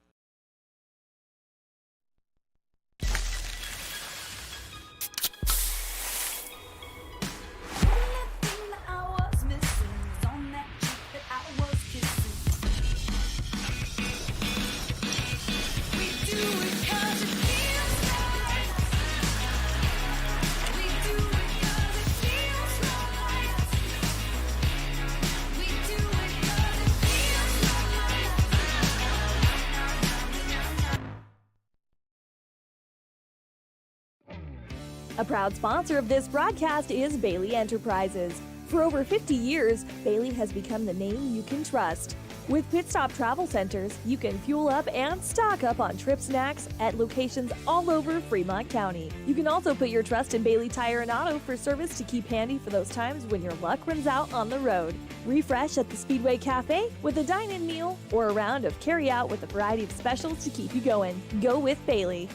A proud sponsor of this broadcast is Bailey Enterprises. For over 50 years, Bailey has become the name you can trust. With Pit Stop Travel Centers, you can fuel up and stock up on trip snacks at locations all over Fremont County. You can also put your trust in Bailey Tire and Auto for service to keep handy for those times when your luck runs out on the road. Refresh at the Speedway Cafe with a dine-in meal or a round of carry-out with a variety of specials to keep you going. Go with Bailey.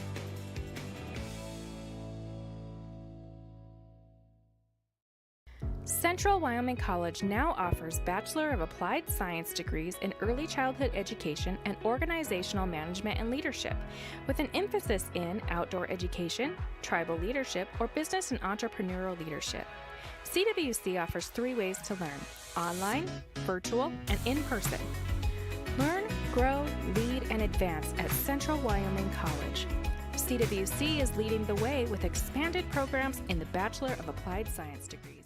Central Wyoming College now offers Bachelor of Applied Science degrees in Early Childhood Education and Organizational Management and Leadership, with an emphasis in outdoor education, tribal leadership, or business and entrepreneurial leadership. CWC offers 3 ways to learn: online, virtual, and in person. Learn, grow, lead, and advance at Central Wyoming College. CWC is leading the way with expanded programs in the Bachelor of Applied Science degrees.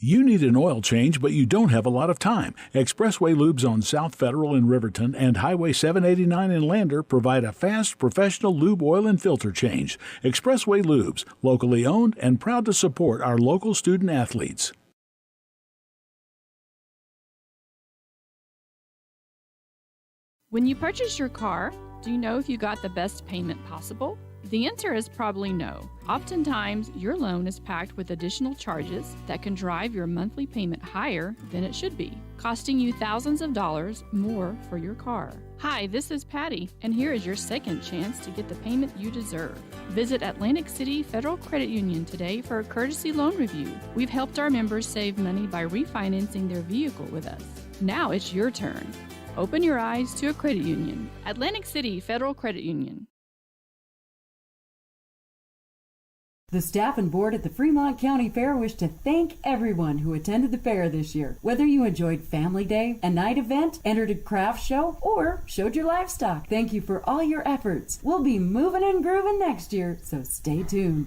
You need an oil change, but you don't have a lot of time. Expressway Lubes on South Federal in Riverton and Highway 789 in Lander provide a fast, professional lube, oil, and filter change. Expressway Lubes, locally owned and proud to support our local student athletes. When you purchase your car, do you know if you got the best payment possible? The answer is probably no. Oftentimes, your loan is packed with additional charges that can drive your monthly payment higher than it should be, costing you thousands of dollars more for your car. Hi, this is Patty, and here is your second chance to get the payment you deserve. Visit Atlantic City Federal Credit Union today for a courtesy loan review. We've helped our members save money by refinancing their vehicle with us. Now it's your turn. Open your eyes to a credit union. Atlantic City Federal Credit Union. The staff and board at the Fremont County Fair wish to thank everyone who attended the fair this year. Whether you enjoyed Family Day, a night event, entered a craft show, or showed your livestock, thank you for all your efforts. We'll be moving and grooving next year, so stay tuned.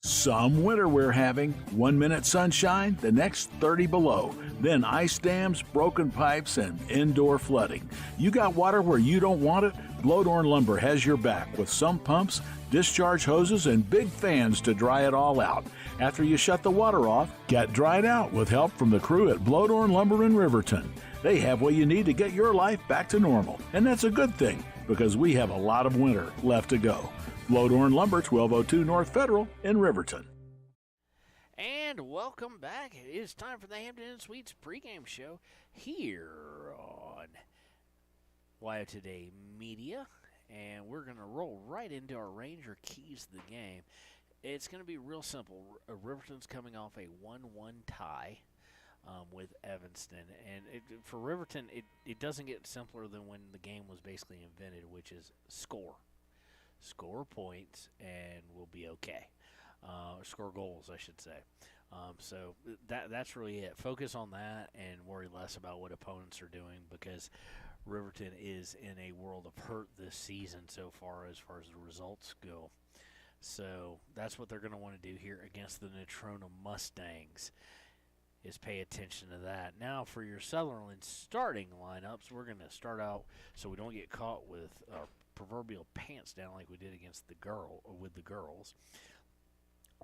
Some winter we're having. 1 minute sunshine, the next 30 below. Then ice dams, broken pipes, and indoor flooding. You got water where you don't want it? Blowdorn Lumber has your back with sump pumps, discharge hoses, and big fans to dry it all out. After you shut the water off, get dried out with help from the crew at Blowdorn Lumber in Riverton. They have what you need to get your life back to normal. And that's a good thing, because we have a lot of winter left to go. Blowdorn Lumber, 1202 North Federal in Riverton. And welcome back. It is time for the Hampton Inn Suites pregame show here on WYO Today Media. And we're going to roll right into our Ranger Keys to the game. It's going to be real simple. Riverton's coming off a 1-1 tie with Evanston. And for Riverton, it doesn't get simpler than when the game was basically invented, which is score. Score points and we'll be okay. Score goals, I should say. So that's really it. Focus on that and worry less about what opponents are doing, because Riverton is in a world of hurt this season so far as the results go. So that's what they're going to want to do here against the Natrona Mustangs. is pay attention to that. Now for your Sutherland starting lineups, we're going to start out so we don't get caught with our proverbial pants down like we did against the girls.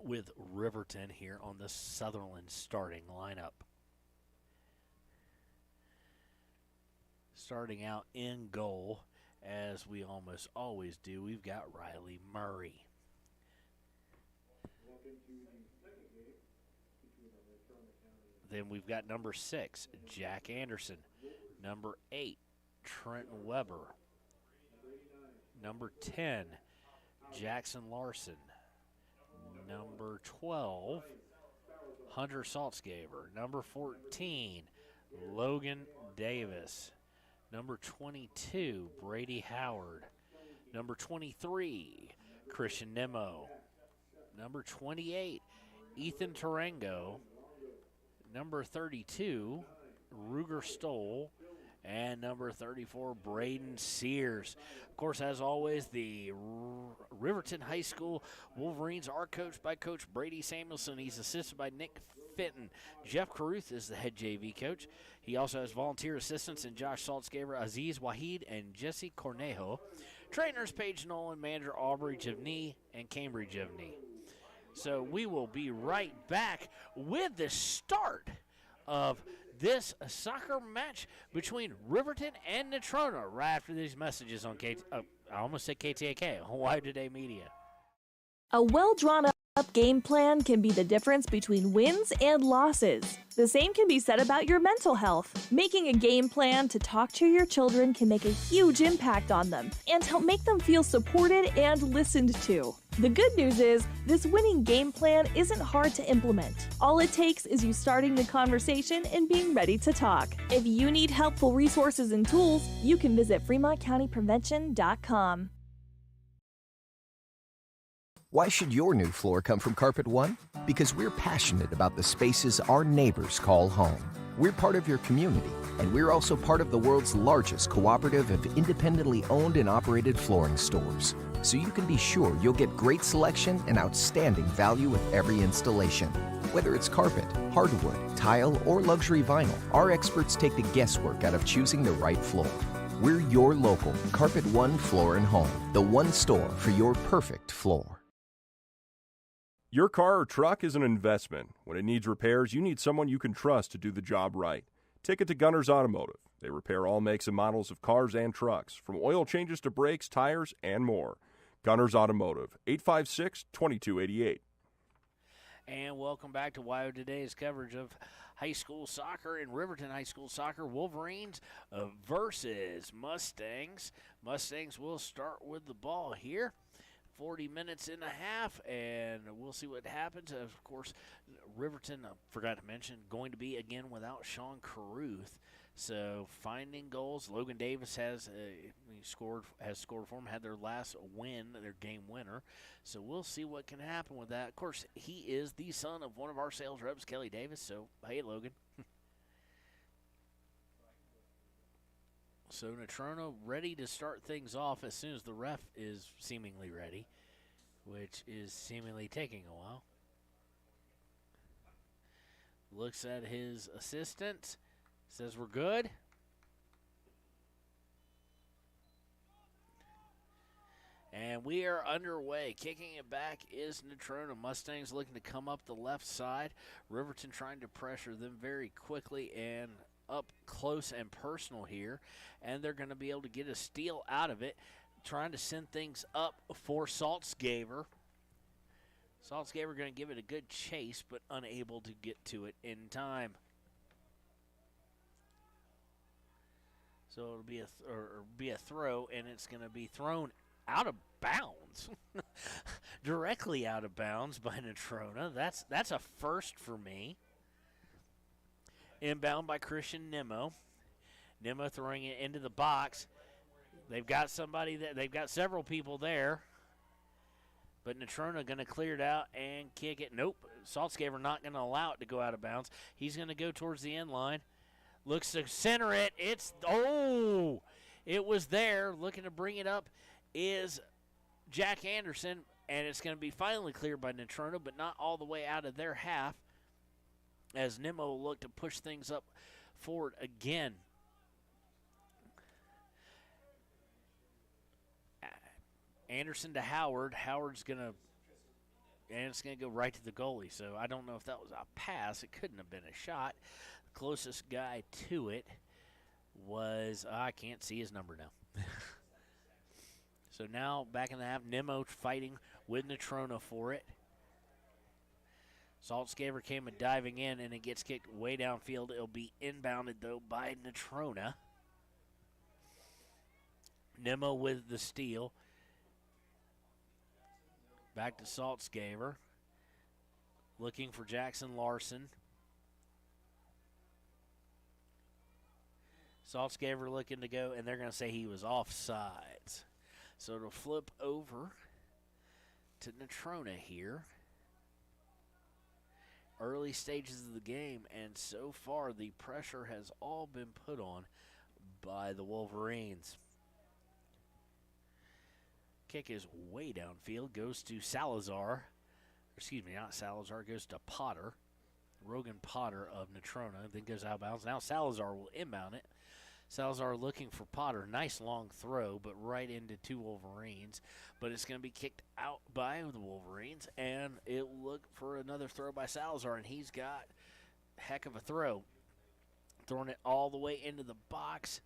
With Riverton here on the Sutherland starting lineup. Starting out in goal, as we almost always do, we've got Riley Murray. Then we've got number 6, Jack Anderson. Number 8, Trenton Weber. Number 10, Jackson Larson. Number 12, Hunter Saltzgaber. Number 14, Logan Davis. Number 22, Brady Howard. Number 23, Christian Nemo. Number 28, Ethan Tarango. Number 32, Ruger Stoll. And number 34, Braden Sears. Of course, as always, the Riverton High School Wolverines are coached by Coach Brady Samuelson. He's assisted by Nick Fitton. Jeff Caruth is the head JV coach. He also has volunteer assistants in Josh Saltzgaber, Aziz Wahid, and Jesse Cornejo. Trainers Paige Nolan, manager Aubrey Givney, and Cambridge Givney. So we will be right back with the start of this soccer match between Riverton and Natrona right after these messages on I almost said KTAK, Hawaii Today Media. A well-drawn-up game plan can be the difference between wins and losses. The same can be said about your mental health. Making a game plan to talk to your children can make a huge impact on them and help make them feel supported and listened to. The good news is, this winning game plan isn't hard to implement. All it takes is you starting the conversation and being ready to talk. If you need helpful resources and tools, you can visit FremontCountyPrevention.com. Why should your new floor come from Carpet One? Because we're passionate about the spaces our neighbors call home. We're part of your community, and we're also part of the world's largest cooperative of independently owned and operated flooring stores. So you can be sure you'll get great selection and outstanding value with every installation. Whether it's carpet, hardwood, tile, or luxury vinyl, our experts take the guesswork out of choosing the right floor. We're your local Carpet One Floor and Home, the one store for your perfect floor. Your car or truck is an investment. When it needs repairs, you need someone you can trust to do the job right. Take it to Gunners Automotive. They repair all makes and models of cars and trucks, from oil changes to brakes, tires, and more. Gunners Automotive, 856-2288. And welcome back to WYO Today's coverage of high school soccer in Riverton High School Soccer. Wolverines versus Mustangs. Mustangs will start with the ball here. 40 minutes and a half, and we'll see what happens. Of course, Riverton, forgot to mention, going to be again without Sean Caruth. So finding goals. Logan Davis has scored for them, had their last win, their game winner. So we'll see what can happen with that. Of course, he is the son of one of our sales reps, Kelly Davis. So, hey, Logan. So Natrona ready to start things off as soon as the ref is seemingly ready, which is seemingly taking a while. Looks at his assistant, says we're good. And we are underway. Kicking it back is Natrona. Mustangs looking to come up the left side. Riverton trying to pressure them very quickly and up close and personal here, and they're going to be able to get a steal out of it, trying to send things up for Saltzgaber. Saltzgaber going to give it a good chase, but unable to get to it in time. So it'll be a throw, and it's going to be thrown out of bounds, directly out of bounds by Natrona. That's a first for me. Inbound by Christian Nemo. Nemo throwing it into the box. They've got somebody that they've got several people there. But Natrona going to clear it out and kick it. Nope. Saltzgaber not going to allow it to go out of bounds. He's going to go towards the end line. Looks to center it. It was there. Looking to bring it up is Jack Anderson. And it's going to be finally cleared by Natrona, but not all the way out of their half. as Nimmo looked to push things up forward again. Anderson to Howard. Howard's going to, and it's going to go right to the goalie. So I don't know if that was a pass. It couldn't have been a shot. The closest guy to it was, I can't see his number now. So now back in the half, Nimmo fighting with Natrona for it. Saltzgaber came and diving in, and it gets kicked way downfield. It'll be inbounded, though, by Natrona. Nimmo with the steal. Back to Saltzgaber. Looking for Jackson Larson. Saltzgaber looking to go, and they're going to say he was offsides. So it'll flip over to Natrona here. Early stages of the game, and so far the pressure has all been put on by the Wolverines. Kick is way downfield, goes to Salazar. Excuse me, not Salazar, goes to Potter. Rogan Potter of Natrona, then goes out of bounds. Now Salazar will inbound it. Salazar looking for Potter. Nice long throw, but right into two Wolverines. But it's going to be kicked out by the Wolverines, and it'll look for another throw by Salazar, and he's got a heck of a throw. Throwing it all the way into the box.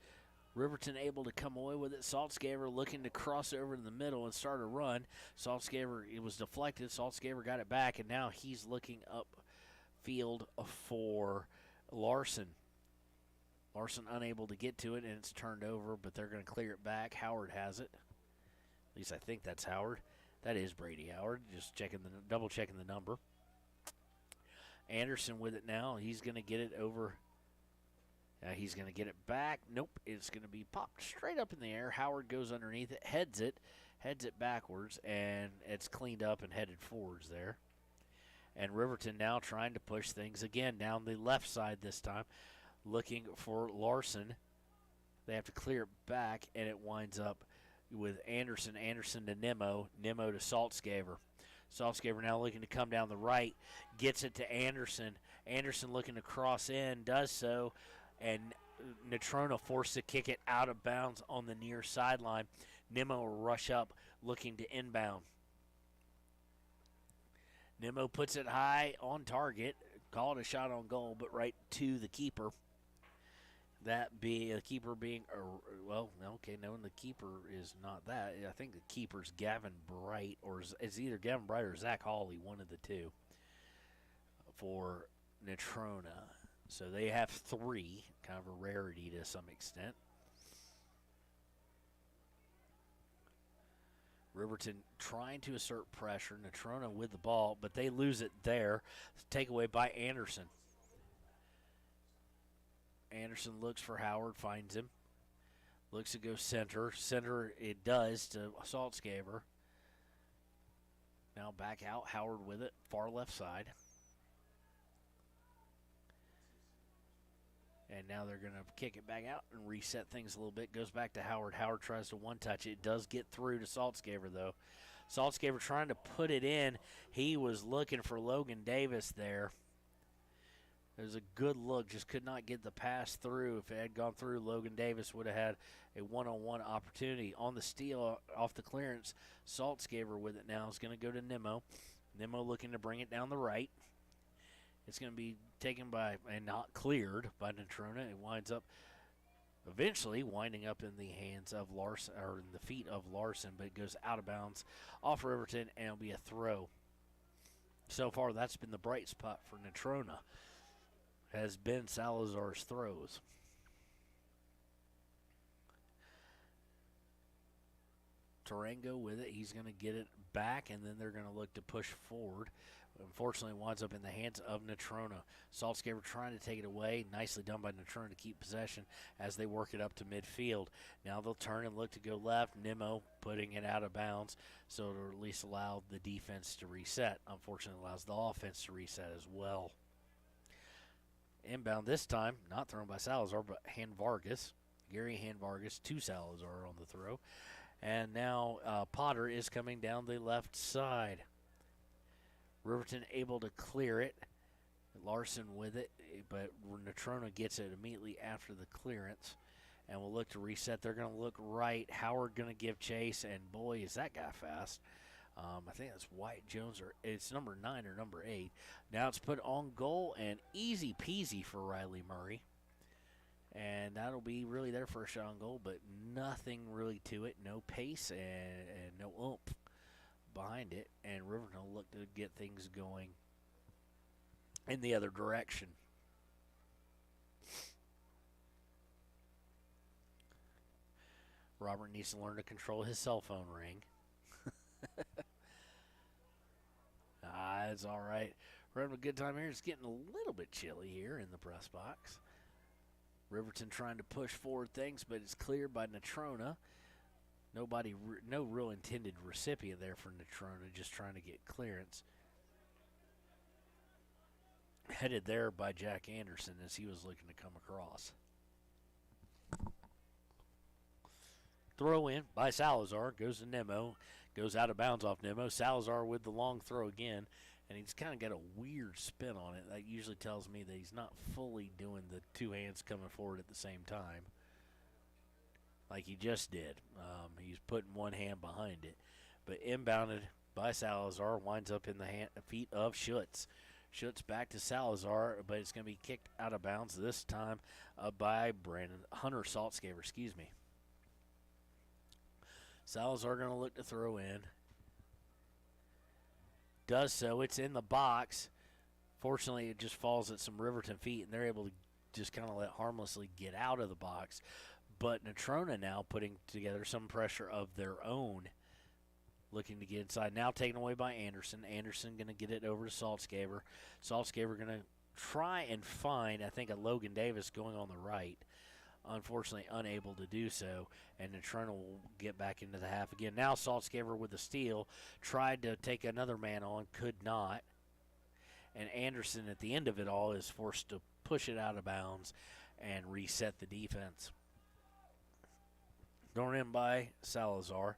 Riverton able to come away with it. Saltzgaber looking to cross over in the middle and start a run. Saltzgaber, it was deflected. Saltzgaber got it back, and now he's looking upfield for Larson. Larson unable to get to it, and it's turned over, but they're going to clear it back. Howard has it. At least I think that's Howard. That is Brady Howard. Just double checking the number. Anderson with it now. He's going to get it over. He's going to get it back. Nope, it's going to be popped straight up in the air. Howard goes underneath it, heads it backwards, and it's cleaned up and headed forwards there. And Riverton now trying to push things again down the left side this time. Looking for Larson. They have to clear it back, and it winds up with Anderson. Anderson to Nimmo. Nimmo to Saltzgaber. Saltzgaber now looking to come down the right. Gets it to Anderson. Anderson looking to cross in. Does so. And Natrona forced to kick it out of bounds on the near sideline. Nimmo will rush up looking to inbound. Nimmo puts it high on target. Called a shot on goal, but right to the keeper. That be the keeper being, the keeper is not that. I think the keeper's Gavin Bright, or it's either Gavin Bright or Zach Hawley, one of the two, for Natrona. So they have three, kind of a rarity to some extent. Riverton trying to assert pressure. Natrona with the ball, but they lose it there. Takeaway by Anderson. Anderson looks for Howard, finds him. Looks to go center. Center it does to Saltzgaber. Now back out. Howard with it. Far left side. And now they're going to kick it back out and reset things a little bit. Goes back to Howard. Howard tries to one-touch it. It does get through to Saltzgaber, though. Saltzgaber trying to put it in. He was looking for Logan Davis there. It was a good look. Just could not get the pass through. If it had gone through, Logan Davis would have had a one-on-one opportunity. On the steal off the clearance, Saltzgaber with it now is going to go to Nimmo. Nimmo looking to bring it down the right. It's going to be taken by and not cleared by Natrona. It winds up eventually winding up in the hands of Larson, or in the feet of Larson, but it goes out of bounds off Riverton, and it'll be a throw. So far, that's been the bright spot for Natrona, has been Salazar's throws. Tarango with it. He's going to get it back, and then they're going to look to push forward. Unfortunately, winds up in the hands of Natrona. Saltzgaber trying to take it away. Nicely done by Natrona to keep possession as they work it up to midfield. Now they'll turn and look to go left. Nimmo putting it out of bounds, so it'll at least allow the defense to reset. Unfortunately, it allows the offense to reset as well. Inbound this time, not thrown by Salazar, but Vargas. Gary Vargas to Salazar on the throw. And now Potter is coming down the left side. Riverton able to clear it. Larson with it, but Natrona gets it immediately after the clearance, and will look to reset. They're going to look right. Howard going to give chase, and boy, is that guy fast. I think that's Wyatt Jones, or it's number 9 or number 8. Now it's put on goal, and easy peasy for Riley Murray. And that'll be really their first shot on goal, but nothing really to it. No pace and no oomph behind it. And Riverton will look to get things going in the other direction. Robert needs to learn to control his cell phone ring. It's all right. We're having a good time here. It's getting a little bit chilly here in the press box. Riverton trying to push forward things, but it's cleared by Natrona. No real intended recipient there for Natrona, just trying to get clearance. Headed there by Jack Anderson as he was looking to come across. Throw in by Salazar, goes to Nemo, goes out of bounds off Nemo. Salazar with the long throw again, and he's kind of got a weird spin on it. That usually tells me that he's not fully doing the two hands coming forward at the same time like he just did. He's putting one hand behind it. But inbounded by Salazar, winds up in the feet of Schutz. Schutz back to Salazar, but it's going to be kicked out of bounds this time by Hunter Saltzgaver, excuse me. Salazar going to look to throw in. Does so. It's in the box. Fortunately, it just falls at some Riverton feet, and they're able to just kind of let harmlessly get out of the box. But Natrona now putting together some pressure of their own, looking to get inside. Now taken away by Anderson. Anderson going to get it over to Saltzgaver. Saltzgaver going to try and find, I think, a Logan Davis going on the right. Unfortunately, unable to do so, and Natrona will get back into the half again. Now Saltzgaver with the steal, tried to take another man on, could not. And Anderson at the end of it all is forced to push it out of bounds and reset the defense. Thrown in by Salazar.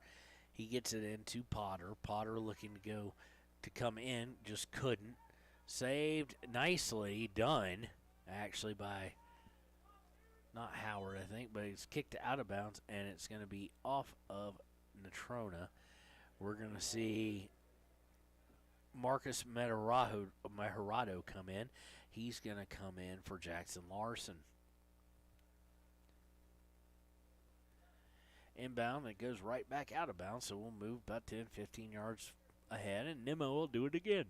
He gets it into Potter. Potter looking to come in, just couldn't. Saved nicely, done, actually, by not Howard, I think, but it's kicked out of bounds, and it's going to be off of Natrona. We're going to see Marcus Mejerado come in. He's going to come in for Jackson Larson. Inbound, it goes right back out of bounds, so we'll move about 10, 15 yards ahead, and Nimmo will do it again.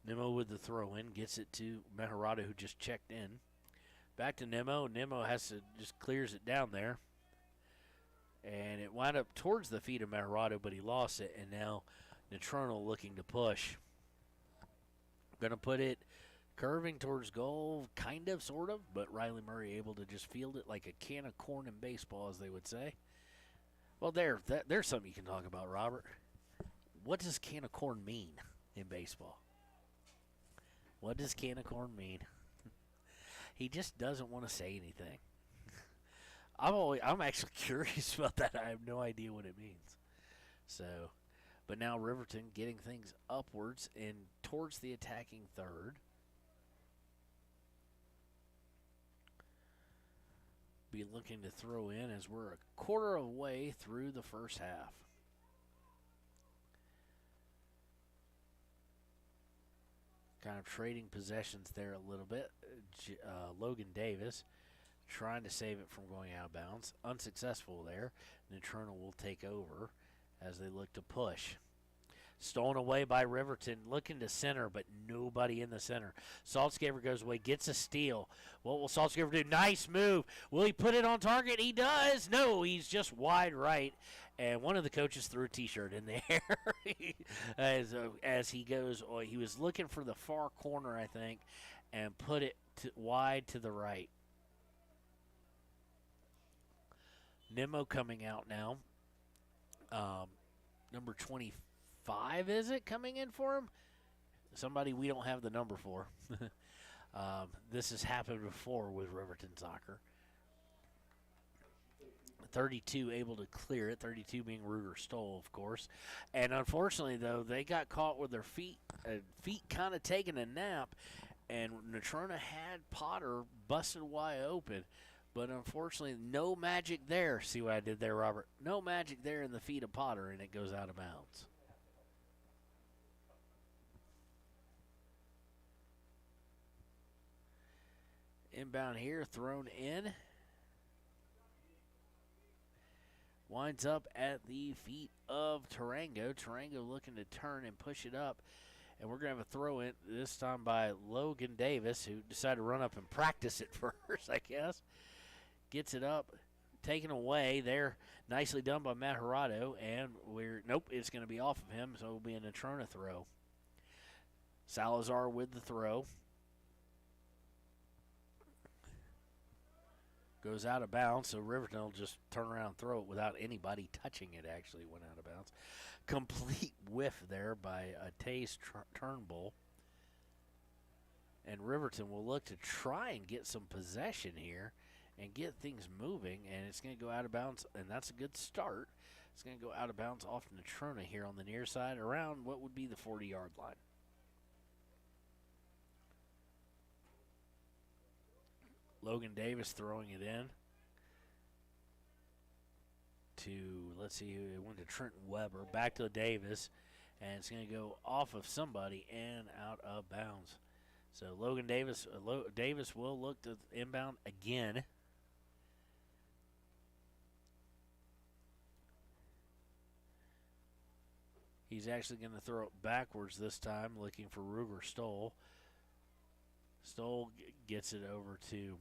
Nimmo with the throw in, gets it to Mejerado, who just checked in. Back to Nimmo. Nimmo has to just clears it down there. And it wound up towards the feet of Mejerado, but he lost it, and now Natrona looking to push. Going to put it curving towards goal, kind of, sort of, but Riley Murray able to just field it like a can of corn in baseball, as they would say. Well, there's something you can talk about, Robert. What does can of corn mean in baseball? What does can of corn mean? He just doesn't want to say anything. I'm actually curious about that. I have no idea what it means. So, but now Riverton getting things upwards and towards the attacking third. Be looking to throw in as we're a quarter of the way through the first half. Kind of trading possessions there a little bit. Logan Davis trying to save it from going out of bounds. Unsuccessful there. Natrona will take over as they look to push. Stolen away by Riverton, looking to center, but nobody in the center. Saltzgaver goes away, gets a steal. What will Saltzgaver do? Nice move. Will he put it on target? He does. No, he's just wide right. And one of the coaches threw a T-shirt in the air as he goes. He was looking for the far corner, I think, and put it wide to the right. Nimmo coming out now. Number 25, is it, coming in for him? Somebody we don't have the number for. This has happened before with Riverton soccer. 32 able to clear it, 32 being Ruger Stoll, of course. And unfortunately, though, they got caught with their feet kind of taking a nap, and Natrona had Potter busted wide open. But unfortunately, no magic there. See what I did there, Robert? No magic there in the feet of Potter, and it goes out of bounds. Inbound here, thrown in. Winds up at the feet of Tarango. Tarango looking to turn and push it up. And we're going to have a throw in, this time by Logan Davis, who decided to run up and practice it first, I guess. Gets it up, taken away there. Nicely done by Matt Hirado. And nope, it's going to be off of him, so it will be a Natrona throw. Salazar with the throw. Goes out of bounds, so Riverton will just turn around and throw it without anybody touching it. Actually went out of bounds. Complete whiff there by Taze Turnbull. And Riverton will look to try and get some possession here and get things moving, and it's going to go out of bounds, and that's a good start. It's going to go out of bounds off Natrona here on the near side around what would be the 40-yard line. Logan Davis throwing it in to, let's see, it went to Trenton Weber, back to Davis, and it's going to go off of somebody and out of bounds. So Logan Davis, Davis will look to inbound again. He's actually going to throw it backwards this time, looking for Ruger Stoll. Stoll gets it over to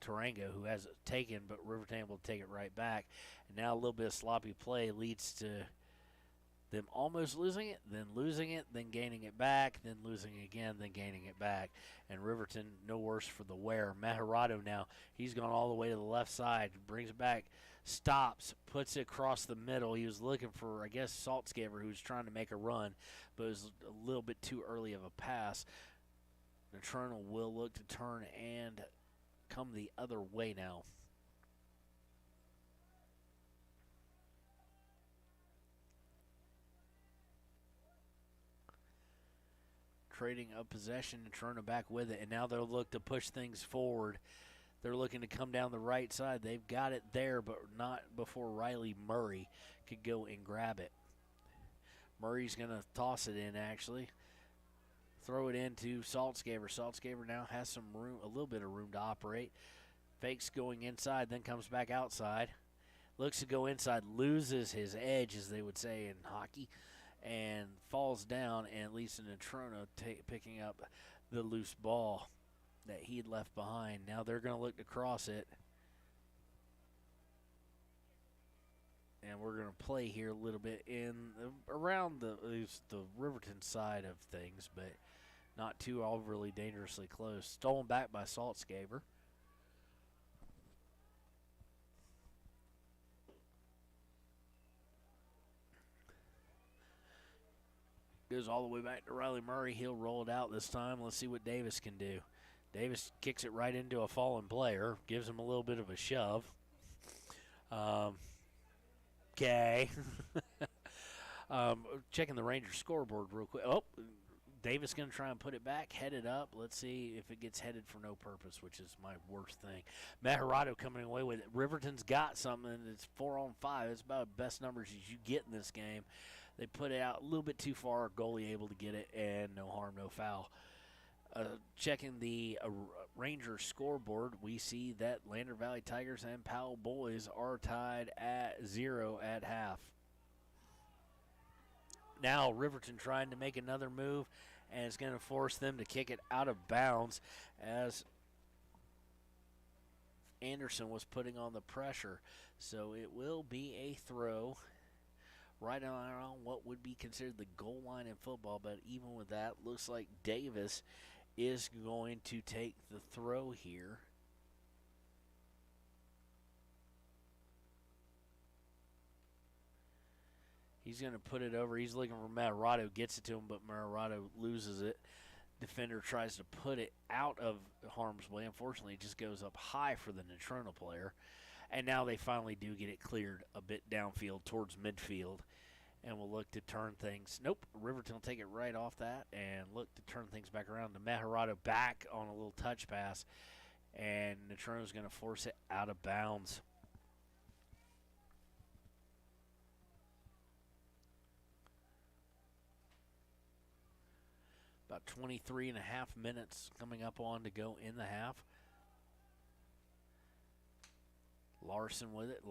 Tarango, who has it taken, but Riverton able to take it right back. And now a little bit of sloppy play leads to them almost losing it, then losing it, then gaining it back, then losing it again, then gaining it back. And Riverton, no worse for the wear. Matt Hirado now, he's gone all the way to the left side, brings it back, stops, puts it across the middle. He was looking for, I guess, Saltzgaber, who was trying to make a run, but it was a little bit too early of a pass. Natrona will look to turn and come the other way now. Trading up possession and Natrona back with it, and now they'll look to push things forward. They're looking to come down the right side. They've got it there, but not before Riley Murray could go and grab it. Murray's going to toss it in, actually. Throw it into Saltzgaber. Saltzgaber now has some room, a little bit of room to operate. Fakes going inside, then comes back outside. Looks to go inside, loses his edge, as they would say in hockey, and falls down, and it leads to Natrona picking up the loose ball that he had left behind. Now they're going to look to cross it. And we're going to play here a little bit around the Riverton side of things, but not too overly dangerously close. Stolen back by Saltzgaber. Goes all the way back to Riley Murray. He'll roll it out this time. Let's see what Davis can do. Davis kicks it right into a fallen player, gives him a little bit of a shove. Okay. Checking the Rangers scoreboard real quick. Oh, Davis going to try and put it back, head it up. Let's see if it gets headed for no purpose, which is my worst thing. Matt Hirado coming away with it. Riverton's got something. It's 4-on-5. It's about the best numbers as you get in this game. They put it out a little bit too far. Goalie able to get it, and no harm, no foul. Checking the Rangers scoreboard, we see that Lander Valley Tigers and Powell Boys are tied at 0 at half. Now Riverton trying to make another move, and it's going to force them to kick it out of bounds as Anderson was putting on the pressure. So it will be a throw right around what would be considered the goal line in football, but even with that, looks like Davis is going to take the throw here. He's going to put it over. He's looking for Matarado, gets it to him, but Matarado loses it. Defender tries to put it out of harm's way. Unfortunately, it just goes up high for the Natrona player. And now they finally do get it cleared a bit downfield towards midfield. And we'll look to turn things. Nope, Riverton will take it right off that and look to turn things back around to Meharado back on a little touch pass. And Natrona's going to force it out of bounds. About 23 and a half minutes coming up on to go in the half. Larson with it.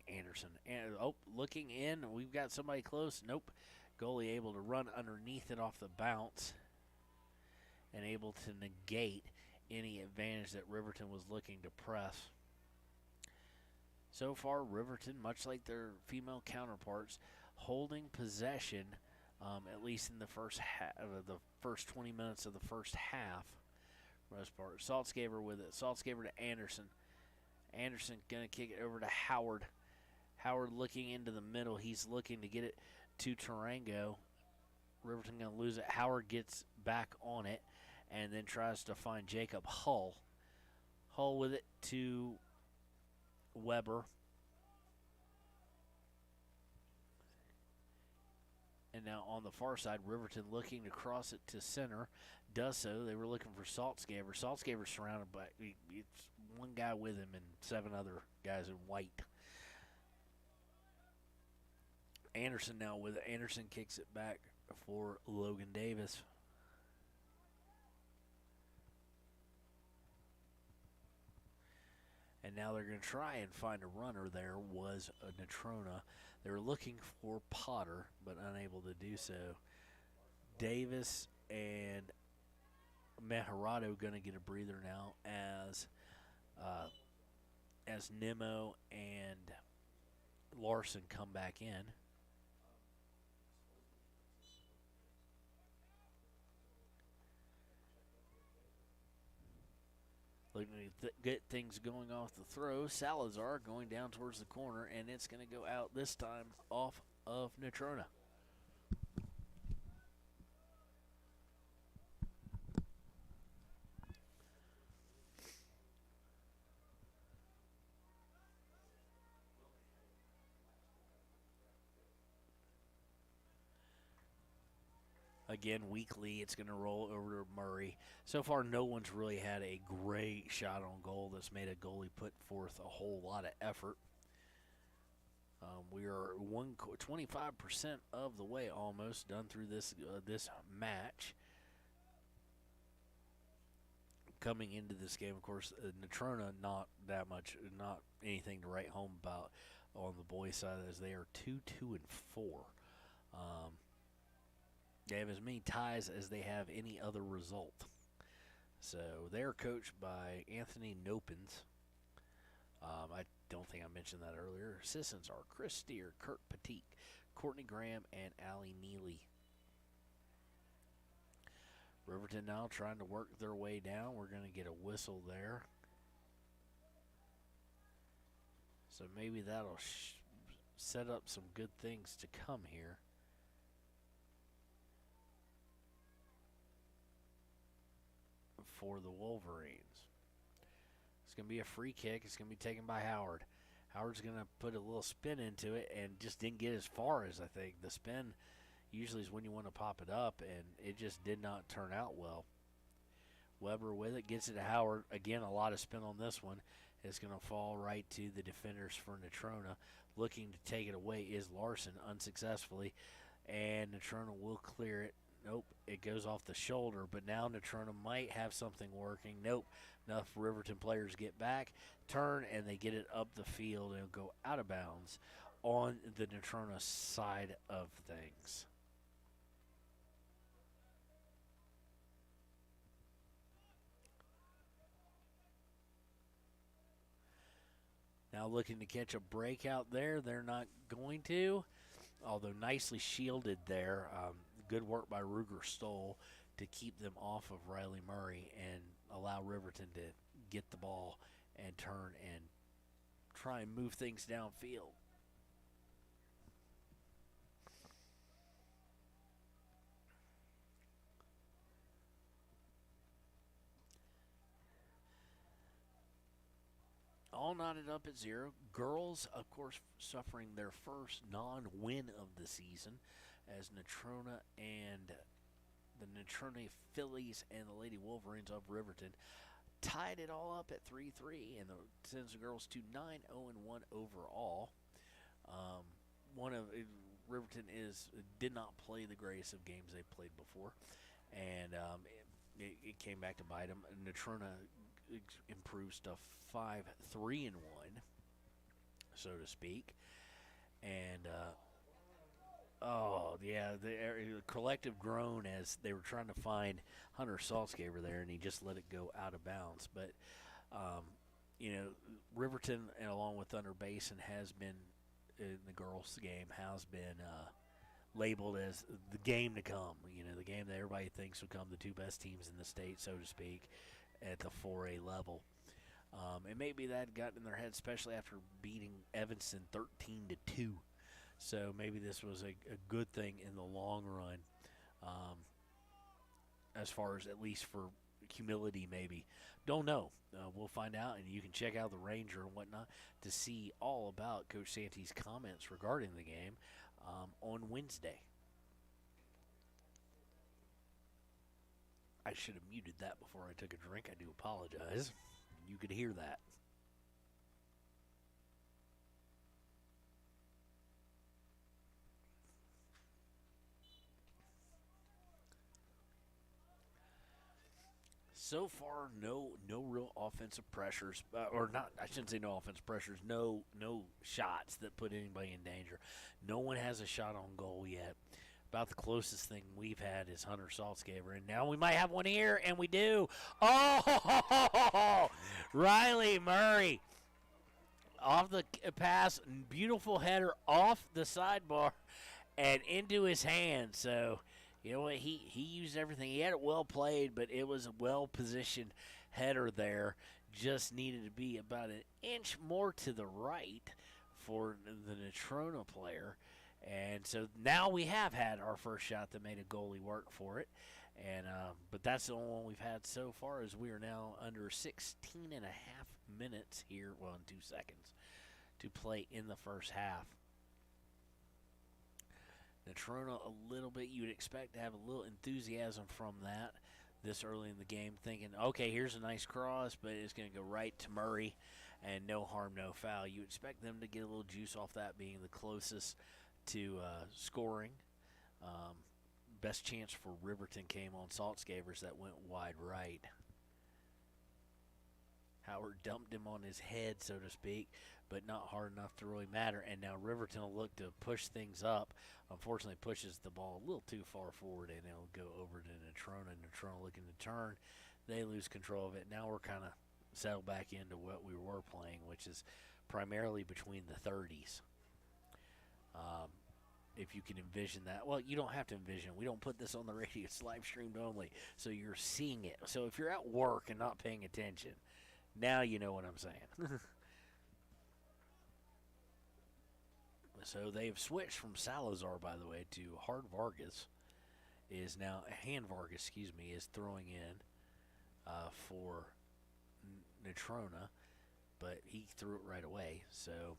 Anderson. And, looking in. We've got somebody close. Nope. Goalie able to run underneath it off the bounce and able to negate any advantage that Riverton was looking to press. So far, Riverton, much like their female counterparts, holding possession, at least in the the first 20 minutes of the first half. For the most part. Saltzgaber with it. Saltzgaber to Anderson. Anderson going to kick it over to Howard. Howard looking into the middle. He's looking to get it to Tarango. Riverton going to lose it. Howard gets back on it and then tries to find Jacob Hull. Hull with it to Weber. And now on the far side, Riverton looking to cross it to center. Does so. They were looking for Saltzgaber. Saltzgaber's surrounded by it's one guy with him and 7 other guys in white. Anderson now with it. Anderson kicks it back for Logan Davis. And now they're going to try and find a runner. There was a Natrona. They were looking for Potter, but unable to do so. Davis and Meharado going to get a breather now as Nimmo and Larson come back in. Looking to get things going off the throw. Salazar going down towards the corner, and it's going to go out this time off of Natrona. Again, weekly, it's going to roll over to Murray. So far, no one's really had a great shot on goal that's made a goalie put forth a whole lot of effort. We are 25% of the way almost done through this match. Coming into this game, of course, Natrona not that much, not anything to write home about on the boys' side, as they are 2-2-4. They have as many ties as they have any other result. So they're coached by Anthony Nopins. I don't think I mentioned that earlier. Assistants are Chris Steer, Kurt Petit, Courtney Graham, and Allie Neely. Riverton now trying to work their way down. We're going to get a whistle there. So maybe that'll set up some good things to come here. For the Wolverines. It's going to be a free kick. It's going to be taken by Howard. Howard's going to put a little spin into it and just didn't get as far as I think. The spin usually is when you want to pop it up, and it just did not turn out well. Weber with it, gets it to Howard. Again, a lot of spin on this one. It's going to fall right to the defenders for Natrona. Looking to take it away is Larson unsuccessfully, and Natrona will clear it. Nope, it goes off the shoulder, but now Natrona might have something working. Nope, enough Riverton players get back, turn, and they get it up the field and go out of bounds on the Natrona side of things. Now looking to catch a break out there. They're not going to, although nicely shielded there. Good work by Ruger Stoll to keep them off of Riley Murray and allow Riverton to get the ball and turn and try and move things downfield. all knotted up at 0. Girls, of course, suffering their first non-win of the season as Natrona and the Natrona Phillies and the Lady Wolverines of Riverton tied it all up at 3-3, and sends the girls to 9-0-1 overall. Riverton did not play the greatest of games they've played before, and it came back to bite them. Natrona improves to 5-3-1, so to speak, and the collective groan as they were trying to find Hunter Saltzgaber there, and he just let it go out of bounds. But Riverton, and along with Thunder Basin, has been in the girls' game has been labeled as the game to come. The game that everybody thinks will come, the two best teams in the state, so to speak, at the 4A level. And maybe that got in their head, especially after beating Evanston 13-2. So maybe this was a good thing in the long run, as far as at least for humility maybe. Don't know. We'll find out, and you can check out the Ranger and whatnot to see all about Coach Santee's comments regarding the game on Wednesday. I should have muted that before I took a drink. I do apologize. You could hear that. So far, no real offensive pressures, or not. I shouldn't say no offensive pressures. No shots that put anybody in danger. No one has a shot on goal yet. About the closest thing we've had is Hunter Saltzgaber, and now we might have one here, and we do. Oh, Riley Murray off the pass, beautiful header off the sidebar and into his hand. So, you know what, he used everything. He had it well played, but it was a well-positioned header there. Just needed to be about an inch more to the right for the Natrona player. And so now we have had our first shot that made a goalie work for it. And but that's the only one we've had so far, as we are now under 16 and a half minutes here, well, in 2 seconds, to play in the first half. Natrona, a little bit, you would expect to have a little enthusiasm from that this early in the game, thinking, okay, here's a nice cross, but it's going to go right to Murray, and no harm, no foul. You expect them to get a little juice off that, being the closest to scoring. Best chance for Riverton came on Saltzgaber's that went wide right. Howard dumped him on his head, so to speak, but not hard enough to really matter. And now Riverton will look to push things up. Unfortunately, pushes the ball a little too far forward, and it'll go over to Natrona. Natrona looking to turn. They lose control of it. Now we're kind of settled back into what we were playing, which is primarily between the 30s. If you can envision that. Well, you don't have to envision. We don't put this on the radio. It's live streamed only, so you're seeing it. So if you're at work and not paying attention, now you know what I'm saying. So they've switched from Salazar, by the way, to Han Vargas, is throwing in for Natrona, but he threw it right away. So,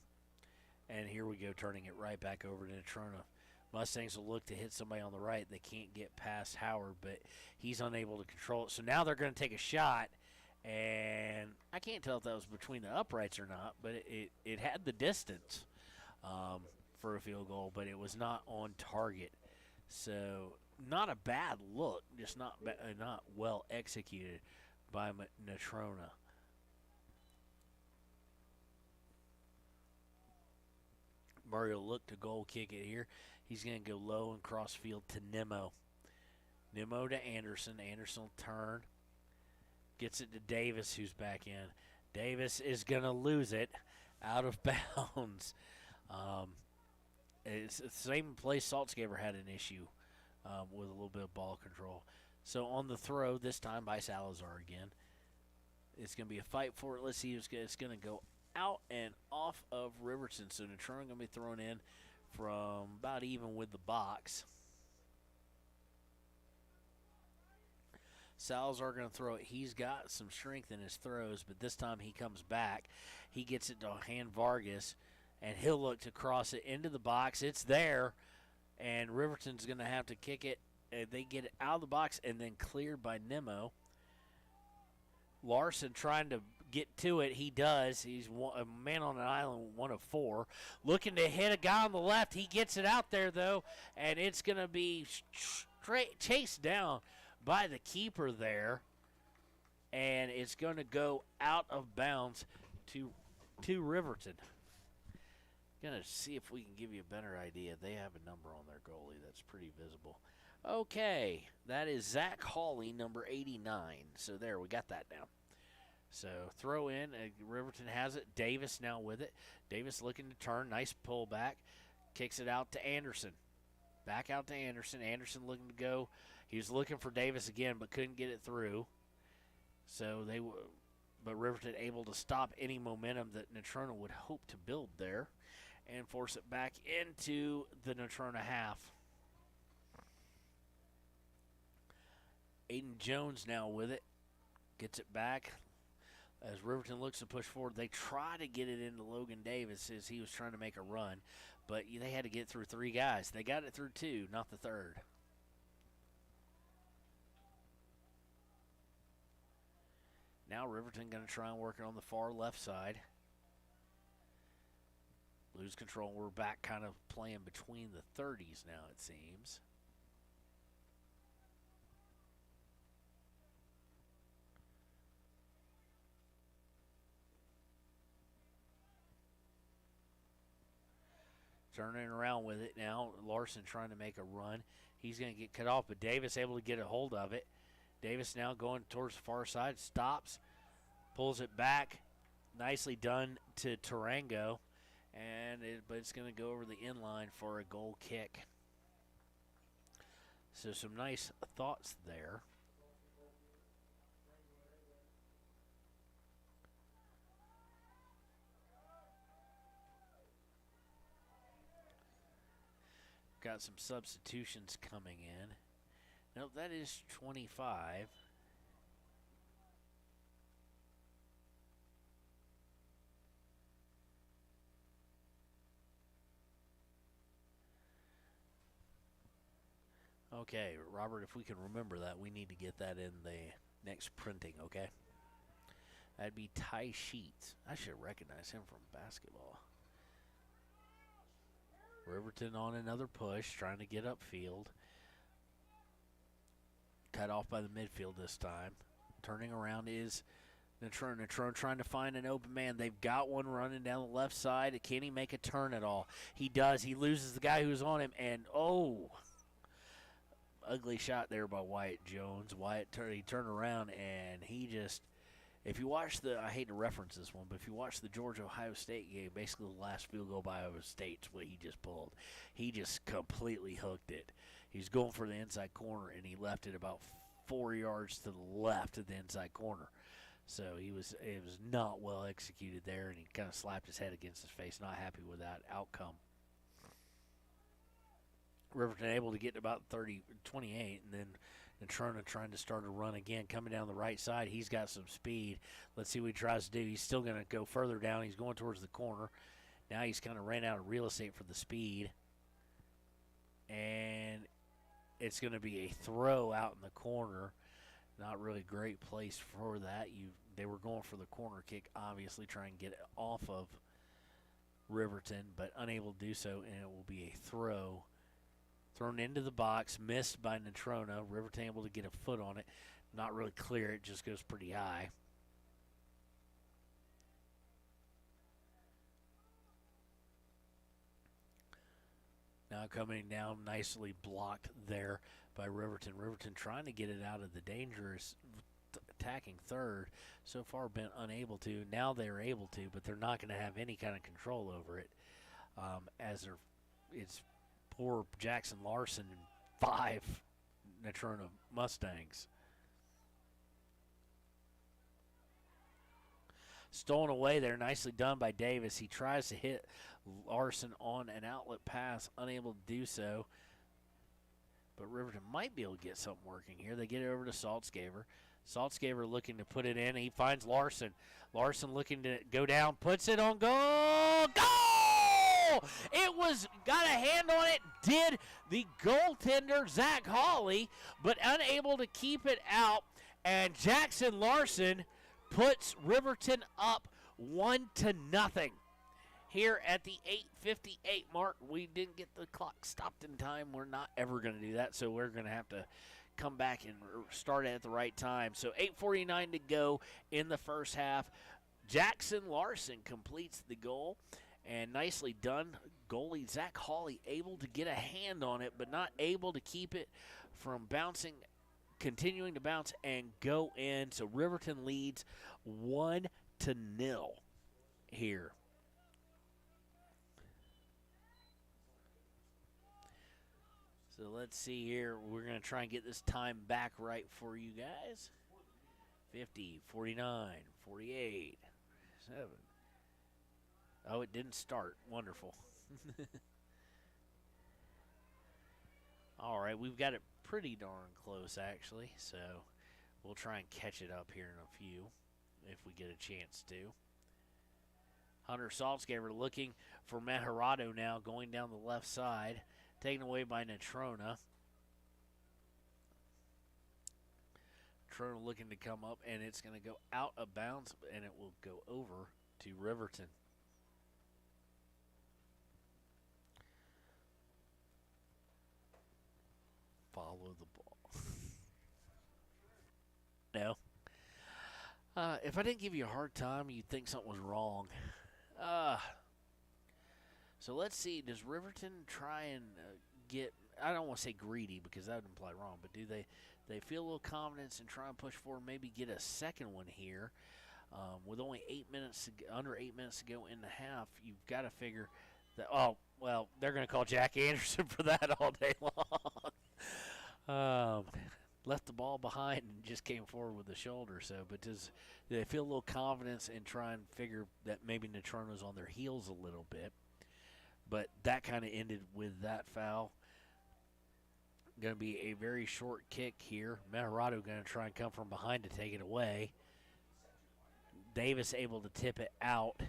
and here we go, turning it right back over to Natrona. Mustangs will look to hit somebody on the right. They can't get past Howard, but he's unable to control it. So now they're going to take a shot, and I can't tell if that was between the uprights or not, but it had the distance for a field goal, but it was not on target. So not a bad look, just not well executed by Natrona. Murray will look to goal kick it here. He's going to go low and cross field to Nimmo. Nimmo to Anderson. Anderson will turn. Gets it to Davis, who's back in. Davis is going to lose it out of bounds. It's the same place Saltzgaber had an issue with a little bit of ball control. So on the throw, this time by Salazar again. It's going to be a fight for it. Let's see. It's going to go out and off of Riverton. So Natrona going to be thrown in from about even with the box. Salazar going to throw it. He's got some strength in his throws, but this time he comes back. He gets it to Han Vargas, and he'll look to cross it into the box. It's there, and Riverton's going to have to kick it. They get it out of the box and then cleared by Nemo. Larson trying to get to it. He does. He's a man on an island, 1 of 4. Looking to hit a guy on the left. He gets it out there, though, and it's going to be straight chased down by the keeper there, and it's going to go out of bounds to Riverton. Going to see if we can give you a better idea. They have a number on their goalie that's pretty visible. Okay, that is Zach Hawley, number 89. So there, we got that down. So throw in. Riverton has it. Davis now with it. Davis looking to turn. Nice pullback. Kicks it out to Anderson. Back out to Anderson. Anderson looking to go. He was looking for Davis again, but couldn't get it through. So but Riverton able to stop any momentum that Natrona would hope to build there and force it back into the Natrona half. Aiden Jones now with it. Gets it back. As Riverton looks to push forward, they try to get it into Logan Davis as he was trying to make a run, but they had to get through 3 guys. They got it through 2, not the 3rd. Now Riverton going to try and work it on the far left side. Lose control. We're back kind of playing between the 30s now, it seems. Turning around with it now. Larson trying to make a run. He's going to get cut off, but Davis able to get a hold of it. Davis now going towards the far side. Stops. Pulls it back. Nicely done to Tarango. But it's going to go over the inline for a goal kick. So some nice thoughts there. Got some substitutions coming in. Nope, that is 25. Okay, Robert, if we can remember that, we need to get that in the next printing, okay? That'd be Ty Sheets. I should recognize him from basketball. Riverton on another push, trying to get upfield. Cut off by the midfield this time. Turning around is Natrona. Natrona trying to find an open man. They've got one running down the left side. Can he make a turn at all? He does. He loses the guy who's on him, and ugly shot there by Wyatt Jones. He turned around, and he just, if you watch I hate to reference this one, but if you watch the Georgia-Ohio State game, basically the last field goal by Ohio State's what he just pulled. He just completely hooked it. He's going for the inside corner, and he left it about 4 yards to the left of the inside corner. So it was not well executed there, and he kind of slapped his head against his face, not happy with that outcome. Riverton able to get to about 28, and then Natrona trying to start a run again, coming down the right side. He's got some speed. Let's see what he tries to do. He's still going to go further down. He's going towards the corner. Now he's kind of ran out of real estate for the speed. And it's going to be a throw out in the corner. Not really a great place for that. They were going for the corner kick, obviously trying to get it off of Riverton, but unable to do so, and it will be a throw. Thrown into the box, missed by Natrona. Riverton able to get a foot on it. Not really clear. It just goes pretty high. Now coming down, nicely blocked there by Riverton. Riverton trying to get it out of the dangerous attacking third. So far been unable to. Now they're able to, but they're not going to have any kind of control over it. It's poor Jackson Larson and 5 Natrona Mustangs. Stolen away there, nicely done by Davis. He tries to hit Larson on an outlet pass, unable to do so. But Riverton might be able to get something working here. They get it over to Saltzgaver. Saltzgaver looking to put it in. He finds Larson. Larson looking to go down, puts it on goal. Goal! It was, got a hand on it, did the goaltender, Zach Hawley, but unable to keep it out. And Jackson Larson puts Riverton up 1-0. Here at the 8:58 mark, we didn't get the clock stopped in time. We're not ever going to do that, so we're going to have to come back and start at the right time. So 8:49 to go in the first half. Jackson Larson completes the goal, and nicely done. Goalie Zach Hawley able to get a hand on it, but not able to keep it from bouncing, continuing to bounce and go in. So Riverton leads 1-0 here. So let's see here. We're going to try and get this time back right for you guys. 50, 49, 48, 7. Oh, it didn't start. Wonderful. All right, we've got it pretty darn close, actually. So we'll try and catch it up here in a few if we get a chance to. Hunter Saltzgaver looking for Maharado now, going down the left side. Taken away by Natrona. Natrona looking to come up, and it's going to go out of bounds, and it will go over to Riverton. Follow the ball. No. If I didn't give you a hard time, you'd think something was wrong. So let's see, does Riverton try and get, I don't want to say greedy because that would imply wrong, but do they feel a little confidence and try and push forward, maybe get a second one here? With only under 8 minutes to go in the half, you've got to figure that, oh, well, they're going to call Jack Anderson for that all day long. Left the ball behind and just came forward with the shoulder. So, but do they feel a little confidence and try and figure that maybe Natrona's on their heels a little bit? But that kind of ended with that foul. Going to be a very short kick here. Maharado going to try and come from behind to take it away. Davis able to tip it out.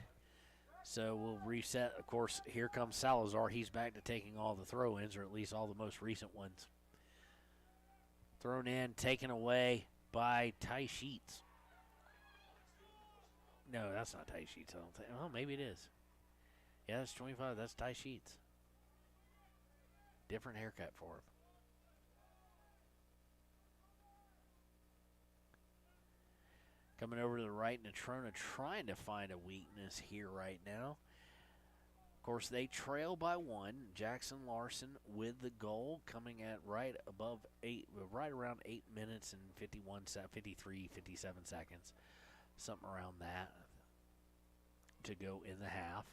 So we'll reset. Of course, here comes Salazar. He's back to taking all the throw-ins, or at least all the most recent ones. Thrown in, taken away by Ty Sheets. No, that's not Ty Sheets, I don't think. Oh, maybe it is. Yeah, that's 25. That's Ty Sheets. Different haircut for him. Coming over to the right, Natrona trying to find a weakness here right now. Of course, they trail by 1. Jackson Larson with the goal, coming at right around 8 minutes and 53, 57 seconds. Something around that to go in the half.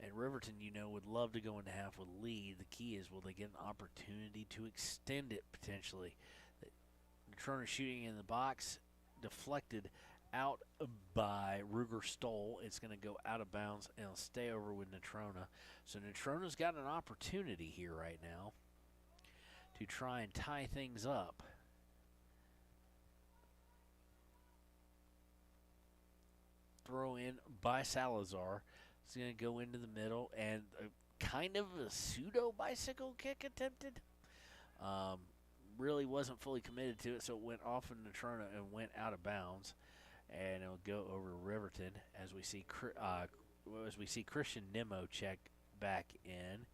And Riverton, would love to go into half with a lead. The key is, will they get an opportunity to extend it potentially? Natrona shooting in the box, deflected out by Ruger Stoll. It's going to go out of bounds and it'll stay over with Natrona. So Natrona's got an opportunity here right now to try and tie things up. Throw in by Salazar. It's going to go into the middle, and kind of a pseudo bicycle kick attempted. Really wasn't fully committed to it, so it went off of Natrona and went out of bounds. And it'll go over Riverton as we see Christian Nimmo check back in,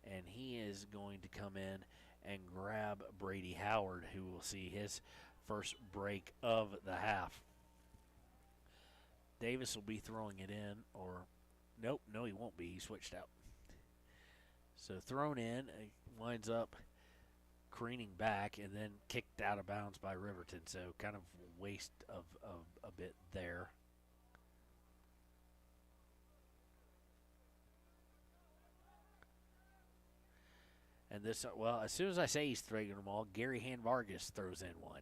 and he is going to come in and grab Brady Howard, who will see his first break of the half. Davis will be throwing it in, or nope, no, he won't be. He switched out. So thrown in, winds up careening back and then kicked out of bounds by Riverton. So kind of waste of a bit there. And this, well, as soon as I say he's throwing them all, Gary Han Vargas throws in one.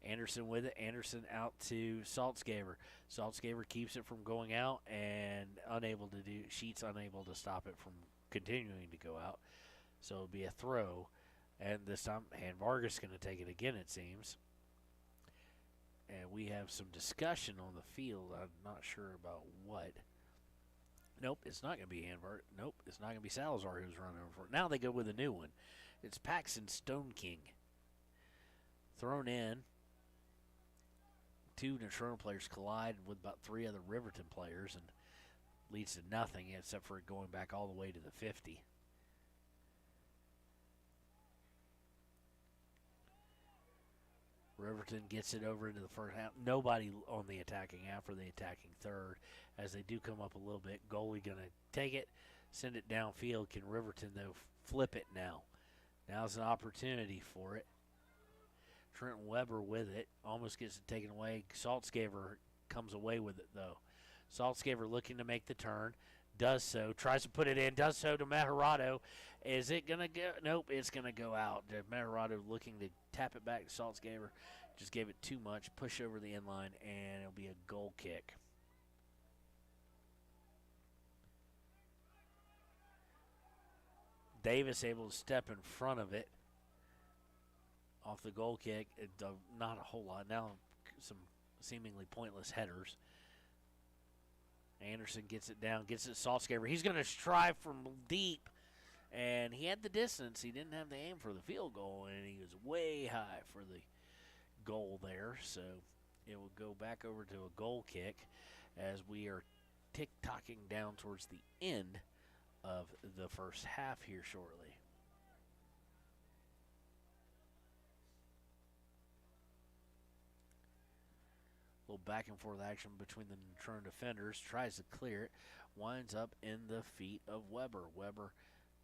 Anderson with it. Anderson out to Saltzgaber. Saltzgaber keeps it from going out and Sheets unable to stop it from continuing to go out. So it'll be a throw. And this time, Han Vargas going to take it again, it seems. And we have some discussion on the field. I'm not sure about what. Nope, it's not going to be Han Vargas. Nope, it's not going to be Salazar who's running over for it. Now they go with a new one. It's Paxton Stone King. Thrown in. Two Natrona players collide with about 3 other Riverton players and leads to nothing except for it going back all the way to the 50. Riverton gets it over into the first half. Nobody on the attacking half or the attacking third. As they do come up a little bit, goalie going to take it, send it downfield. Can Riverton, though, flip it now? Now's an opportunity for it. Trenton Weber with it. Almost gets it taken away. Saltzgaber comes away with it, though. Saltzgaber looking to make the turn. Does so. Tries to put it in. Does so to Mejerado. Is it going to go? Nope, it's going to go out. Mejerado looking to tap it back to Saltzgaber. Just gave it too much. Push over the end line, and it'll be a goal kick. Davis able to step in front of it. Off the goal kick. Not a whole lot. Now some seemingly pointless headers. Anderson gets it down, gets it to Saltzgaber. He's going to strive from deep, and he had the distance. He didn't have the aim for the field goal, and he was way high for the goal there. So it will go back over to a goal kick as we are tick-tocking down towards the end of the first half here shortly. Little back and forth action between the Natrona defenders. Tries to clear it. Winds up in the feet of Weber. Weber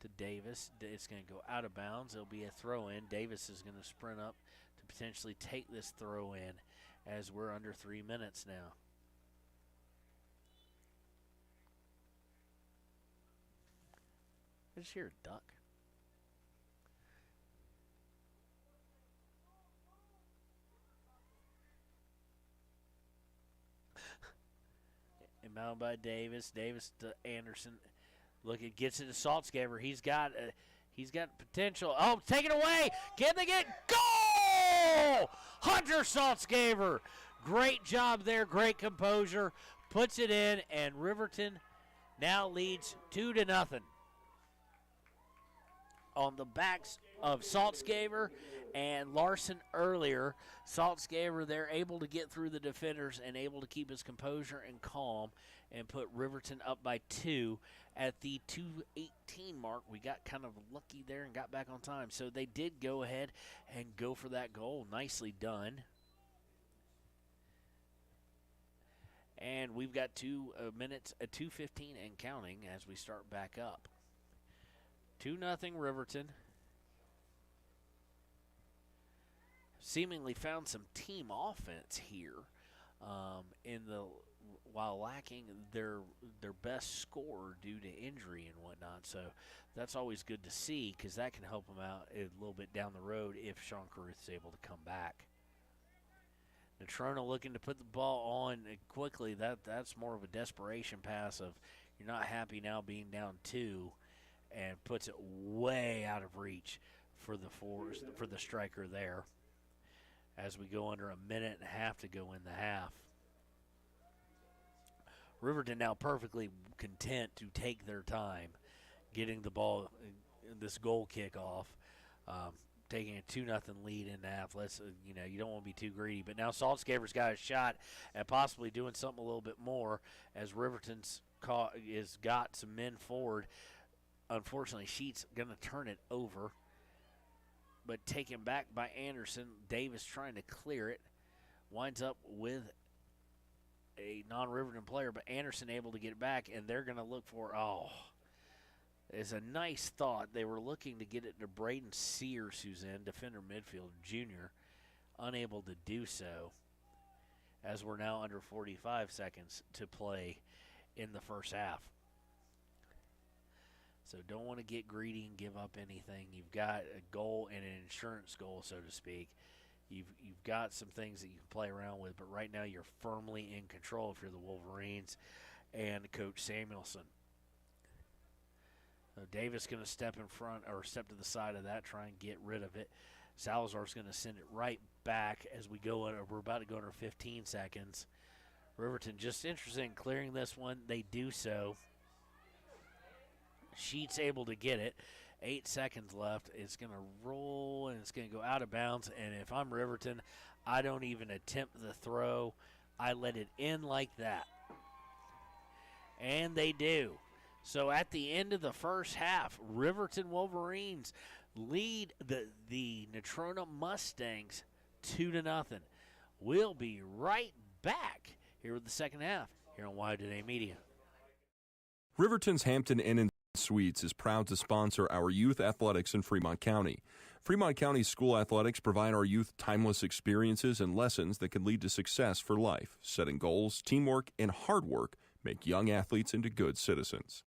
to Davis. It's going to go out of bounds. It'll be a throw in. Davis is going to sprint up to potentially take this throw in as we're under 3 minutes now. I just hear a duck. Inbound by Davis. Davis to Anderson. Look, it gets it to Saltzgaber. He's got potential. Oh, take it away. Can they get goal? Hunter Saltzgaber. Great job there. Great composure. Puts it in, and Riverton now leads 2-0. On the backs of Saltzgaber and Larson earlier. Saltzgaber, they're able to get through the defenders and able to keep his composure and calm and put Riverton up by 2 at the 2:18 mark. We got kind of lucky there and got back on time. So they did go ahead and go for that goal. Nicely done. And we've got 2 minutes, 2:15 and counting as we start back up. 2-0 Riverton. Seemingly found some team offense here while lacking their best scorer due to injury and whatnot. So that's always good to see because that can help them out a little bit down the road if Sean Carruth's able to come back. Natrona looking to put the ball on quickly. That's more of a desperation pass of you're not happy now being down 2. And puts it way out of reach for the striker there as we go under a minute and a half to go in the half. Riverton now perfectly content to take their time getting the ball, this goal kick off, taking a 2-0 lead in the half. You don't want to be too greedy. But now Saltzgaber's got a shot at possibly doing something a little bit more as Riverton's got some men forward. Unfortunately, Sheets going to turn it over, but taken back by Anderson. Davis trying to clear it. Winds up with a non-Riverton player, but Anderson able to get it back, and they're going to look for, it's a nice thought. They were looking to get it to Braden Sears, who's in, defender midfielder, junior, unable to do so, as we're now under 45 seconds to play in the first half. So don't want to get greedy and give up anything. You've got a goal and an insurance goal, so to speak. You've got some things that you can play around with, but right now you're firmly in control if you're the Wolverines and Coach Samuelson. So Davis going to step in front or step to the side of that, try and get rid of it. Salazar's going to send it right back as we go in. We're about to go under 15 seconds. Riverton just interested in clearing this one. They do so. Sheet's able to get it. 8 seconds left. It's going to roll, and it's going to go out of bounds. And if I'm Riverton, I don't even attempt the throw. I let it in like that. And they do. So at the end of the first half, Riverton Wolverines lead the Natrona Mustangs 2-0. We'll be right back here with the second half here on Why Today Media. Riverton's Hampton Inn & Suites is proud to sponsor our youth athletics in Fremont County. Fremont County school athletics provide our youth timeless experiences and lessons that can lead to success for life. Setting goals, teamwork, and hard work make young athletes into good citizens.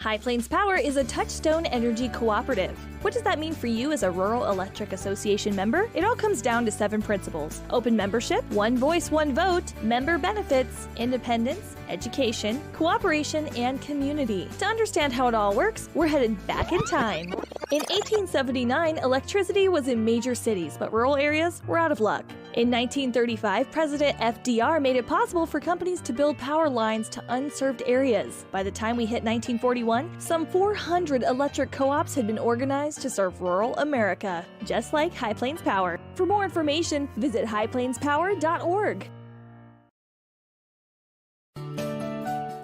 High Plains Power is a Touchstone Energy cooperative. What does that mean for you as a Rural Electric Association member? It all comes down to 7 principles: open membership, one voice, one vote, member benefits, independence, education, cooperation, and community. To understand how it all works, we're headed back in time. In 1879, electricity was in major cities, but rural areas were out of luck. In 1935, President FDR made it possible for companies to build power lines to unserved areas. By the time we hit 1941, some 400 electric co-ops had been organized to serve rural America, just like High Plains Power. For more information, visit highplainspower.org.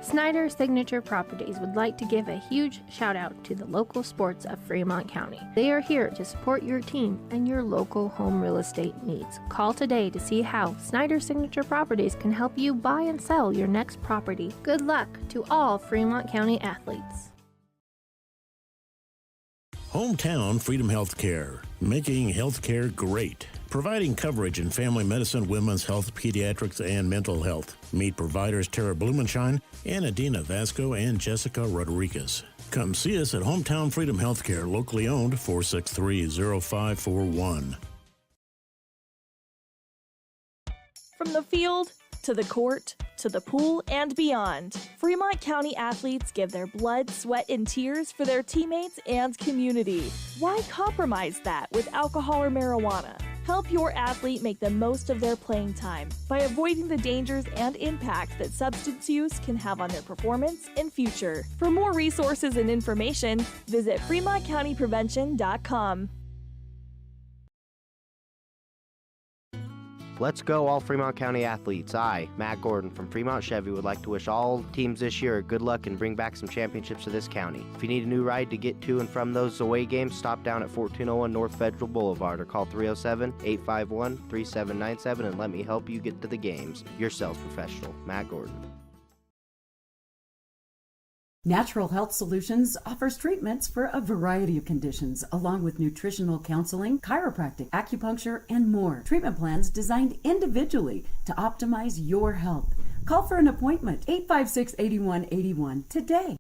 Snyder Signature Properties would like to give a huge shout out to the local sports of Fremont County. They are here to support your team and your local home real estate needs. Call today to see how Snyder Signature Properties can help you buy and sell your next property. Good luck to all Fremont County athletes. Hometown Freedom Healthcare, making healthcare great. Providing coverage in family medicine, women's health, pediatrics, and mental health. Meet providers Tara Blumenshine and Adina Vasco and Jessica Rodriguez. Come see us at Hometown Freedom Healthcare, locally owned, 463-0541. From the field to the court to the pool and beyond, Fremont County athletes give their blood, sweat, and tears for their teammates and community. Why compromise that with alcohol or marijuana? Help your athlete make the most of their playing time by avoiding the dangers and impact that substance use can have on their performance and future. For more resources and information, visit FremontCountyPrevention.com. Let's go, all Fremont County athletes. I, Matt Gordon from Fremont Chevy, would like to wish all teams this year good luck and bring back some championships to this county. If you need a new ride to get to and from those away games, stop down at 1401 North Federal Boulevard or call 307-851-3797 and let me help you get to the games. Your sales professional, Matt Gordon. Natural Health Solutions offers treatments for a variety of conditions, along with nutritional counseling, chiropractic, acupuncture, and more. Treatment plans designed individually to optimize your health. Call for an appointment, 856-8181 today.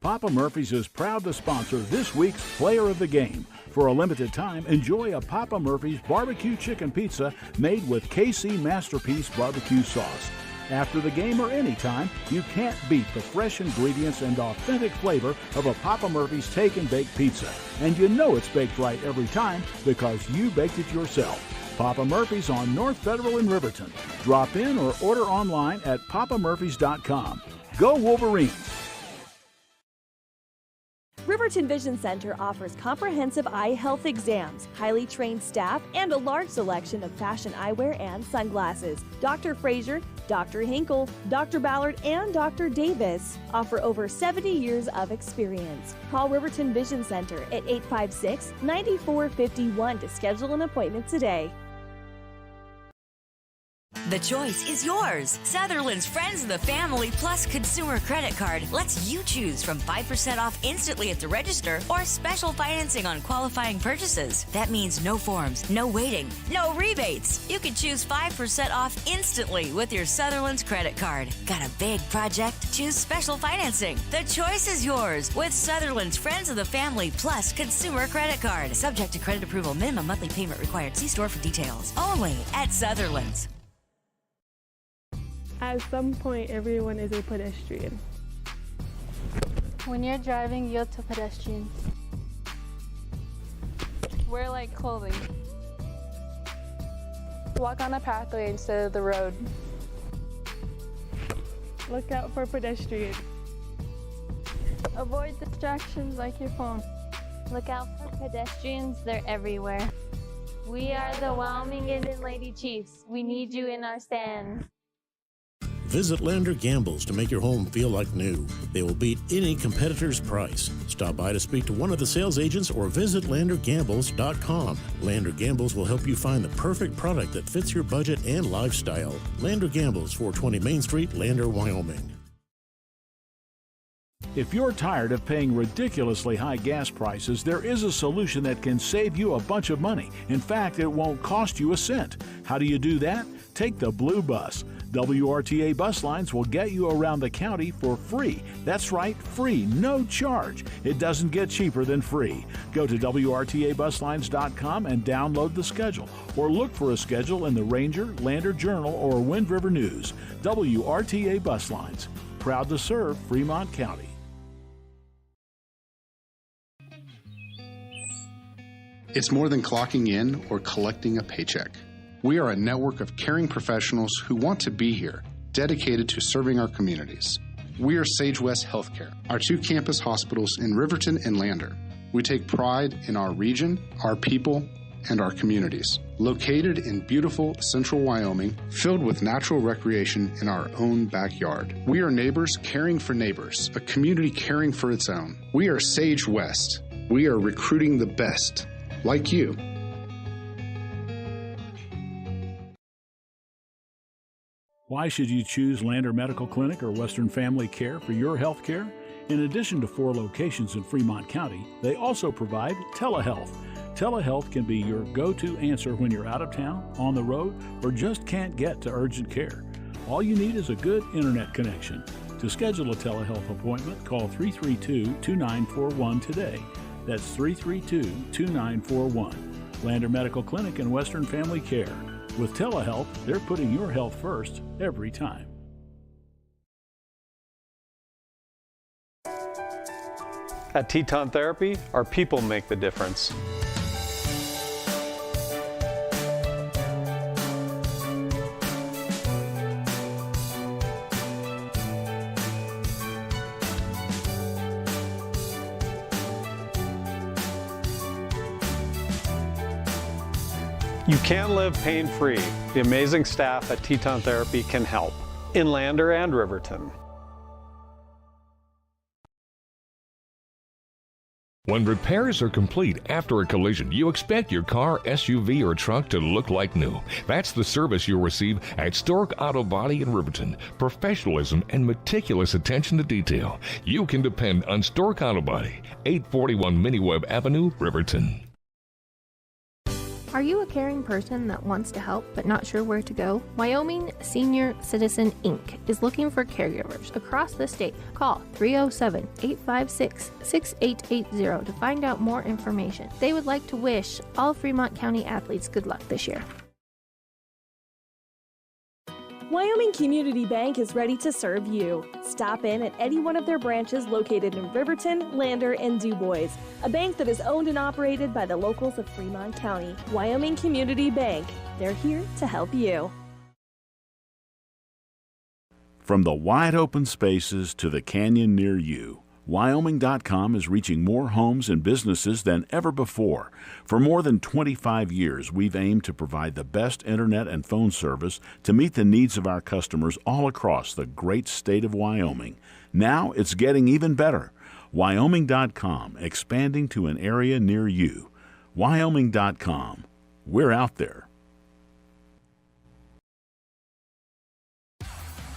Papa Murphy's is proud to sponsor this week's Player of the Game. For a limited time, enjoy a Papa Murphy's barbecue chicken pizza made with KC Masterpiece barbecue sauce. After the game or any time, you can't beat the fresh ingredients and authentic flavor of a Papa Murphy's Take and Bake pizza. And you know it's baked right every time because you baked it yourself. Papa Murphy's on North Federal in Riverton. Drop in or order online at papamurphys.com. Go Wolverines! Riverton Vision Center offers comprehensive eye health exams, highly trained staff, and a large selection of fashion eyewear and sunglasses. Dr. Frazier, Dr. Hinkle, Dr. Ballard, and Dr. Davis offer over 70 years of experience. Call Riverton Vision Center at 856-9451 to schedule an appointment today. The choice is yours. Sutherland's Friends of the Family Plus Consumer Credit Card lets you choose from 5% off instantly at the register or special financing on qualifying purchases. That means no forms, no waiting, no rebates. You can choose 5% off instantly with your Sutherland's credit card. Got a big project? Choose special financing. The choice is yours with Sutherland's Friends of the Family Plus Consumer Credit Card. Subject to credit approval. Minimum monthly payment required. See store for details. Only at Sutherland's. At some point, everyone is a pedestrian. When you're driving, yield to pedestrians. Wear light clothing. Walk on a pathway instead of the road. Look out for pedestrians. Avoid distractions like your phone. Look out for pedestrians, they're everywhere. We are the Wyoming Indian Lady Chiefs. We need you in our stand. Visit Lander Gambles to make your home feel like new. They will beat any competitor's price. Stop by to speak to one of the sales agents or visit LanderGambles.com. Lander Gambles will help you find the perfect product that fits your budget and lifestyle. Lander Gambles, 420 Main Street, Lander, Wyoming. If you're tired of paying ridiculously high gas prices, there is a solution that can save you a bunch of money. In fact, it won't cost you a cent. How do you do that? Take the Blue Bus. WRTA bus lines will get you around the county for free. That's right, free, no charge. It doesn't get cheaper than free. Go to WRTAbuslines.com and download the schedule, or look for a schedule in the Ranger, Lander Journal, or Wind River News. WRTA Bus Lines, proud to serve Fremont County. It's more than clocking in or collecting a paycheck. We are a network of caring professionals who want to be here, dedicated to serving our communities. We are Sage West Healthcare, our 2 campus hospitals in Riverton and Lander. We take pride in our region, our people, and our communities. Located in beautiful central Wyoming, filled with natural recreation in our own backyard. We are neighbors caring for neighbors, a community caring for its own. We are Sage West. We are recruiting the best, like you. Why should you choose Lander Medical Clinic or Western Family Care for your health care? In addition to 4 locations in Fremont County, they also provide telehealth. Telehealth can be your go-to answer when you're out of town, on the road, or just can't get to urgent care. All you need is a good internet connection. To schedule a telehealth appointment, call 332-2941 today. That's 332-2941. Lander Medical Clinic and Western Family Care. With telehealth, they're putting your health first every time. At Teton Therapy, our people make the difference. You can live pain-free. The amazing staff at Teton Therapy can help in Lander and Riverton. When repairs are complete after a collision, you expect your car, SUV, or truck to look like new. That's the service you'll receive at Stork Auto Body in Riverton. Professionalism and meticulous attention to detail. You can depend on Stork Auto Body, 841 Miniweb Avenue, Riverton. Are you a caring person that wants to help but not sure where to go? Wyoming Senior Citizen Inc. is looking for caregivers across the state. Call 307-856-6880 to find out more information. They would like to wish all Fremont County athletes good luck this year. Wyoming Community Bank is ready to serve you. Stop in at any one of their branches located in Riverton, Lander, and DuBois. A bank that is owned and operated by the locals of Fremont County. Wyoming Community Bank. They're here to help you. From the wide open spaces to the canyon near you, Wyoming.com is reaching more homes and businesses than ever before. For more than 25 years, we've aimed to provide the best internet and phone service to meet the needs of our customers all across the great state of Wyoming. Now it's getting even better. Wyoming.com, expanding to an area near you. Wyoming.com. We're out there.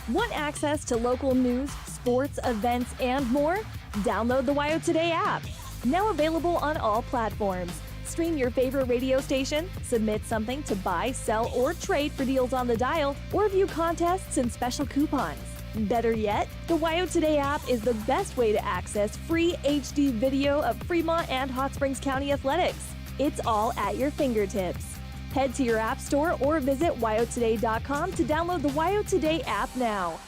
Want access to local news, sports, events, and more? Download the WYO Today app. Now available on all platforms. Stream your favorite radio station, submit something to buy, sell, or trade for deals on the dial, or view contests and special coupons. Better yet, the WYO Today app is the best way to access free HD video of Fremont and Hot Springs County athletics. It's all at your fingertips. Head to your app store or visit wyotoday.com to download the WYO Today app now.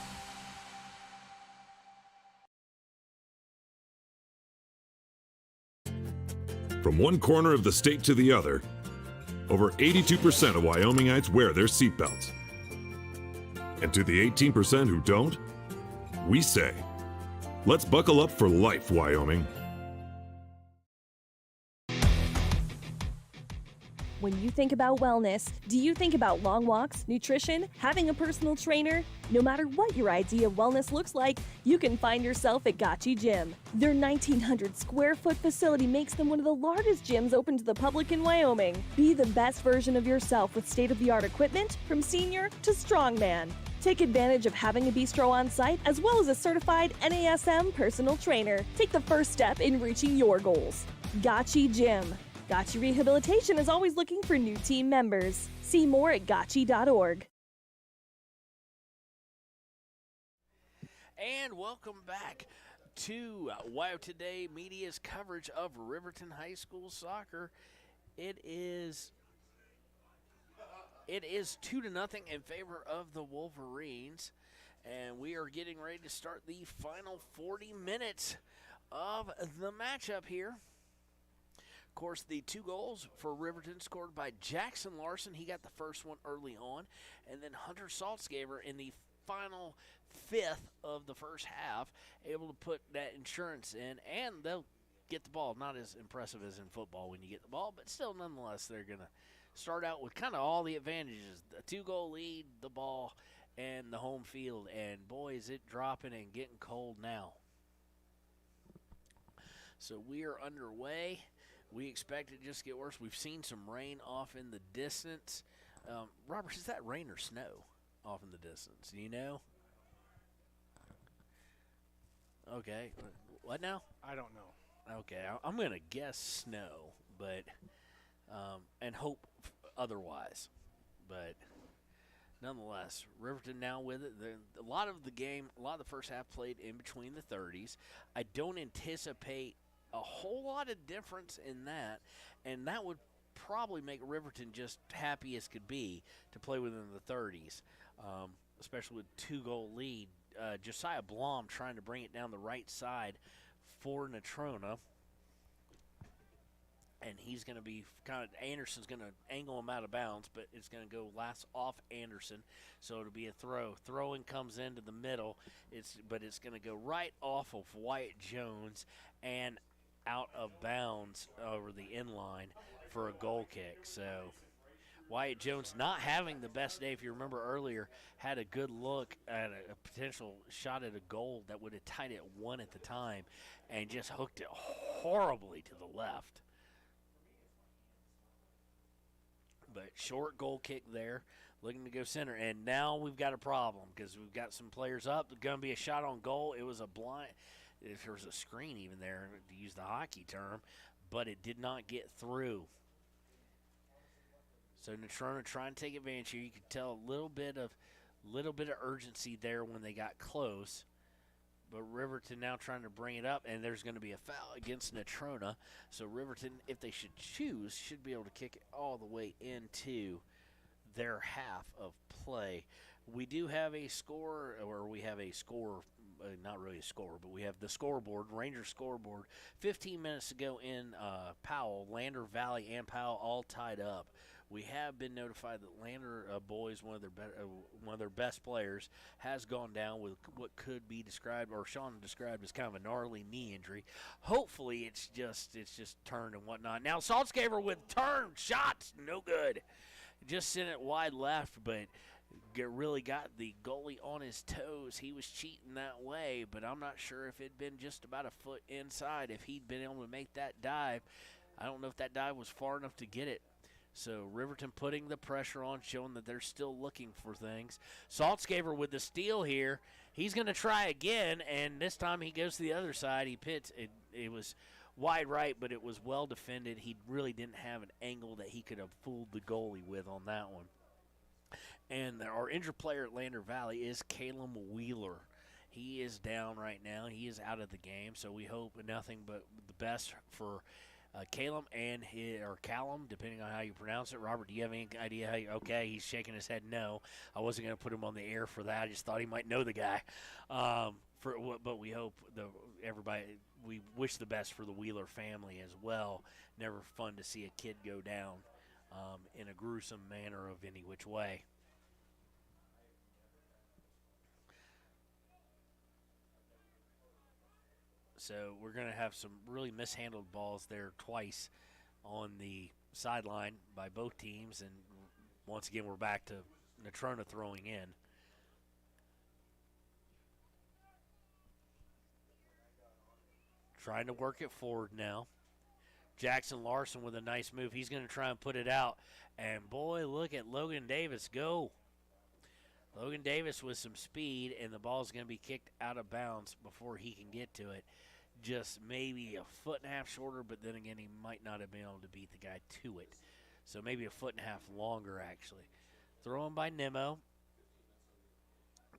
From one corner of the state to the other, over 82% of Wyomingites wear their seatbelts. And to the 18% who don't, we say, let's buckle up for life, Wyoming. When you think about wellness, do you think about long walks, nutrition, having a personal trainer? No matter what your idea of wellness looks like, you can find yourself at Gotchi Gym. Their 1,900 square foot facility makes them one of the largest gyms open to the public in Wyoming. Be the best version of yourself with state-of-the-art equipment from senior to strongman. Take advantage of having a bistro on site as well as a certified NASM personal trainer. Take the first step in reaching your goals. Gotchi Gym. Gotchi Rehabilitation is always looking for new team members. See more at gotchi.org. And welcome back to WYO Today Media's coverage of Riverton High School soccer. It is 2-0 in favor of the Wolverines, and we are getting ready to start the final 40 minutes of the matchup here. Of course, the 2 goals for Riverton scored by Jackson Larson. He got the first one early on, and then Hunter Saltzgaver in the final 5th of the first half, able to put that insurance in, and they'll get the ball. Not as impressive as in football when you get the ball, but still, nonetheless, they're going to start out with kind of all the advantages. A 2-goal lead, the ball, and the home field, and boy, is it dropping and getting cold now. So we are underway. We expect it to just get worse. We've seen some rain off in the distance. Robert, is that rain or snow off in the distance? Do you know? Okay. What now? I don't know. Okay. I'm going to guess snow, but and hope otherwise. But nonetheless, Riverton now with it. A lot of the first half played in between the 30s. I don't anticipate a whole lot of difference in that, and that would probably make Riverton just happy as could be to play within the 30s, especially with 2-goal lead. Josiah Blom trying to bring it down the right side for Natrona, and he's going to be Anderson's going to angle him out of bounds, but it's going to go last off Anderson, so it'll be a throw. Throwing comes into the middle, but it's going to go right off of Wyatt Jones and out of bounds over the inline for a goal kick. So Wyatt Jones not having the best day. If you remember earlier, had a good look at a potential shot at a goal that would have tied it 1 at the time and just hooked it horribly to the left. But short goal kick there, looking to go center. And now we've got a problem because we've got some players up. There's going to be a shot on goal. It was a blind. If there was a screen even there, to use the hockey term, but it did not get through. So Natrona trying to take advantage here. You could tell a little bit of urgency there when they got close. But Riverton now trying to bring it up, and there's going to be a foul against Natrona. So Riverton, if they should choose, should be able to kick it all the way into their half of play. We do have a score, not really a score, but we have the scoreboard, Ranger scoreboard. 15 minutes to go in Powell, Lander Valley and Powell all tied up. We have been notified that Lander boys, one of their best players, has gone down with what could be described, or Sean described as kind of a gnarly knee injury. Hopefully, it's just turned and whatnot. Now Saltzgaver with turn shots, no good. Just sent it wide left, but really got the goalie on his toes. He was cheating that way, but I'm not sure if it'd been just about a foot inside if he'd been able to make that dive. I don't know if that dive was far enough to get it. So Riverton putting the pressure on, showing that they're still looking for things. Saltzgaver with the steal here. He's going to try again, and this time he goes to the other side. He pits. It was wide right, but it was well defended. He really didn't have an angle that he could have fooled the goalie with on that one. And our injured player at Lander Valley is Calum Wheeler. He is down right now. He is out of the game, so we hope nothing but the best for Calum or Callum, depending on how you pronounce it. Robert, do you have any idea how okay, he's shaking his head no. I wasn't going to put him on the air for that. I just thought he might know the guy. But we hope we wish the best for the Wheeler family as well. Never fun to see a kid go down in a gruesome manner of any which way. So we're going to have some really mishandled balls there twice on the sideline by both teams. And once again, we're back to Natrona throwing in. Trying to work it forward now. Jackson Larson with a nice move. He's going to try and put it out. And, boy, look at Logan Davis go. Logan Davis with some speed, and the ball's going to be kicked out of bounds before he can get to it. Just maybe a foot and a half shorter, but then again, he might not have been able to beat the guy to it. So maybe a foot and a half longer, actually. Thrown by Nemo.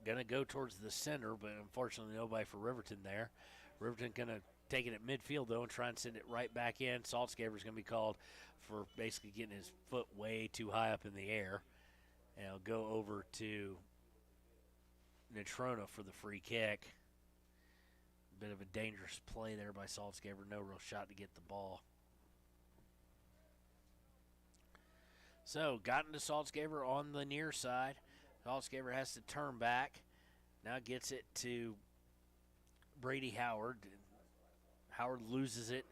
Going to go towards the center, but unfortunately nobody for Riverton there. Riverton going to take it at midfield, though, and try and send it right back in. Saltzgaver's going to be called for basically getting his foot way too high up in the air. And he'll go over to Natrona for the free kick. Bit of a dangerous play there by Saltzgaver. No real shot to get the ball. So, gotten to Saltzgaver on the near side. Saltzgaver has to turn back. Now gets it to Brady Howard. Howard loses it.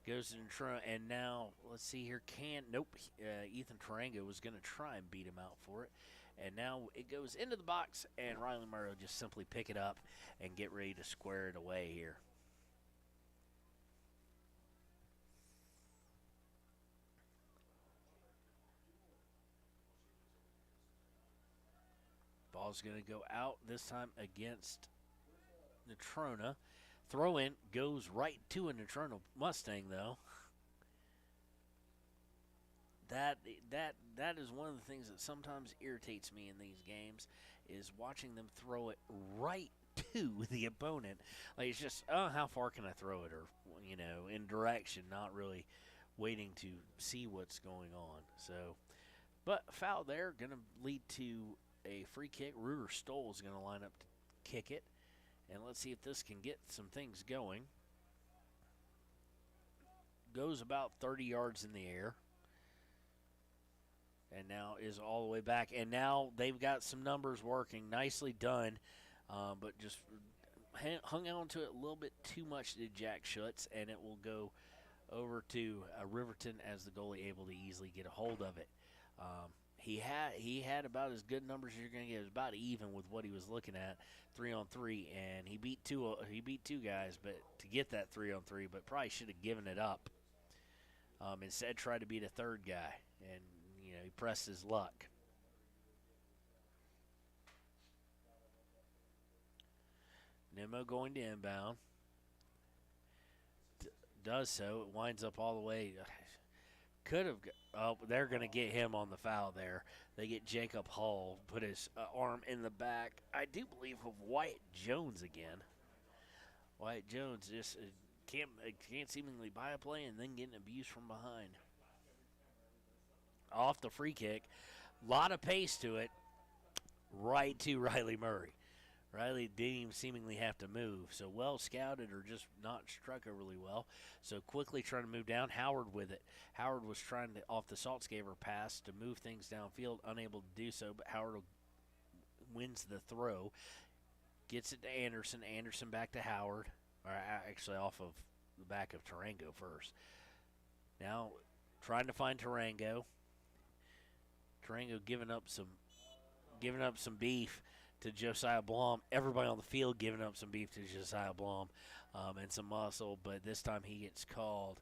Goes to Natrona. And now, let's see here. Ethan Tarango was going to try and beat him out for it. And now it goes into the box, and Riley Murray will just simply pick it up and get ready to square it away here. Ball's going to go out this time against Natrona. Throw in goes right to a Natrona Mustang, though. That is one of the things that sometimes irritates me in these games is watching them throw it right to the opponent. Like, it's just, how far can I throw it? Or, in direction, not really waiting to see what's going on. So, but foul there, going to lead to a free kick. Ruger Stoll is going to line up to kick it. And let's see if this can get some things going. Goes about 30 yards in the air. And now is all the way back. And now they've got some numbers working. Nicely done. But just hung on to it a little bit too much, did Jack Schutz. And it will go over to Riverton as the goalie able to easily get a hold of it. He had about as good numbers as you're going to get. It was about even with what he was looking at, 3-on-3. And he beat two guys but to get that 3-on-3, but probably should have given it up. Instead tried to beat a third guy. And he pressed his luck. Nemo going to inbound. Does so. It winds up all the way. Could have. Oh, they're going to get him on the foul there. They get Jacob Hall, put his arm in the back. I do believe of Wyatt Jones again. Wyatt Jones just can't seemingly buy a play and then getting abused from behind. Off the free kick. A lot of pace to it. Right to Riley Murray. Riley didn't even seemingly have to move. So well scouted or just not struck overly well. So quickly trying to move down. Howard with it. Howard was trying to, off the Saltzgaver pass, to move things downfield. Unable to do so, but Howard wins the throw. Gets it to Anderson. Anderson back to Howard. Or actually off of the back of Tarango first. Now trying to find Tarango. Tarango giving up some beef to Josiah Blom. Everybody on the field giving up some beef to Josiah Blom and some muscle, but this time he gets called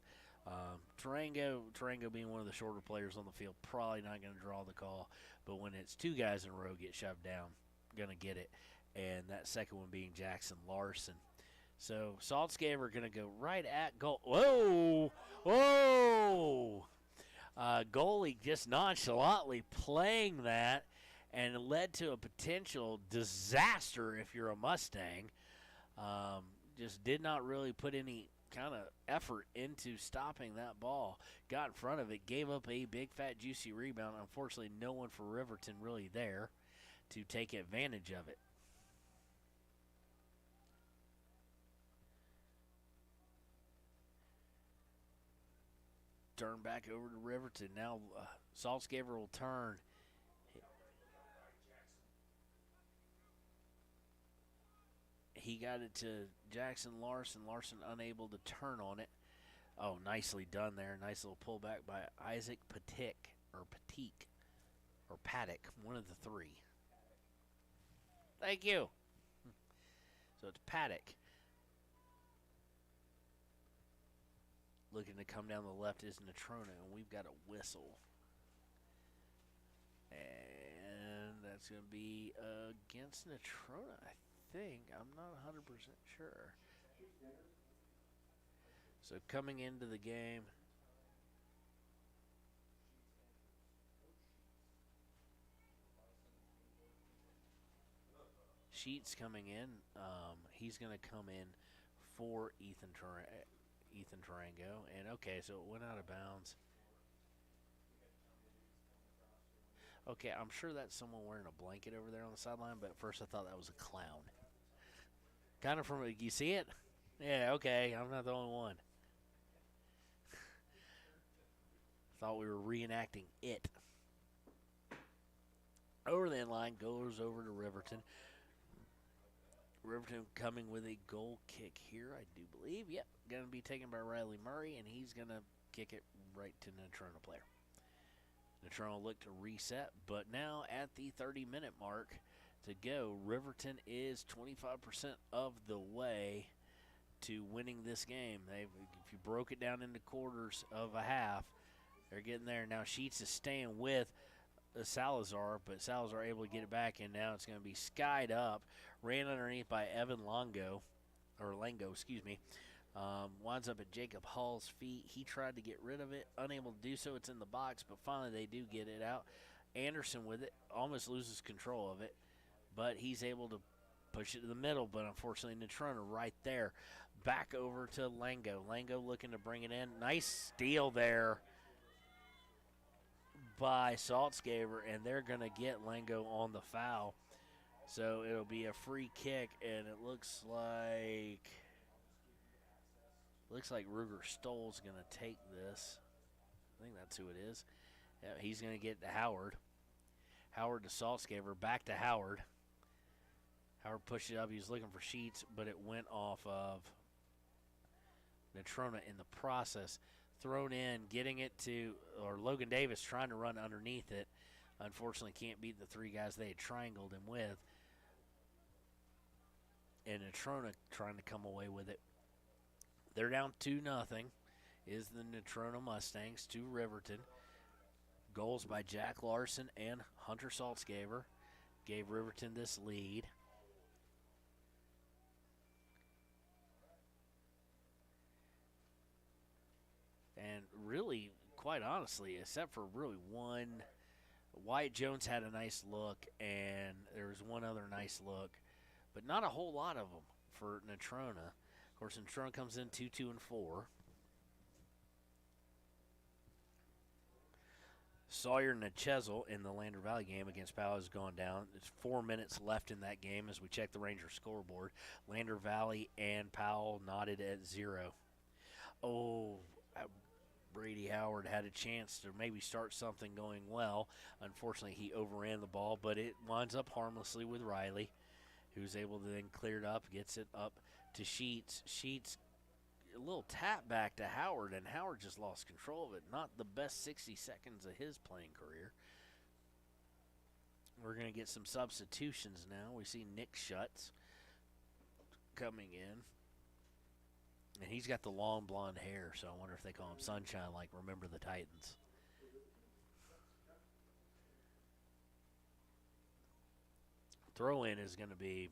Tarango being one of the shorter players on the field, probably not going to draw the call. But when it's two guys in a row get shoved down, going to get it. And that second one being Jackson Larson. So Saltzgaver going to go right at goal. Whoa! Whoa! Goalie just nonchalantly playing that, and it led to a potential disaster if you're a Mustang. Just did not really put any kind of effort into stopping that ball. Got in front of it, gave up a big, fat, juicy rebound. Unfortunately, no one for Riverton really there to take advantage of it. Turn back over to Riverton. Now Saltzgaver will turn. He got it to Jackson Larson. Larson unable to turn on it. Oh, nicely done there. Nice little pullback by Isaac Patik, or Paddock, one of the three. Thank you. So it's Paddock. Looking to come down the left is Natrona, and we've got a whistle. And that's going to be against Natrona, I think. I'm not 100% sure. So coming into the game, Sheets coming in. He's going to come in for Ethan Tarango. And okay, so it went out of bounds. Okay, I'm sure that's someone wearing a blanket over there on the sideline, but at first I thought that was a clown. Kind of from, you see it? Yeah, okay, I'm not the only one. Thought we were reenacting it. Over the end line, goes over to Riverton. Riverton coming with a goal kick here, I do believe. Yep, going to be taken by Riley Murray, and he's going to kick it right to Natrona player. Natrona will look to reset, but now at the 30-minute mark to go, Riverton is 25% of the way to winning this game. If you broke it down into quarters of a half, they're getting there. Now Sheets is staying with Salazar, but Salazar able to get it back, and now it's going to be skied up. Ran underneath by Evan Lango. Winds up at Jacob Hall's feet. He tried to get rid of it, unable to do so. It's in the box, but finally they do get it out. Anderson with it, almost loses control of it, but he's able to push it to the middle, but unfortunately Natrona right there. Back over to Lango. Lango looking to bring it in. Nice steal there by Saltzgaver, and they're going to get Lango on the foul. So it'll be a free kick, and it looks like Ruger Stoll's going to take this. I think that's who it is. Yeah, he's going to get to Howard. Howard to Saltzgaver, back to Howard. Howard pushed it up. He was looking for Sheets, but it went off of Natrona in the process. Thrown in, getting it to, or Logan Davis trying to run underneath it. Unfortunately, can't beat the three guys they had triangled him with. And Natrona trying to come away with it. They're down 2-0. Is the Natrona Mustangs to Riverton. Goals by Jack Larson and Hunter Saltzgaver gave Riverton this lead. And really, quite honestly, except for really one, Wyatt Jones had a nice look, and there was one other nice look, but not a whole lot of them for Natrona. Of course, Natrona comes in 2-2-4. Sawyer Nachezel in the Lander Valley game against Powell has gone down. There's 4 minutes left in that game as we check the Ranger scoreboard. Lander Valley and Powell knotted at 0. Oh, Brady Howard had a chance to maybe start something going well. Unfortunately, he overran the ball, but it winds up harmlessly with Riley, who's able to then clear it up, gets it up to Sheets. Sheets, a little tap back to Howard, and Howard just lost control of it. Not the best 60 seconds of his playing career. We're going to get some substitutions now. We see Nick Schutz coming in. And he's got the long blonde hair, so I wonder if they call him Sunshine like Remember the Titans. Throw-in is going to be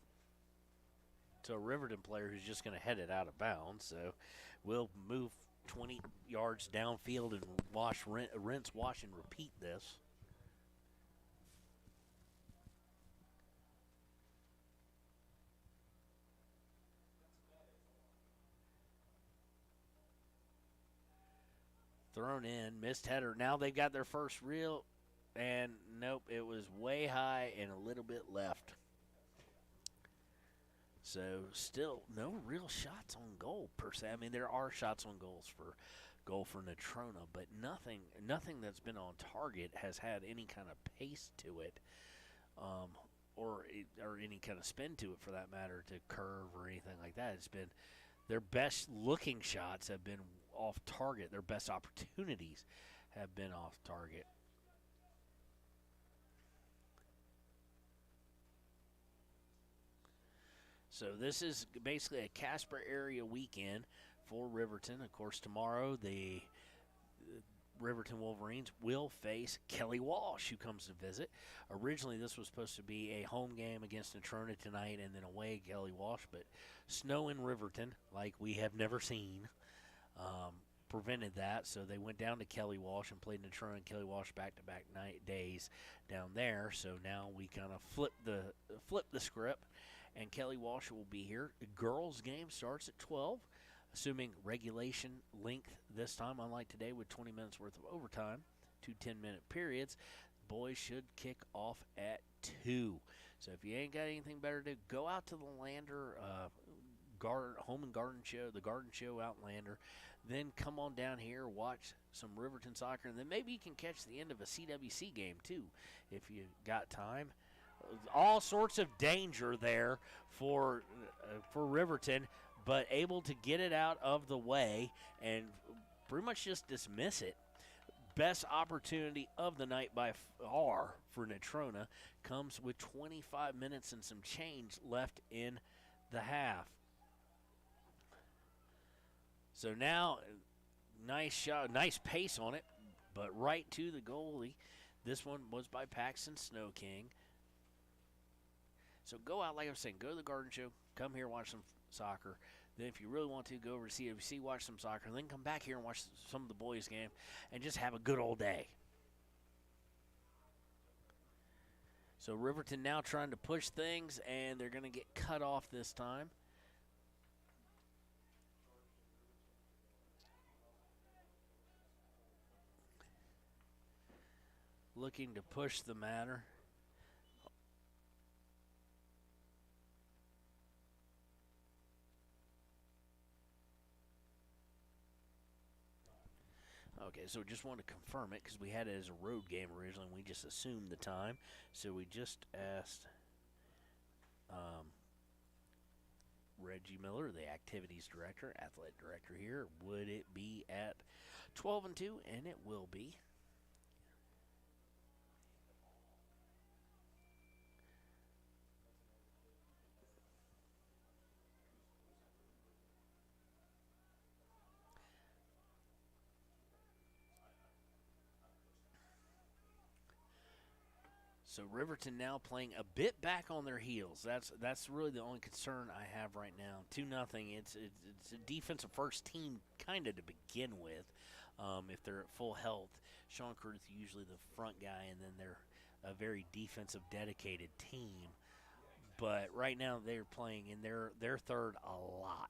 to a Riverton player who's just going to head it out of bounds. So we'll move 20 yards downfield and rinse, wash, and repeat this. Thrown in, missed header. Now they've got their first reel, and nope, it was way high and a little bit left. So still no real shots on goal per se. I mean, there are shots on goal for Natrona, but nothing that's been on target has had any kind of pace to it, or any kind of spin to it for that matter, to curve or anything like that. It's been their best looking shots have been off target. Their best opportunities have been off target. So this is basically a Casper area weekend for Riverton. Of course, tomorrow the Riverton Wolverines will face Kelly Walsh, who comes to visit. Originally, this was supposed to be a home game against Natrona tonight and then away Kelly Walsh, but snow in Riverton, like we have never seen, prevented that. So they went down to Kelly Walsh and played Natrona and Kelly Walsh back-to-back days down there. So now we kind of flip the script, and Kelly Walsh will be here. The girls' game starts at 12. Assuming regulation length this time, unlike today with 20 minutes worth of overtime, 2 10-minute periods, boys should kick off at 2. So if you ain't got anything better to do, go out to the Lander Home and Garden Show, the Garden Show out in Lander. Then come on down here, watch some Riverton soccer, and then maybe you can catch the end of a CWC game too if you got time. All sorts of danger there for Riverton, but able to get it out of the way and pretty much just dismiss it. Best opportunity of the night by far for Natrona comes with 25 minutes and some change left in the half. So now, nice shot, nice pace on it, but right to the goalie. This one was by Paxton Snow King. So go out, like I was saying, go to the Garden Show, come here, watch some soccer. Then if you really want to, go over to CWC, watch some soccer, and then come back here and watch some of the boys' game and just have a good old day. So Riverton now trying to push things, and they're going to get cut off this time. Looking to push the matter. Okay, so just want to confirm it because we had it as a road game originally. We just assumed the time. So we just asked Reggie Miller, the activities director, athletic director here, would it be at 12 and 2? And it will be. So Riverton now playing a bit back on their heels. That's really the only concern I have right now. 2-0. It's a defensive first team kind of to begin with. If they're at full health, Sean Curtis usually the front guy, and then they're a very defensive dedicated team. But right now they're playing in their third a lot.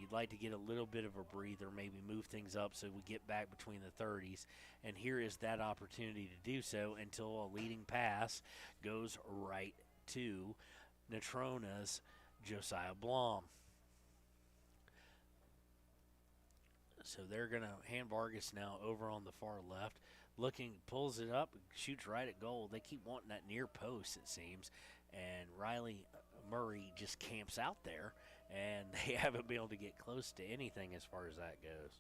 You'd like to get a little bit of a breather, maybe move things up so we get back between the 30s. And here is that opportunity to do so until a leading pass goes right to Natrona's Josiah Blom. So they're going to hand Vargas now over on the far left. Looking, pulls it up, shoots right at goal. They keep wanting that near post, it seems. And Riley Murray just camps out there. And they haven't been able to get close to anything as far as that goes.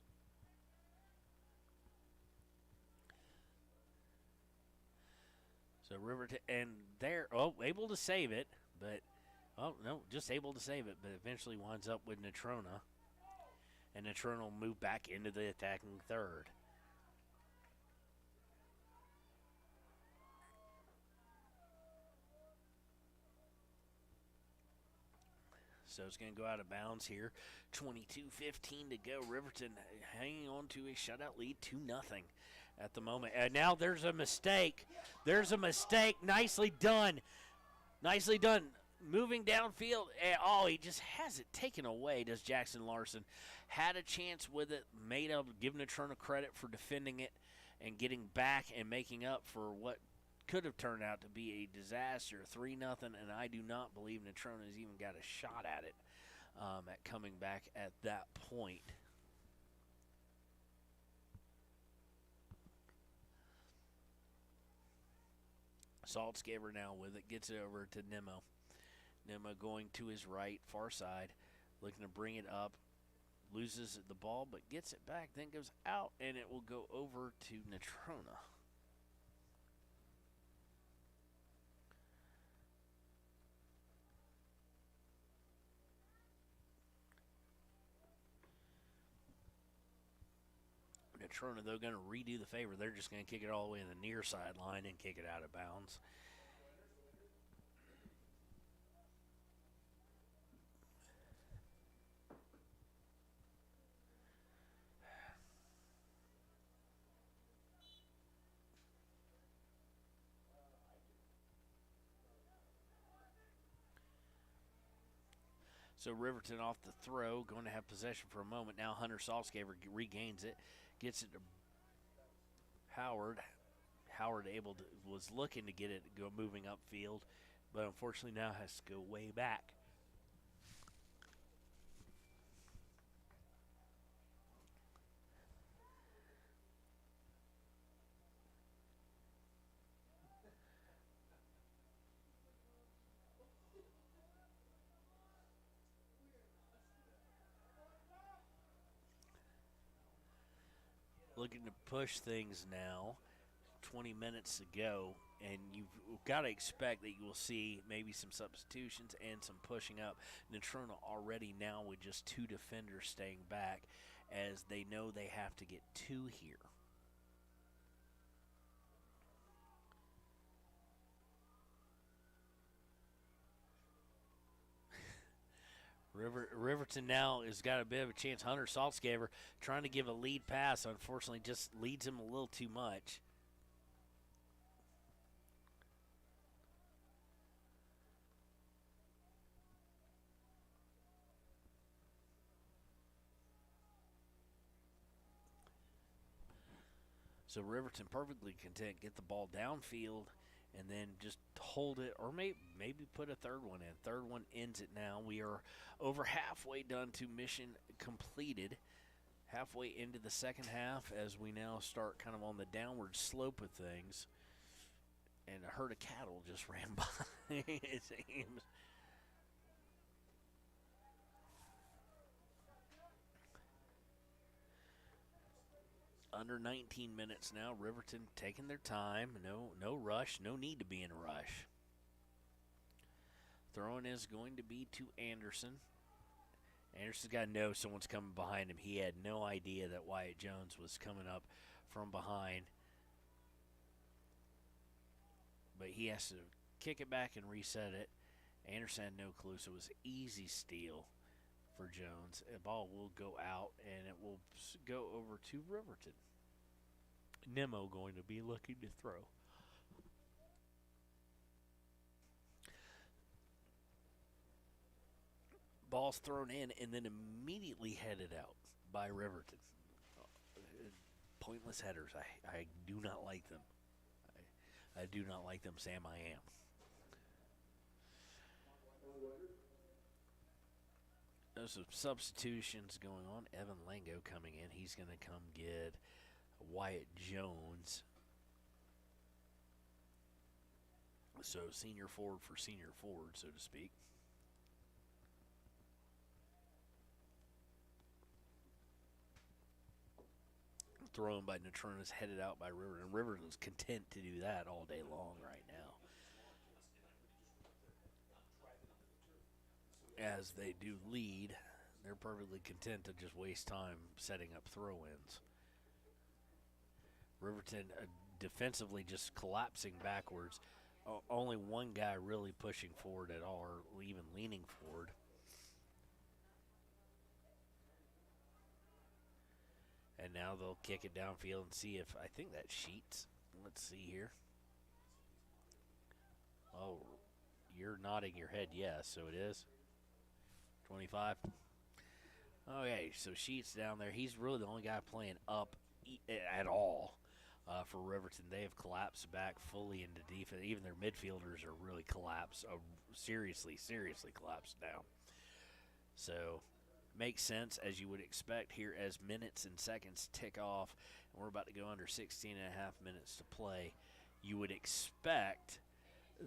So Riverton, and they're able to save it, but just able to save it, but eventually winds up with Natrona and Natrona will move back into the attacking third. So it's going to go out of bounds here. 22:15 to go. Riverton hanging on to a shutout lead, 2-0 at the moment. And now there's a mistake. There's a mistake. Nicely done. Nicely done. Moving downfield. He just has it taken away, does Jackson Larson. Had a chance with it. Made up. Give Natrona credit for defending it and getting back and making up for what could have turned out to be a disaster, 3-0, and I do not believe Natrona's even got a shot at it at coming back at that point. Saltzgaber now with it, gets it over to Nimmo. Nimmo going to his right, far side, looking to bring it up, loses the ball, but gets it back, then goes out, and it will go over to Natrona. Natrona, though, going to redo the favor. They're just going to kick it all the way in the near sideline and kick it out of bounds. So Riverton off the throw, going to have possession for a moment. Now Hunter Saltzgaber regains it, gets it to Howard. Howard was looking to get it moving upfield, but unfortunately now has to go way back. Looking to push things now, 20 minutes to go, and you've got to expect that you will see maybe some substitutions and some pushing up. Natrona already now with just 2 defenders staying back, as they know they have to get 2 here. Riverton now has got a bit of a chance. Hunter Saltzgaber trying to give a lead pass, unfortunately just leads him a little too much. So Riverton perfectly content, get the ball downfield and then just hold it, or maybe put a third one in. Third one ends it now. We are over halfway done to mission completed. Halfway into the second half as we now start kind of on the downward slope of things. And a herd of cattle just ran by, it seems. Under 19 minutes now. Riverton taking their time. No rush. No need to be in a rush. Throwing is going to be to Anderson. Anderson's got to know someone's coming behind him. He had no idea that Wyatt Jones was coming up from behind. But he has to kick it back and reset it. Anderson had no clue, so it was an easy steal for Jones. The ball will go out, and it will go over to Riverton. Nimmo going to be looking to throw. Ball's thrown in and then immediately headed out by Riverton. Pointless headers. I do not like them. I do not like them, Sam. I am. There's some substitutions going on. Evan Lango coming in. He's going to come get Wyatt Jones. So senior forward for senior forward, so to speak. Thrown by Natrona's, headed out by Riverton. Riverton's content to do that all day long right now, as they do lead They're perfectly content to just waste time setting up throw-ins. Riverton defensively just collapsing backwards. Only one guy really pushing forward at all, or even leaning forward. And now they'll kick it downfield and see if, I think that's Sheets. Let's see here. Oh, you're nodding your head yes, so it is. 25. Okay, so Sheets down there. He's really the only guy playing up at all for Riverton. They have collapsed back fully into defense. Even their midfielders are really collapsed, seriously collapsed down. So makes sense, as you would expect here, as minutes and seconds tick off, and we're about to go under 16 and a half minutes to play. You would expect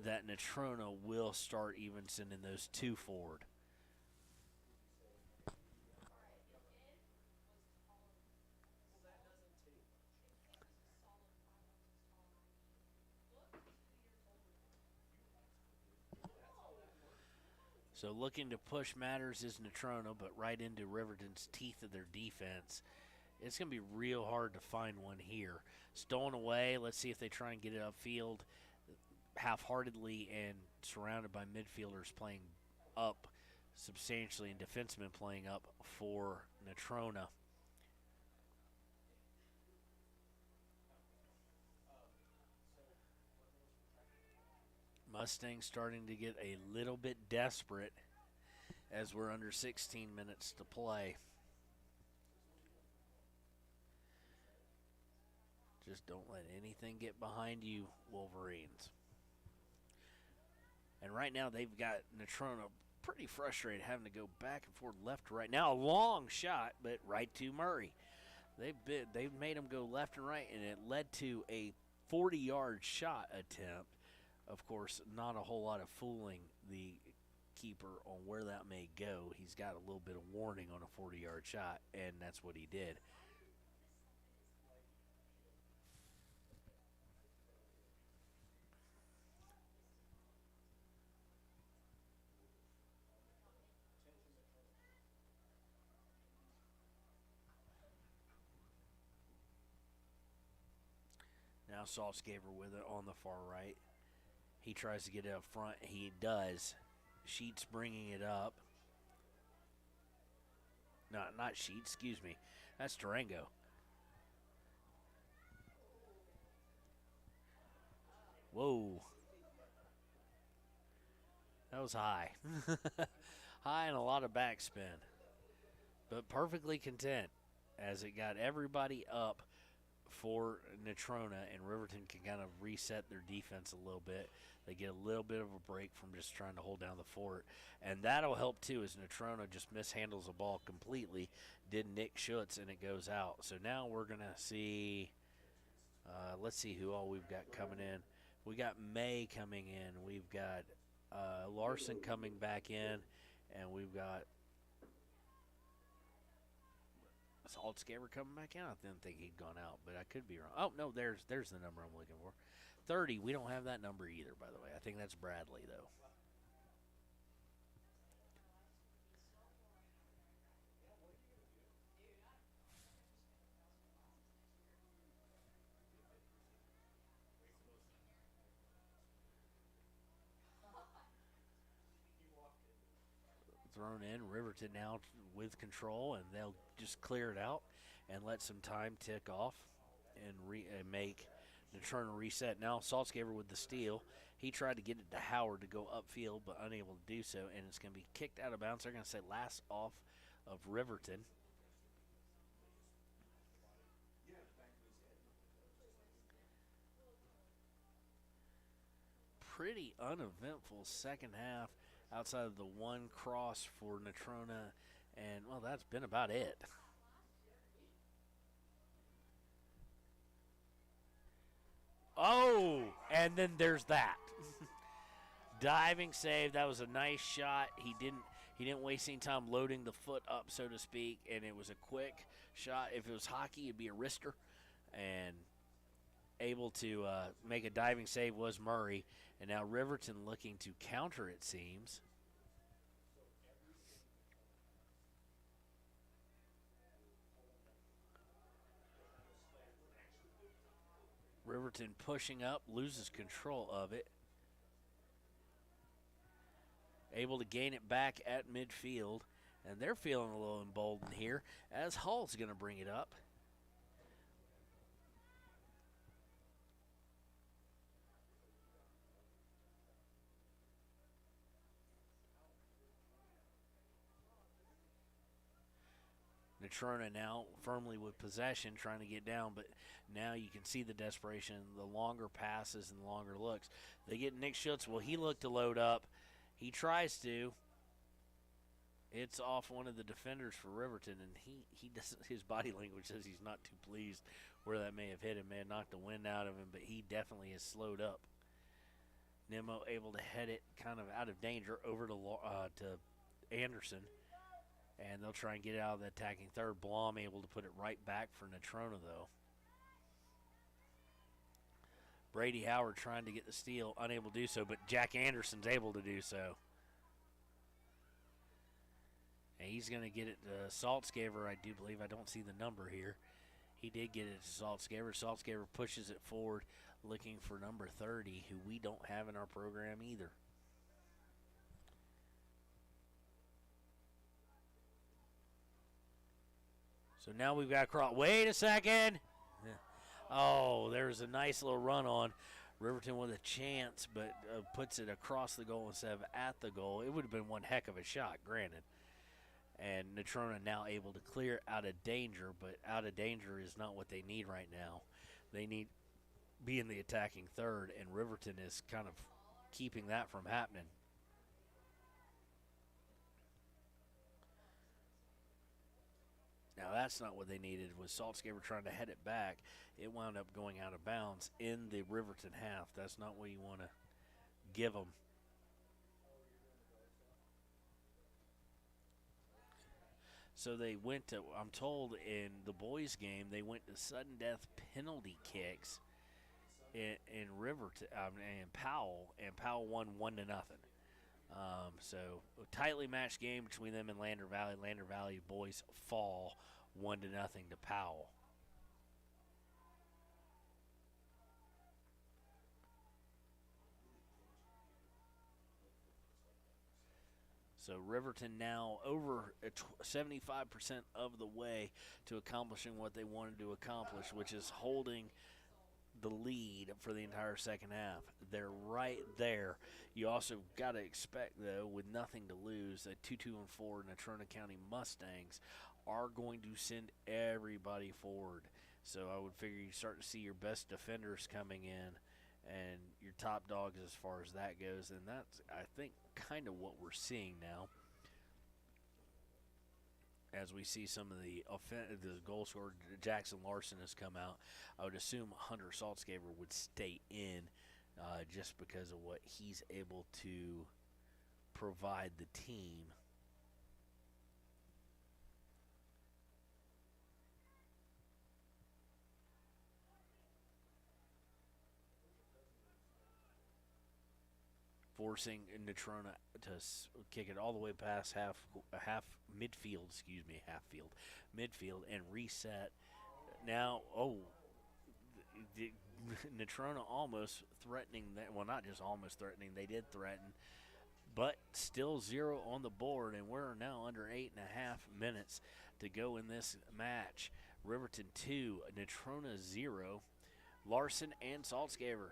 that Natrona will start even sending those two forward. So looking to push matters is Natrona, but right into Riverton's teeth of their defense. It's going to be real hard to find one here. Stolen away. Let's see if they try and get it upfield half-heartedly and surrounded by midfielders playing up substantially and defensemen playing up for Natrona. Mustangs starting to get a little bit desperate as we're under 16 minutes to play. Just don't let anything get behind you, Wolverines. And right now they've got Natrona pretty frustrated having to go back and forth left to right. Now a long shot, but right to Murray. They've made him go left and right, and it led to a 40-yard shot attempt. Of course, not a whole lot of fooling the keeper on where that may go. He's got a little bit of warning on a 40-yard shot, and that's what he did. Now Saltzgaber with it on the far right. He tries to get it up front. He does. Sheets bringing it up. No, not Sheets. Excuse me. That's Durango. Whoa. That was high. High and a lot of backspin. But perfectly content as it got everybody up for Natrona, and Riverton can kind of reset their defense a little bit. They get a little bit of a break from just trying to hold down the fort, and that'll help too as Natrona just mishandles the ball completely. Did Nick Schutz, and it goes out. So now we're going to see, let's see who all we've got coming in. We got May coming in. We've got Larson coming back in, and we've got Saltzgaber coming back in. I didn't think he'd gone out, but I could be wrong. Oh, no, there's the number I'm looking for. 30, we don't have that number either, by the way. I think that's Bradley, though. Thrown in. Riverton now with control, and they'll just clear it out and let some time tick off and make Natrona reset. Now Saltzgaber with the steal. He tried to get it to Howard to go upfield, but unable to do so, and it's going to be kicked out of bounds. They're going to say last off of Riverton. Pretty uneventful second half outside of the one cross for Natrona, and, well, that's been about it. Oh, and then there's that. Diving save. That was a nice shot. He didn't waste any time loading the foot up, so to speak, and it was a quick shot. If it was hockey, it'd be a wrister, and able to make a diving save was Murray. And now Riverton looking to counter, it seems. Riverton pushing up, loses control of it. Able to gain it back at midfield, and they're feeling a little emboldened here as Hall's going to bring it up. Natrona now firmly with possession, trying to get down, but now you can see the desperation, the longer passes and the longer looks. They get Nick Schutz. Well, he looked to load up. He tries to. It's off one of the defenders for Riverton, and he doesn't. His body language says he's not too pleased where that may have hit him, may have knocked the wind out of him, but he definitely is slowed up. Nemo able to head it kind of out of danger over to Anderson. And they'll try and get it out of the attacking third. Blom able to put it right back for Natrona, though. Brady Howard trying to get the steal, unable to do so, but Jack Anderson's able to do so. And he's going to get it to Saltzgaver, I do believe. I don't see the number here. He did get it to Saltzgaver. Saltzgaver pushes it forward, looking for number 30, who we don't have in our program either. So now we've got cross. Wait a second. Oh, there's a nice little run on. Riverton with a chance, but puts it across the goal instead of at the goal. It would have been one heck of a shot, granted. And Natrona now able to clear out of danger, but out of danger is not what they need right now. They need to be in the attacking third, and Riverton is kind of keeping that from happening. Now that's not what they needed. Was Saltzgaver trying to head it back. It wound up going out of bounds in the Riverton half. That's not what you want to give them. So they went to, I'm told in the boys game, they went to sudden death penalty kicks in Riverton, and Powell won 1-0. So a tightly matched game between them and Lander Valley. Lander Valley boys fall 1-0 to Powell. So Riverton now over 75% of the way to accomplishing what they wanted to accomplish, which is holding the lead for the entire second half. They're right there. You also got to expect, though, with nothing to lose, that 2-2-4 Natrona County Mustangs are going to send everybody forward. So I would figure you start to see your best defenders coming in and your top dogs as far as that goes. And that's, I think, kind of what we're seeing now. As we see some of the goal scorer, Jackson Larson, has come out. I would assume Hunter Saltzgaver would stay in just because of what he's able to provide the team. Forcing Natrona to kick it all the way past midfield, and reset. Now, Natrona almost threatening that. Well, not just almost threatening. They did threaten, but still 0 on the board, and we're now under 8.5 minutes to go in this match. Riverton 2, Natrona 0. Larson and Saltzgaver,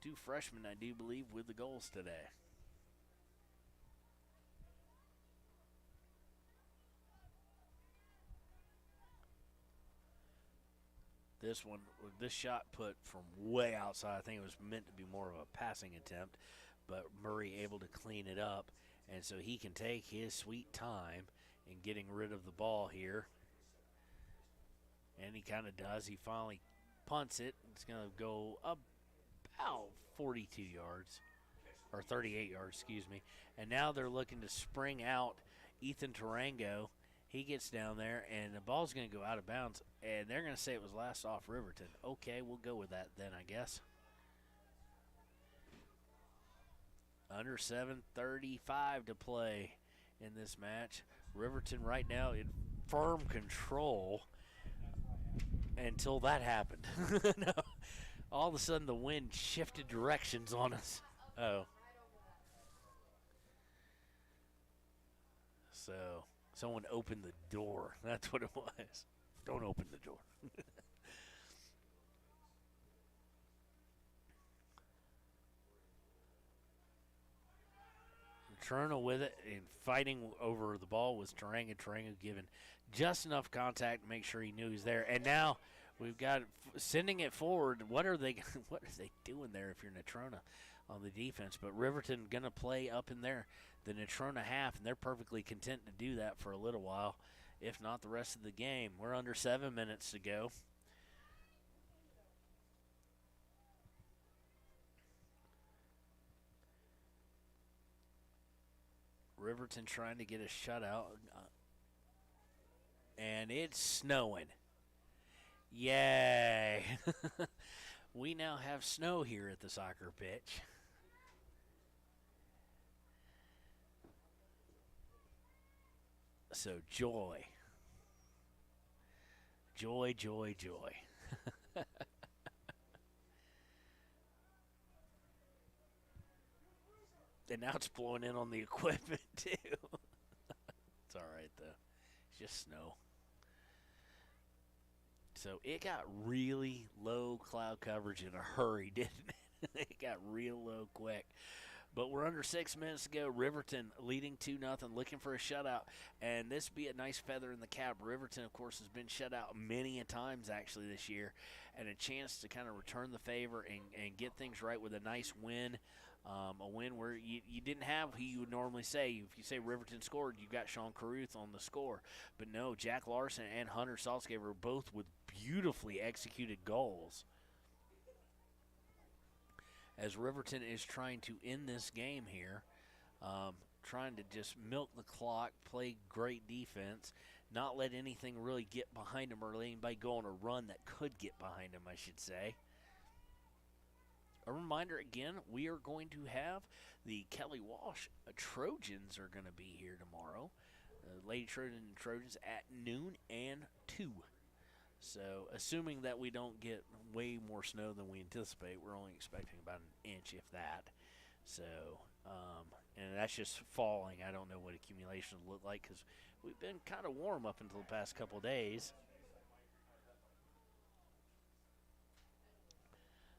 2 freshmen, I do believe, with the goals today. This shot put from way outside. I think it was meant to be more of a passing attempt, but Murray able to clean it up, and so he can take his sweet time in getting rid of the ball here. And he kind of does. He finally punts it. It's going to go about 42 yards, or 38 yards, excuse me. And now they're looking to spring out Ethan Tarango. He gets down there, and the ball's going to go out of bounds, and they're going to say it was last off Riverton. Okay, we'll go with that then, I guess. Under 7:35 to play in this match. Riverton right now in firm control until that happened. No. All of a sudden, the wind shifted directions on us. Oh. So, someone opened the door. That's what it was. Don't open the door. Natrona with it and fighting over the ball was Tarango. Tarango given just enough contact to make sure he knew he was there. And now we've got sending it forward. What are they doing there if you're Natrona on the defense? But Riverton going to play up in there, the Natrona half, and they're perfectly content to do that for a little while, if not the rest of the game. We're under 7 minutes to go. Riverton trying to get a shutout. And it's snowing. Yay. We now have snow here at the soccer pitch. So joy. Joy, joy, joy. And now it's blowing in on the equipment, too. It's all right, though. It's just snow. So it got really low cloud coverage in a hurry, didn't it? It got real low quick. But we're under 6 minutes to go. Riverton leading 2-0, looking for a shutout. And this be a nice feather in the cap. Riverton, of course, has been shut out many a times, actually, this year. And a chance to kind of return the favor and get things right with a nice win. A win where you didn't have who you would normally say. If you say Riverton scored, you got Sean Caruth on the score. But no, Jack Larson and Hunter Saltzgaver were both with beautifully executed goals. As Riverton is trying to end this game here, trying to just milk the clock, play great defense, not let anything really get behind them or let anybody go on a run that could get behind them, I should say. A reminder again, we are going to have the Kelly Walsh Trojans are going to be here tomorrow. Lady Trojans at noon and 2. So assuming that we don't get way more snow than we anticipate, we're only expecting about an inch, if that. So, and that's just falling. I don't know what accumulation will look like because we've been kind of warm up until the past couple days.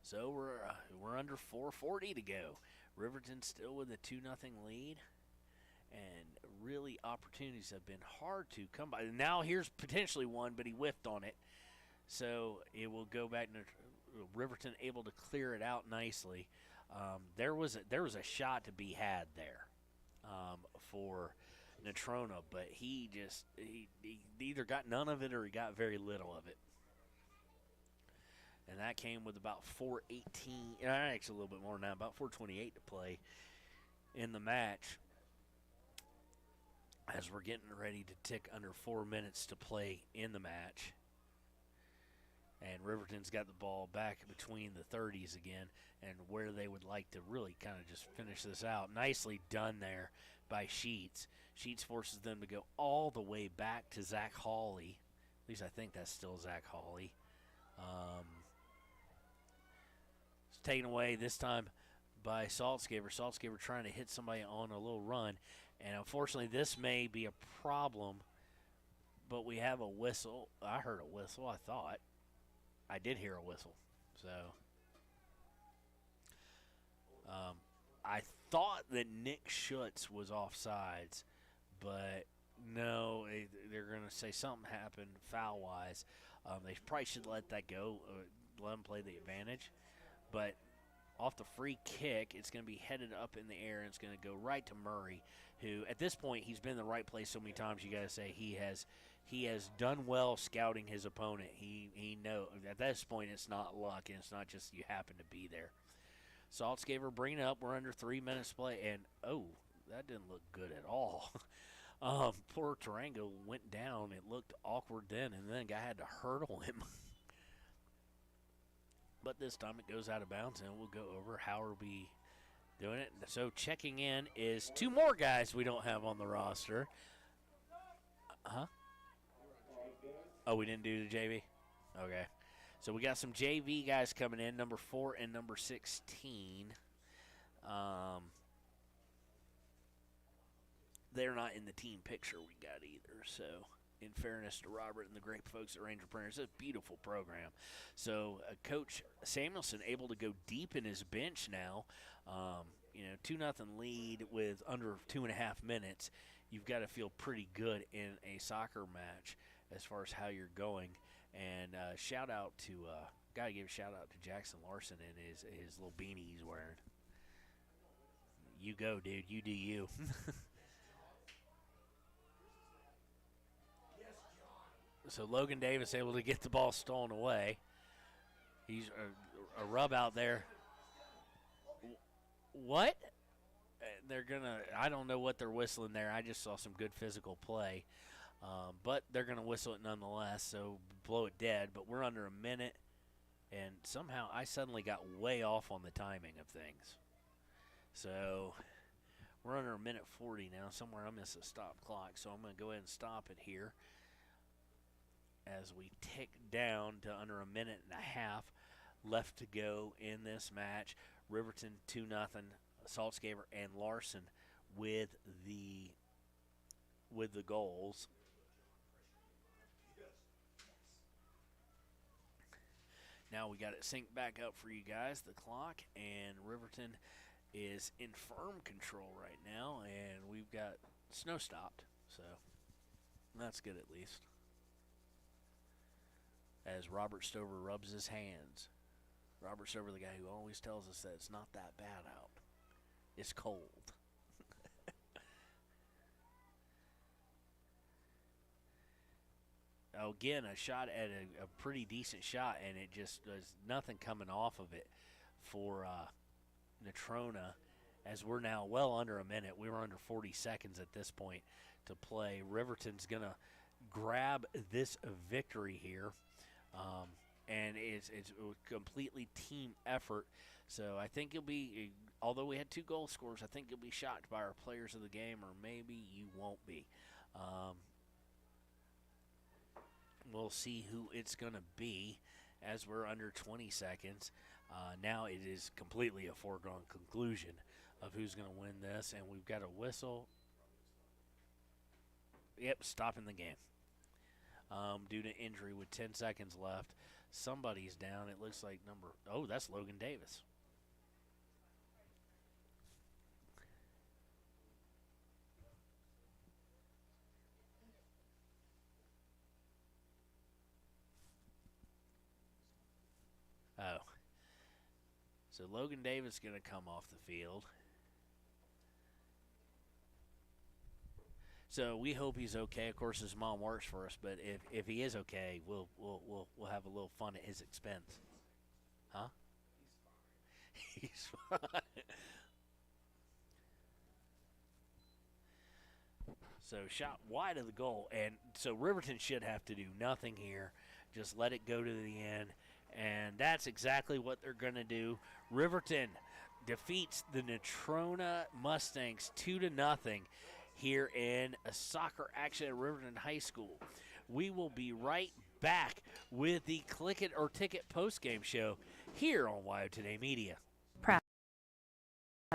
So we're under 4:40 to go. Riverton still with a 2-0 lead, and really opportunities have been hard to come by. Now here's potentially one, but he whiffed on it. So it will go back to Riverton able to clear it out nicely. There was a shot to be had there for Natrona, but he either got none of it or he got very little of it. And that came with about 4:18, actually a little bit more now, about 4:28 to play in the match. As we're getting ready to tick under 4 minutes to play in the match. And Riverton's got the ball back between the 30s again, and where they would like to really kind of just finish this out. Nicely done there by Sheets. Sheets forces them to go all the way back to Zach Hawley. At least I think that's still Zach Hawley. It's taken away this time by Saltzgaver. Saltzgaver trying to hit somebody on a little run. And unfortunately, this may be a problem, but we have a whistle. I heard a whistle, I thought. I did hear a whistle. So I thought that Nick Schutz was offsides, but no, they're going to say something happened foul-wise. They probably should let that go, let them play the advantage. But off the free kick, it's going to be headed up in the air, and it's going to go right to Murray, who at this point he's been in the right place so many times. You got to say he has done well scouting his opponent. He knows at this point it's not luck, and it's not just you happen to be there. Saltzgaver bringing it up. We're under 3 minutes to play, and that didn't look good at all. Poor Tarango went down. It looked awkward then, and then a guy had to hurdle him. But this time it goes out of bounds, and we'll go over. Howard be doing it. So checking in is two more guys we don't have on the roster. Oh, we didn't do the JV? Okay. So we got some JV guys coming in, number 4 and number 16. They're not in the team picture we got either. So in fairness to Robert and the great folks at Ranger Printers, it's a beautiful program. So Coach Samuelson able to go deep in his bench now. 2-0 lead with under 2.5 minutes. You've got to feel pretty good in a soccer match as far as how you're going. And gotta give a shout out to Jackson Larson and his little beanie he's wearing. You go, dude. You do you. So Logan Davis able to get the ball stolen away. He's a rub out there. What? I don't know what they're whistling there. I just saw some good physical play. But they're going to whistle it nonetheless, so blow it dead. But we're under a minute, and somehow I suddenly got way off on the timing of things. So we're under a minute 40 now. Somewhere I missed a stop clock, so I'm going to go ahead and stop it here as we tick down to under a minute and a half left to go in this match. Riverton 2-0, Saltzgaber and Larson with the goals. Now we got it synced back up for you guys, the clock, and Riverton is in firm control right now, and we've got snow stopped, so that's good at least. As Robert Stover rubs his hands. Robert Stover, the guy who always tells us that it's not that bad out. It's cold. Again, a shot at a pretty decent shot, and it just there's nothing coming off of it for Natrona, as we're now well under a minute. We were under 40 seconds at this point to play. Riverton's going to grab this victory here, and it's a completely team effort. So I think you'll be, although we had 2 goal scorers, I think you'll be shocked by our players of the game, or maybe you won't be. We'll see who it's going to be as we're under 20 seconds. Now it is completely a foregone conclusion of who's going to win this, and we've got a whistle. Yep, stopping the game due to injury with 10 seconds left. Somebody's down. It looks like that's Logan Davis. Oh. So Logan Davis is going to come off the field. So we hope he's okay. Of course, his mom works for us, but if he is okay, we'll have a little fun at his expense. Huh? He's fine. So shot wide of the goal, and so Riverton should have to do nothing here. Just let it go to the end. And that's exactly what they're going to do. Riverton defeats the Natrona Mustangs 2-0 here in a soccer action at Riverton High School. We will be right back with the Click It or Ticket postgame show here on Wyo Today Media. Proud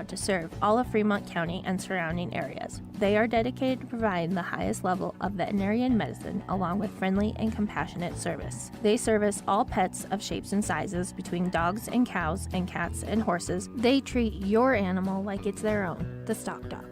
to serve all of Fremont County and surrounding areas. They are dedicated to providing the highest level of veterinarian medicine along with friendly and compassionate service. They service all pets of shapes and sizes between dogs and cows and cats and horses. They treat your animal like it's their own, the Stock Doc.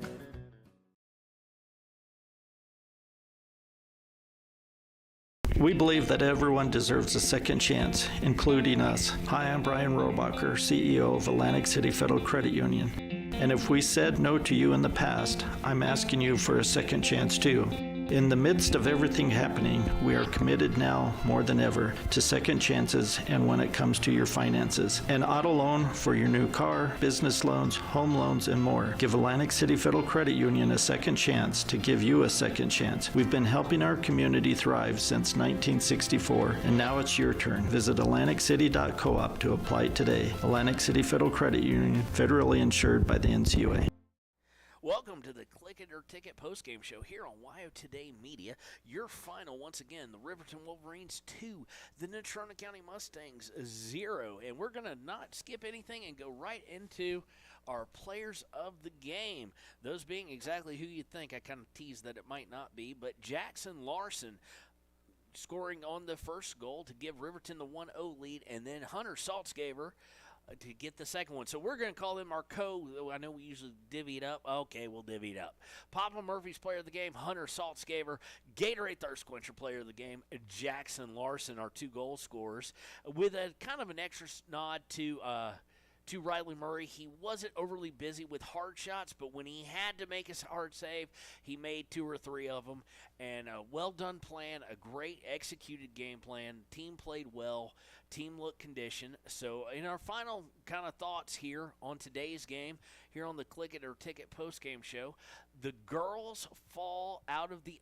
We believe that everyone deserves a second chance, including us. Hi, I'm Brian Robacher, CEO of Atlantic City Federal Credit Union. And if we said no to you in the past, I'm asking you for a second chance too. In the midst of everything happening, we are committed now more than ever to second chances and when it comes to your finances. An auto loan for your new car, business loans, home loans, and more. Give Atlantic City Federal Credit Union a second chance to give you a second chance. We've been helping our community thrive since 1964, and now it's your turn. Visit AtlanticCity.coop to apply today. Atlantic City Federal Credit Union, federally insured by the NCUA. Welcome to the Click It or Ticket postgame show here on WYO Today Media. Your final, once again, the Riverton Wolverines 2, the Natrona County Mustangs 0. And we're going to not skip anything and go right into our players of the game. Those being exactly who you'd think. I kind of teased that it might not be, but Jackson Larson scoring on the first goal to give Riverton the 1-0 lead, and then Hunter Saltzgaver to get the second one. So we're going to call him our I know we usually divvy it up. Okay, we'll divvy it up. Papa Murphy's player of the game, Hunter Saltzgaver. Gatorade Thirst Quencher player of the game, Jackson Larson, our 2 goal scorers. With a kind of an extra nod to Riley Murray. He wasn't overly busy with hard shots, but when he had to make a hard save, he made 2 or 3 of them. And a well-done plan, a great executed game plan. Team played well. Team looked conditioned. So in our final kind of thoughts here on today's game, here on the Click It or Ticket postgame show, the girls fall out of the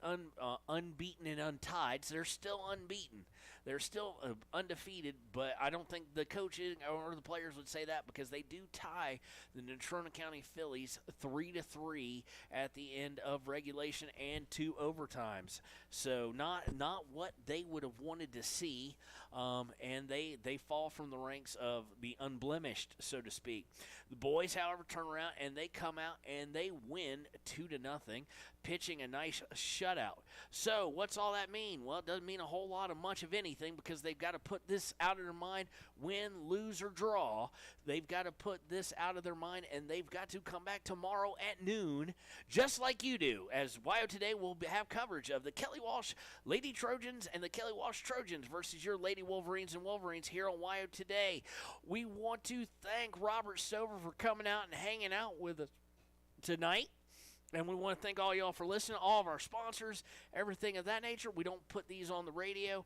unbeaten and untied. So they're still unbeaten. They're still undefeated, but I don't think the coaches or the players would say that because they do tie the Natrona County Phillies 3-3 at the end of regulation and 2 overtimes. So not what they would have wanted to see, and they fall from the ranks of the unblemished, so to speak. The boys, however, turn around and they come out and they win 2-0, pitching a nice shutout. So what's all that mean? Well, it doesn't mean a whole lot of much of anything because they've got to put this out of their mind. Win, lose, or draw, they've got to put this out of their mind, and they've got to come back tomorrow at noon, just like you do, as WYO Today will have coverage of the Kelly Walsh Lady Trojans and the Kelly Walsh Trojans versus your Lady Wolverines and Wolverines here on WYO Today. We want to thank Robert Stover for coming out and hanging out with us tonight. And we want to thank all y'all for listening, all of our sponsors, everything of that nature. We don't put these on the radio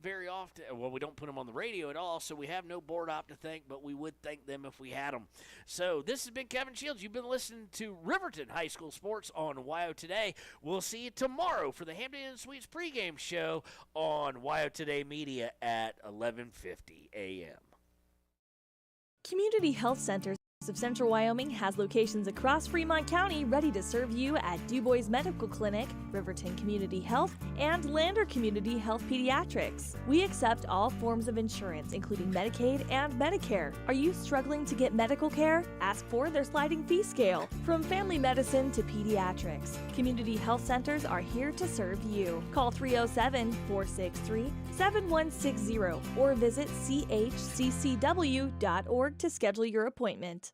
very often. Well, we don't put them on the radio at all, so we have no board op to thank, but we would thank them if we had them. So this has been Kevin Shields. You've been listening to Riverton High School Sports on WYO Today. We'll see you tomorrow for the Hampton Inn Suites pregame show on WYO Today Media at 11:50 a.m. Community Health Centers of Central Wyoming has locations across Fremont County ready to serve you at Du Bois Medical Clinic, Riverton Community Health, and Lander Community Health Pediatrics. We accept all forms of insurance, including Medicaid and Medicare. Are you struggling to get medical care? Ask for their sliding fee scale. From family medicine to pediatrics, Community Health Centers are here to serve you. Call 307-463-7160 or visit chccw.org to schedule your appointment.